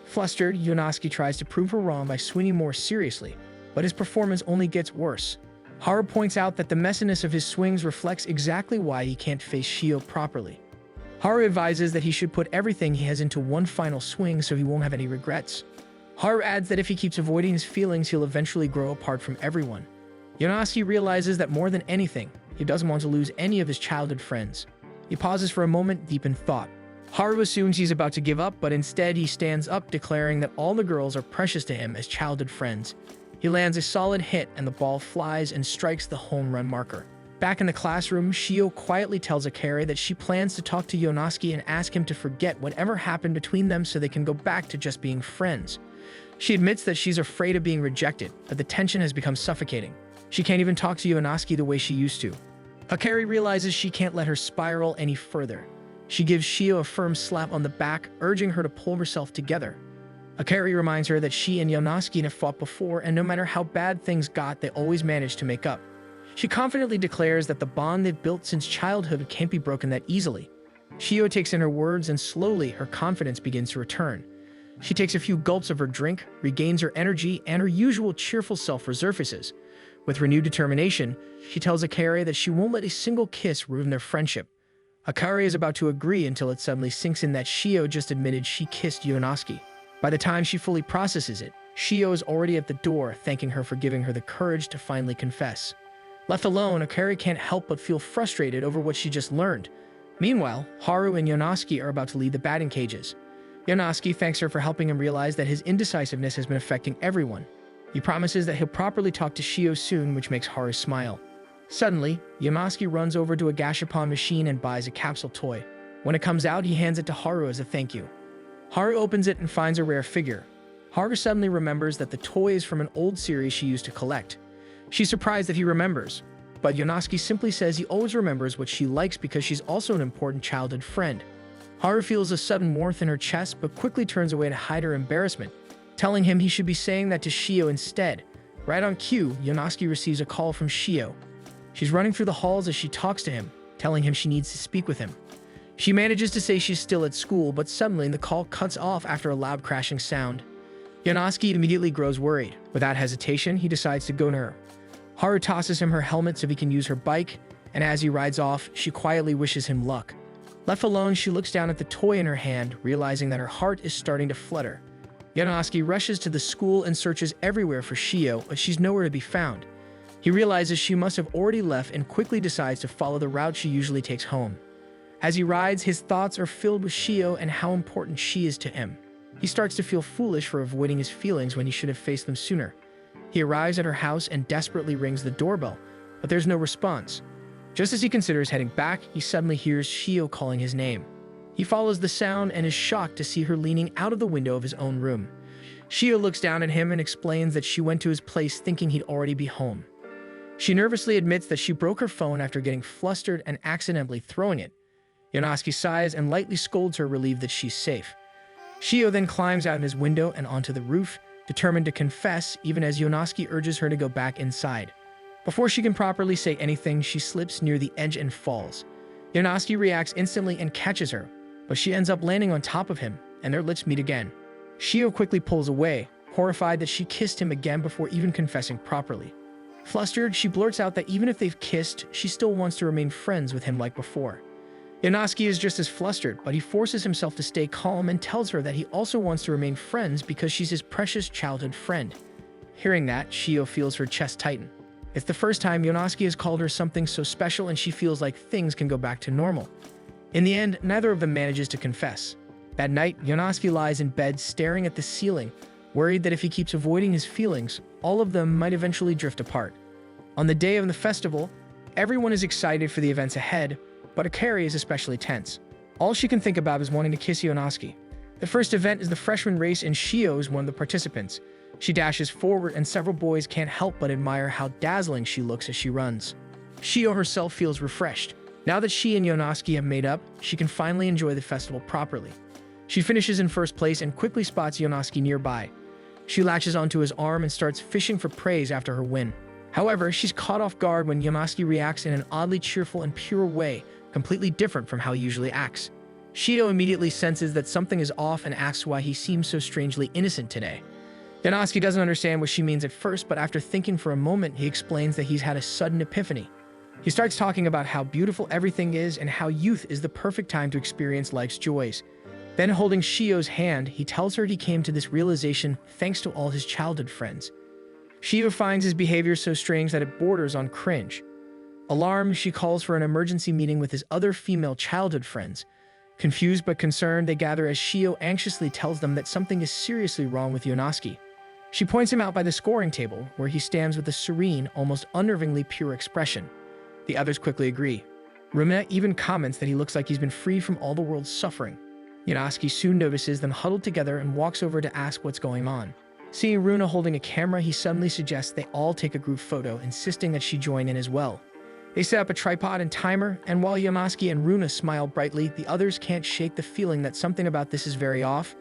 Flustered, Yonosuke tries to prove her wrong by swinging more seriously, but his performance only gets worse. Haru points out that the messiness of his swings reflects exactly why he can't face Shio properly. Haru advises that he should put everything he has into one final swing so he won't have any regrets. Haru adds that if he keeps avoiding his feelings, he'll eventually grow apart from everyone. Yonosuke realizes that more than anything, he doesn't want to lose any of his childhood friends. He pauses for a moment, deep in thought. Haru assumes he's about to give up, but instead he stands up, declaring that all the girls are precious to him as childhood friends. He lands a solid hit, and the ball flies and strikes the home run marker. Back in the classroom, Shio quietly tells Akari that she plans to talk to Yonosuke and ask him to forget whatever happened between them so they can go back to just being friends. She admits that she's afraid of being rejected, but the tension has become suffocating. She can't even talk to Yonosuke the way she used to. Akari realizes she can't let her spiral any further. She gives Shio a firm slap on the back, urging her to pull herself together. Akari reminds her that she and Yonosuke have fought before, and no matter how bad things got, they always managed to make up. She confidently declares that the bond they've built since childhood can't be broken that easily. Shio takes in her words, and slowly her confidence begins to return. She takes a few gulps of her drink, regains her energy, and her usual cheerful self resurfaces. With renewed determination, she tells Akari that she won't let a single kiss ruin their friendship. Akari is about to agree until it suddenly sinks in that Shio just admitted she kissed Yonosuke. By the time she fully processes it, Shio is already at the door, thanking her for giving her the courage to finally confess. Left alone, Akari can't help but feel frustrated over what she just learned. Meanwhile, Haru and Yonosuke are about to leave the batting cages. Yonosuke thanks her for helping him realize that his indecisiveness has been affecting everyone. He promises that he'll properly talk to Shio soon, which makes Haru smile. Suddenly, Yonosuke runs over to a Gashapon machine and buys a capsule toy. When it comes out, he hands it to Haru as a thank you. Haru opens it and finds a rare figure. Haru suddenly remembers that the toy is from an old series she used to collect. She's surprised that he remembers, but Yonosuke simply says he always remembers what she likes because she's also an important childhood friend. Haru feels a sudden warmth in her chest but quickly turns away to hide her embarrassment, telling him he should be saying that to Shio instead. Right on cue, Yonosuke receives a call from Shio. She's running through the halls as she talks to him, telling him she needs to speak with him. She manages to say she's still at school, but suddenly the call cuts off after a loud crashing sound. Yonosuke immediately grows worried. Without hesitation, he decides to go to her. Haru tosses him her helmet so he can use her bike, and as he rides off, she quietly wishes him luck. Left alone, she looks down at the toy in her hand, realizing that her heart is starting to flutter. Yonosuke rushes to the school and searches everywhere for Shio, but she's nowhere to be found. He realizes she must have already left and quickly decides to follow the route she usually takes home. As he rides, his thoughts are filled with Shio and how important she is to him. He starts to feel foolish for avoiding his feelings when he should have faced them sooner. He arrives at her house and desperately rings the doorbell, but there's no response. Just as he considers heading back, he suddenly hears Shio calling his name. He follows the sound and is shocked to see her leaning out of the window of his own room. Shio looks down at him and explains that she went to his place thinking he'd already be home. She nervously admits that she broke her phone after getting flustered and accidentally throwing it. Yonosuke sighs and lightly scolds her, relieved that she's safe. Shio then climbs out his window and onto the roof, determined to confess even as Yonosuke urges her to go back inside. Before she can properly say anything, she slips near the edge and falls. Yonosuke reacts instantly and catches her, but she ends up landing on top of him, and their lips meet again. Shio quickly pulls away, horrified that she kissed him again before even confessing properly. Flustered, she blurts out that even if they've kissed, she still wants to remain friends with him like before. Yonosuke is just as flustered, but he forces himself to stay calm and tells her that he also wants to remain friends because she's his precious childhood friend. Hearing that, Shio feels her chest tighten. It's the first time Yonosuke has called her something so special, and she feels like things can go back to normal. In the end, neither of them manages to confess. That night, Yonosuke lies in bed staring at the ceiling, worried that if he keeps avoiding his feelings, all of them might eventually drift apart. On the day of the festival, everyone is excited for the events ahead, but Akari is especially tense. All she can think about is wanting to kiss Yonosuke. The first event is the freshman race, and Shio is one of the participants. She dashes forward, and several boys can't help but admire how dazzling she looks as she runs. Shio herself feels refreshed. Now that she and Yonosuke have made up, she can finally enjoy the festival properly. She finishes in first place and quickly spots Yonosuke nearby. She latches onto his arm and starts fishing for praise after her win. However, she's caught off guard when Yonosuke reacts in an oddly cheerful and pure way, completely different from how he usually acts. Shio immediately senses that something is off and asks why he seems so strangely innocent today. Yonosuke doesn't understand what she means at first, but after thinking for a moment, he explains that he's had a sudden epiphany. He starts talking about how beautiful everything is and how youth is the perfect time to experience life's joys. Then, holding Shio's hand, he tells her he came to this realization thanks to all his childhood friends. Shio finds his behavior so strange that it borders on cringe. Alarmed, she calls for an emergency meeting with his other female childhood friends. Confused but concerned, they gather as Shio anxiously tells them that something is seriously wrong with Yonosuke. She points him out by the scoring table, where he stands with a serene, almost unnervingly pure expression. The others quickly agree. Rumina even comments that he looks like he's been freed from all the world's suffering. Yonosuke soon notices them huddled together and walks over to ask what's going on. Seeing Runa holding a camera, he suddenly suggests they all take a group photo, insisting that she join in as well. They set up a tripod and timer, and while Yonosuke and Runa smile brightly, the others can't shake the feeling that something about this is very off.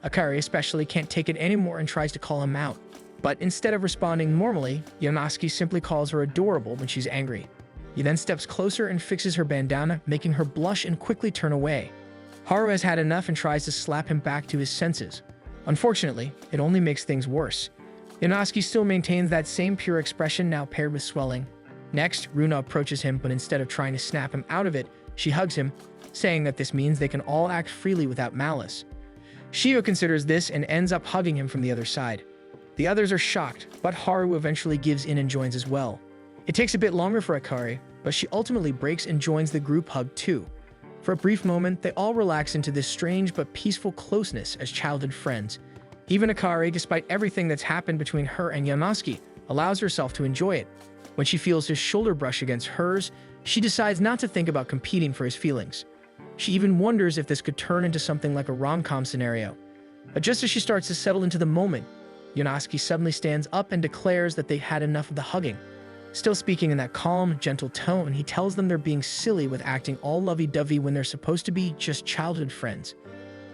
Akari especially can't take it anymore and tries to call him out. But instead of responding normally, Yonosuke simply calls her adorable when she's angry. He then steps closer and fixes her bandana, making her blush and quickly turn away. Haru has had enough and tries to slap him back to his senses. Unfortunately, it only makes things worse. Yonosuke still maintains that same pure expression, now paired with swelling. Next, Runa approaches him, but instead of trying to snap him out of it, she hugs him, saying that this means they can all act freely without malice. Shio considers this and ends up hugging him from the other side. The others are shocked, but Haru eventually gives in and joins as well. It takes a bit longer for Akari, but she ultimately breaks and joins the group hug too. For a brief moment, they all relax into this strange but peaceful closeness as childhood friends. Even Akari, despite everything that's happened between her and Yonosuke, allows herself to enjoy it. When she feels his shoulder brush against hers, she decides not to think about competing for his feelings. She even wonders if this could turn into something like a rom-com scenario. But just as she starts to settle into the moment, Yonosuke suddenly stands up and declares that they've had enough of the hugging. Still speaking in that calm, gentle tone, he tells them they're being silly with acting all lovey-dovey when they're supposed to be just childhood friends.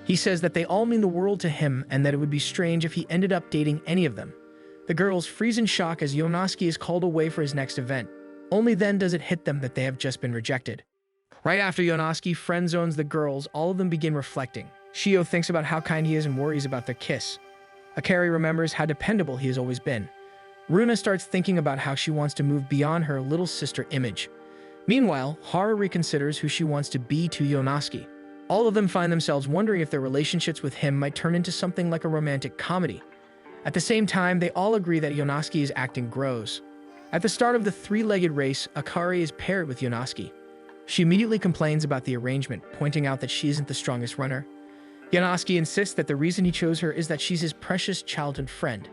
He says that they all mean the world to him and that it would be strange if he ended up dating any of them. The girls freeze in shock as Yonosuke is called away for his next event. Only then does it hit them that they have just been rejected. Right after Yonosuke friend-zones the girls, all of them begin reflecting. Shio thinks about how kind he is and worries about their kiss. Akari remembers how dependable he has always been. Runa starts thinking about how she wants to move beyond her little sister image. Meanwhile, Haru reconsiders who she wants to be to Yonosuke. All of them find themselves wondering if their relationships with him might turn into something like a romantic comedy. At the same time, they all agree that Yonosuke's acting grows. At the start of the three-legged race, Akari is paired with Yonosuke. She immediately complains about the arrangement, pointing out that she isn't the strongest runner. Yonosuke insists that the reason he chose her is that she's his precious childhood friend.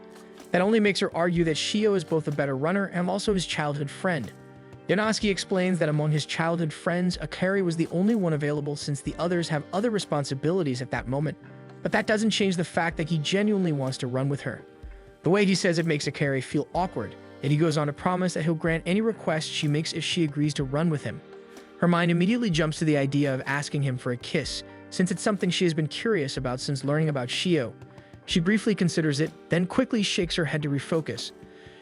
That only makes her argue that Shio is both a better runner and also his childhood friend. Yonosuke explains that among his childhood friends, Akari was the only one available since the others have other responsibilities at that moment, but that doesn't change the fact that he genuinely wants to run with her. The way he says it makes Akari feel awkward, and he goes on to promise that he'll grant any request she makes if she agrees to run with him. Her mind immediately jumps to the idea of asking him for a kiss, since it's something she has been curious about since learning about Shio. She briefly considers it, then quickly shakes her head to refocus.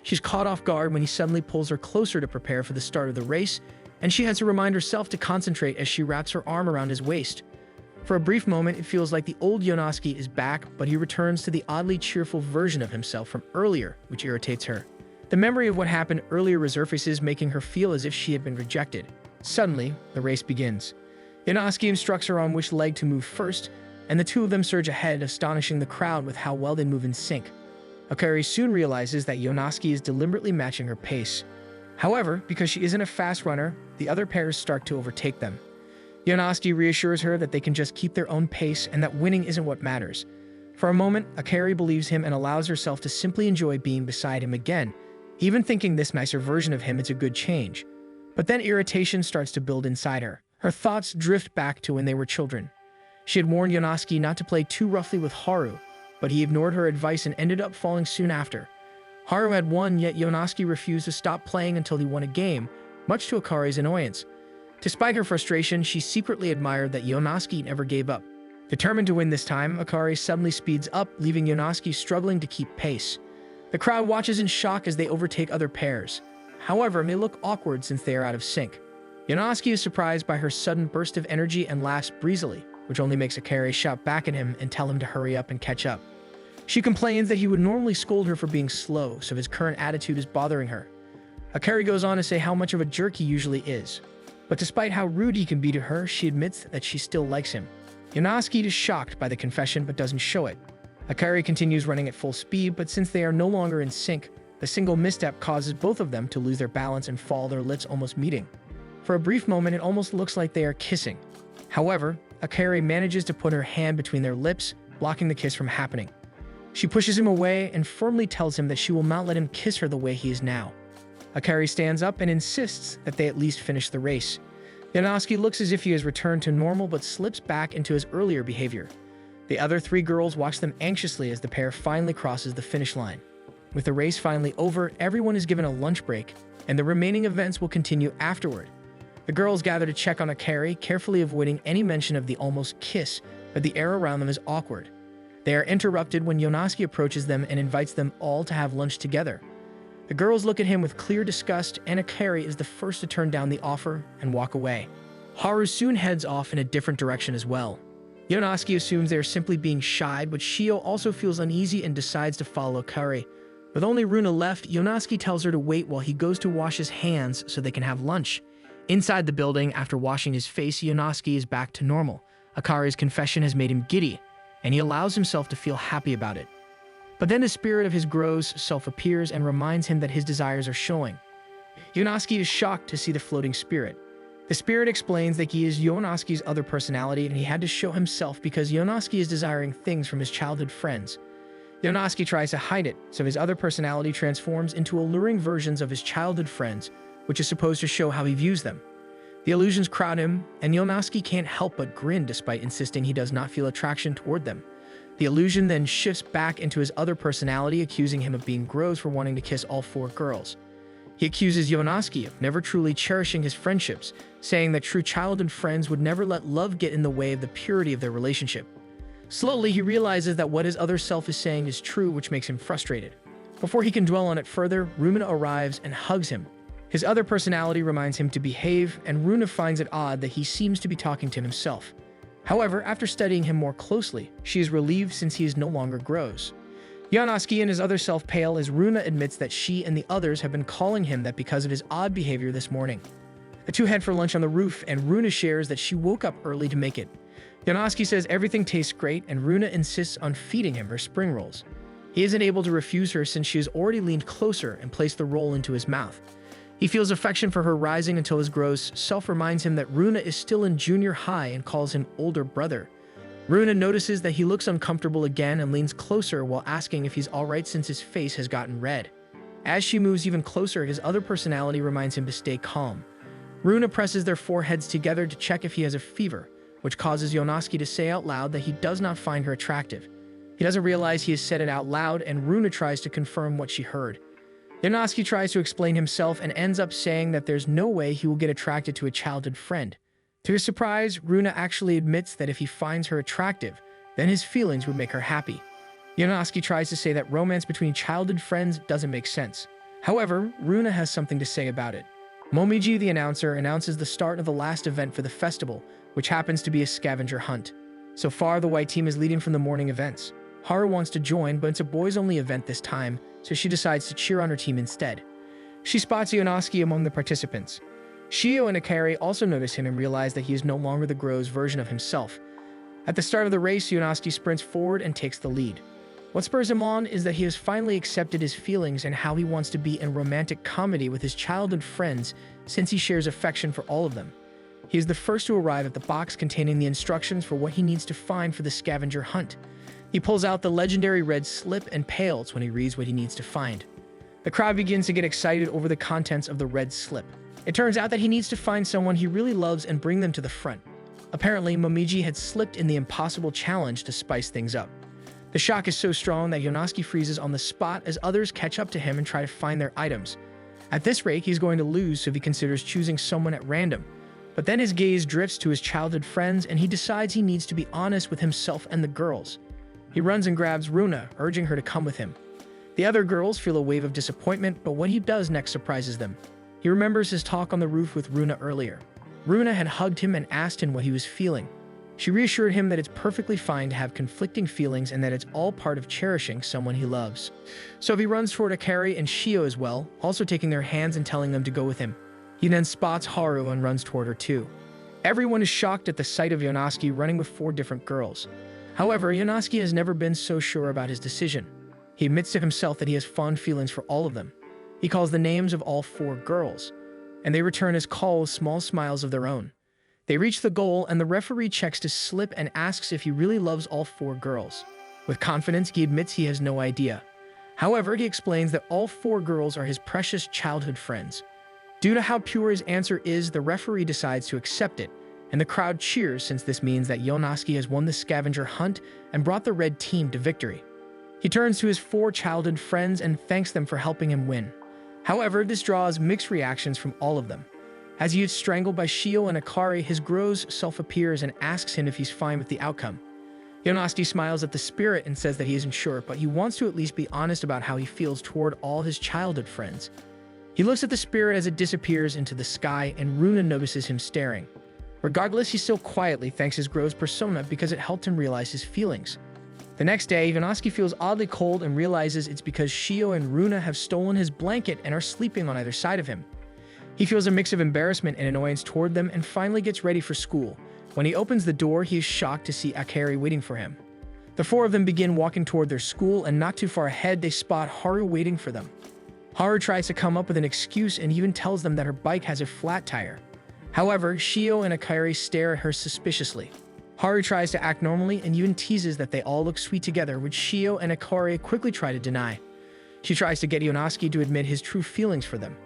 She's caught off guard when he suddenly pulls her closer to prepare for the start of the race, and she has to remind herself to concentrate as she wraps her arm around his waist. For a brief moment, it feels like the old Yonosuke is back, but he returns to the oddly cheerful version of himself from earlier, which irritates her. The memory of what happened earlier resurfaces, making her feel as if she had been rejected. Suddenly, the race begins. Yonosuke instructs her on which leg to move first, and the two of them surge ahead, astonishing the crowd with how well they move in sync. Akari soon realizes that Yonosuke is deliberately matching her pace. However, because she isn't a fast runner, the other pairs start to overtake them. Yonosuke reassures her that they can just keep their own pace and that winning isn't what matters. For a moment, Akari believes him and allows herself to simply enjoy being beside him again, even thinking this nicer version of him is a good change. But then irritation starts to build inside her. Her thoughts drift back to when they were children. She had warned Yonosuke not to play too roughly with Haru, but he ignored her advice and ended up falling soon after. Haru had won, yet Yonosuke refused to stop playing until he won a game, much to Akari's annoyance. Despite her frustration, she secretly admired that Yonosuke never gave up. Determined to win this time, Akari suddenly speeds up, leaving Yonosuke struggling to keep pace. The crowd watches in shock as they overtake other pairs. However, it may look awkward since they are out of sync. Yonosuke is surprised by her sudden burst of energy and laughs breezily, which only makes Akari shout back at him and tell him to hurry up and catch up. She complains that he would normally scold her for being slow, so his current attitude is bothering her. Akari goes on to say how much of a jerk he usually is. But despite how rude he can be to her, she admits that she still likes him. Yonosuke is shocked by the confession but doesn't show it. Akari continues running at full speed, but since they are no longer in sync, the single misstep causes both of them to lose their balance and fall, their lips almost meeting. For a brief moment, it almost looks like they are kissing. However, Akari manages to put her hand between their lips, blocking the kiss from happening. She pushes him away and firmly tells him that she will not let him kiss her the way he is now. Akari stands up and insists that they at least finish the race. Yonosuke looks as if he has returned to normal but slips back into his earlier behavior. The other three girls watch them anxiously as the pair finally crosses the finish line. With the race finally over, everyone is given a lunch break, and the remaining events will continue afterward. The girls gather to check on Akari, carefully avoiding any mention of the almost kiss, but the air around them is awkward. They are interrupted when Yonosuke approaches them and invites them all to have lunch together. The girls look at him with clear disgust, and Akari is the first to turn down the offer and walk away. Haru soon heads off in a different direction as well. Yonosuke assumes they are simply being shy, but Shio also feels uneasy and decides to follow Akari. With only Runa left, Yonosuke tells her to wait while he goes to wash his hands so they can have lunch. Inside the building, after washing his face, Yonosuke is back to normal. Akari's confession has made him giddy, and he allows himself to feel happy about it. But then the spirit of his gross self appears and reminds him that his desires are showing. Yonosuke is shocked to see the floating spirit. The spirit explains that he is Yonosuke's other personality and he had to show himself because Yonosuke is desiring things from his childhood friends. Yonosuke tries to hide it, so his other personality transforms into alluring versions of his childhood friends, which is supposed to show how he views them. The illusions crowd him, and Yonosuke can't help but grin despite insisting he does not feel attraction toward them. The illusion then shifts back into his other personality, accusing him of being gross for wanting to kiss all four girls. He accuses Yonosuke of never truly cherishing his friendships, saying that true childhood friends would never let love get in the way of the purity of their relationship. Slowly, he realizes that what his other self is saying is true, which makes him frustrated. Before he can dwell on it further, Runa arrives and hugs him. His other personality reminds him to behave, and Runa finds it odd that he seems to be talking to himself. However, after studying him more closely, she is relieved since he is no longer gross. Yonosuke and his other self pale as Runa admits that she and the others have been calling him that because of his odd behavior this morning. The two head for lunch on the roof, and Runa shares that she woke up early to make it. Yonosuke says everything tastes great, and Runa insists on feeding him her spring rolls. He isn't able to refuse her since she has already leaned closer and placed the roll into his mouth. He feels affection for her rising until his gross self reminds him that Runa is still in junior high and calls him older brother. Runa notices that he looks uncomfortable again and leans closer while asking if he's alright since his face has gotten red. As she moves even closer, his other personality reminds him to stay calm. Runa presses their foreheads together to check if he has a fever, which causes Yonosuke to say out loud that he does not find her attractive. He doesn't realize he has said it out loud, and Runa tries to confirm what she heard. Yonosuke tries to explain himself and ends up saying that there's no way he will get attracted to a childhood friend. To his surprise, Runa actually admits that if he finds her attractive, then his feelings would make her happy. Yonosuke tries to say that romance between childhood friends doesn't make sense. However, Runa has something to say about it. Momiji, the announcer, announces the start of the last event for the festival, which happens to be a scavenger hunt. So far, the white team is leading from the morning events. Haru wants to join, but it's a boys-only event this time, so she decides to cheer on her team instead. She spots Yonosuke among the participants. Shio and Akari also notice him and realize that he is no longer the Gro's version of himself. At the start of the race, Yonosuke sprints forward and takes the lead. What spurs him on is that he has finally accepted his feelings and how he wants to be in romantic comedy with his childhood friends since he shares affection for all of them. He is the first to arrive at the box containing the instructions for what he needs to find for the scavenger hunt. He pulls out the legendary red slip and pales when he reads what he needs to find. The crowd begins to get excited over the contents of the red slip. It turns out that he needs to find someone he really loves and bring them to the front. Apparently, Momiji had slipped in the impossible challenge to spice things up. The shock is so strong that Yonosuke freezes on the spot as others catch up to him and try to find their items. At this rate, he's going to lose, so he considers choosing someone at random. But then his gaze drifts to his childhood friends and he decides he needs to be honest with himself and the girls. He runs and grabs Runa, urging her to come with him. The other girls feel a wave of disappointment, but what he does next surprises them. He remembers his talk on the roof with Runa earlier. Runa had hugged him and asked him what he was feeling. She reassured him that it's perfectly fine to have conflicting feelings and that it's all part of cherishing someone he loves. So he runs toward Akari and Shio as well, also taking their hands and telling them to go with him. He then spots Haru and runs toward her too. Everyone is shocked at the sight of Yonosuke running with 4 different girls. However, Yonosuke has never been so sure about his decision. He admits to himself that he has fond feelings for all of them. He calls the names of all 4 girls, and they return his call with small smiles of their own. They reach the goal, and the referee checks his slip and asks if he really loves all 4 girls. With confidence, he admits he has no idea. However, he explains that all 4 girls are his precious childhood friends. Due to how pure his answer is, the referee decides to accept it, and the crowd cheers since this means that Yonosuke has won the scavenger hunt and brought the red team to victory. He turns to his 4 childhood friends and thanks them for helping him win. However, this draws mixed reactions from all of them. As he is strangled by Shio and Akari, his Gro's self appears and asks him if he's fine with the outcome. Yonosuke smiles at the spirit and says that he isn't sure, but he wants to at least be honest about how he feels toward all his childhood friends. He looks at the spirit as it disappears into the sky, and Runa notices him staring. Regardless, he still quietly thanks his Gro's persona because it helped him realize his feelings. The next day, Yonosuke feels oddly cold and realizes it's because Shio and Runa have stolen his blanket and are sleeping on either side of him. He feels a mix of embarrassment and annoyance toward them and finally gets ready for school. When he opens the door, he is shocked to see Akari waiting for him. The 4 of them begin walking toward their school, and not too far ahead, they spot Haru waiting for them. Haru tries to come up with an excuse and even tells them that her bike has a flat tire. However, Shio and Akari stare at her suspiciously. Haru tries to act normally and even teases that they all look sweet together, which Shio and Akari quickly try to deny. She tries to get Yonosuke to admit his true feelings for them,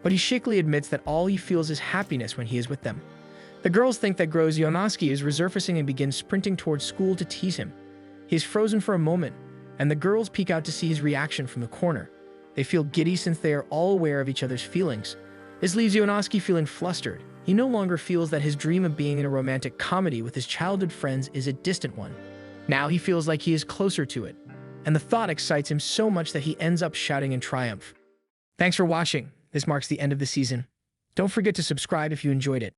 but he shakily admits that all he feels is happiness when he is with them. The girls think that Gro's Yonosuke is resurfacing and begin sprinting towards school to tease him. He is frozen for a moment, and the girls peek out to see his reaction from the corner. They feel giddy since they are all aware of each other's feelings. This leaves Yonosuke feeling flustered. He no longer feels that his dream of being in a romantic comedy with his childhood friends is a distant one. Now he feels like he is closer to it, and the thought excites him so much that he ends up shouting in triumph. Thanks for watching. This marks the end of the season. Don't forget to subscribe if you enjoyed it.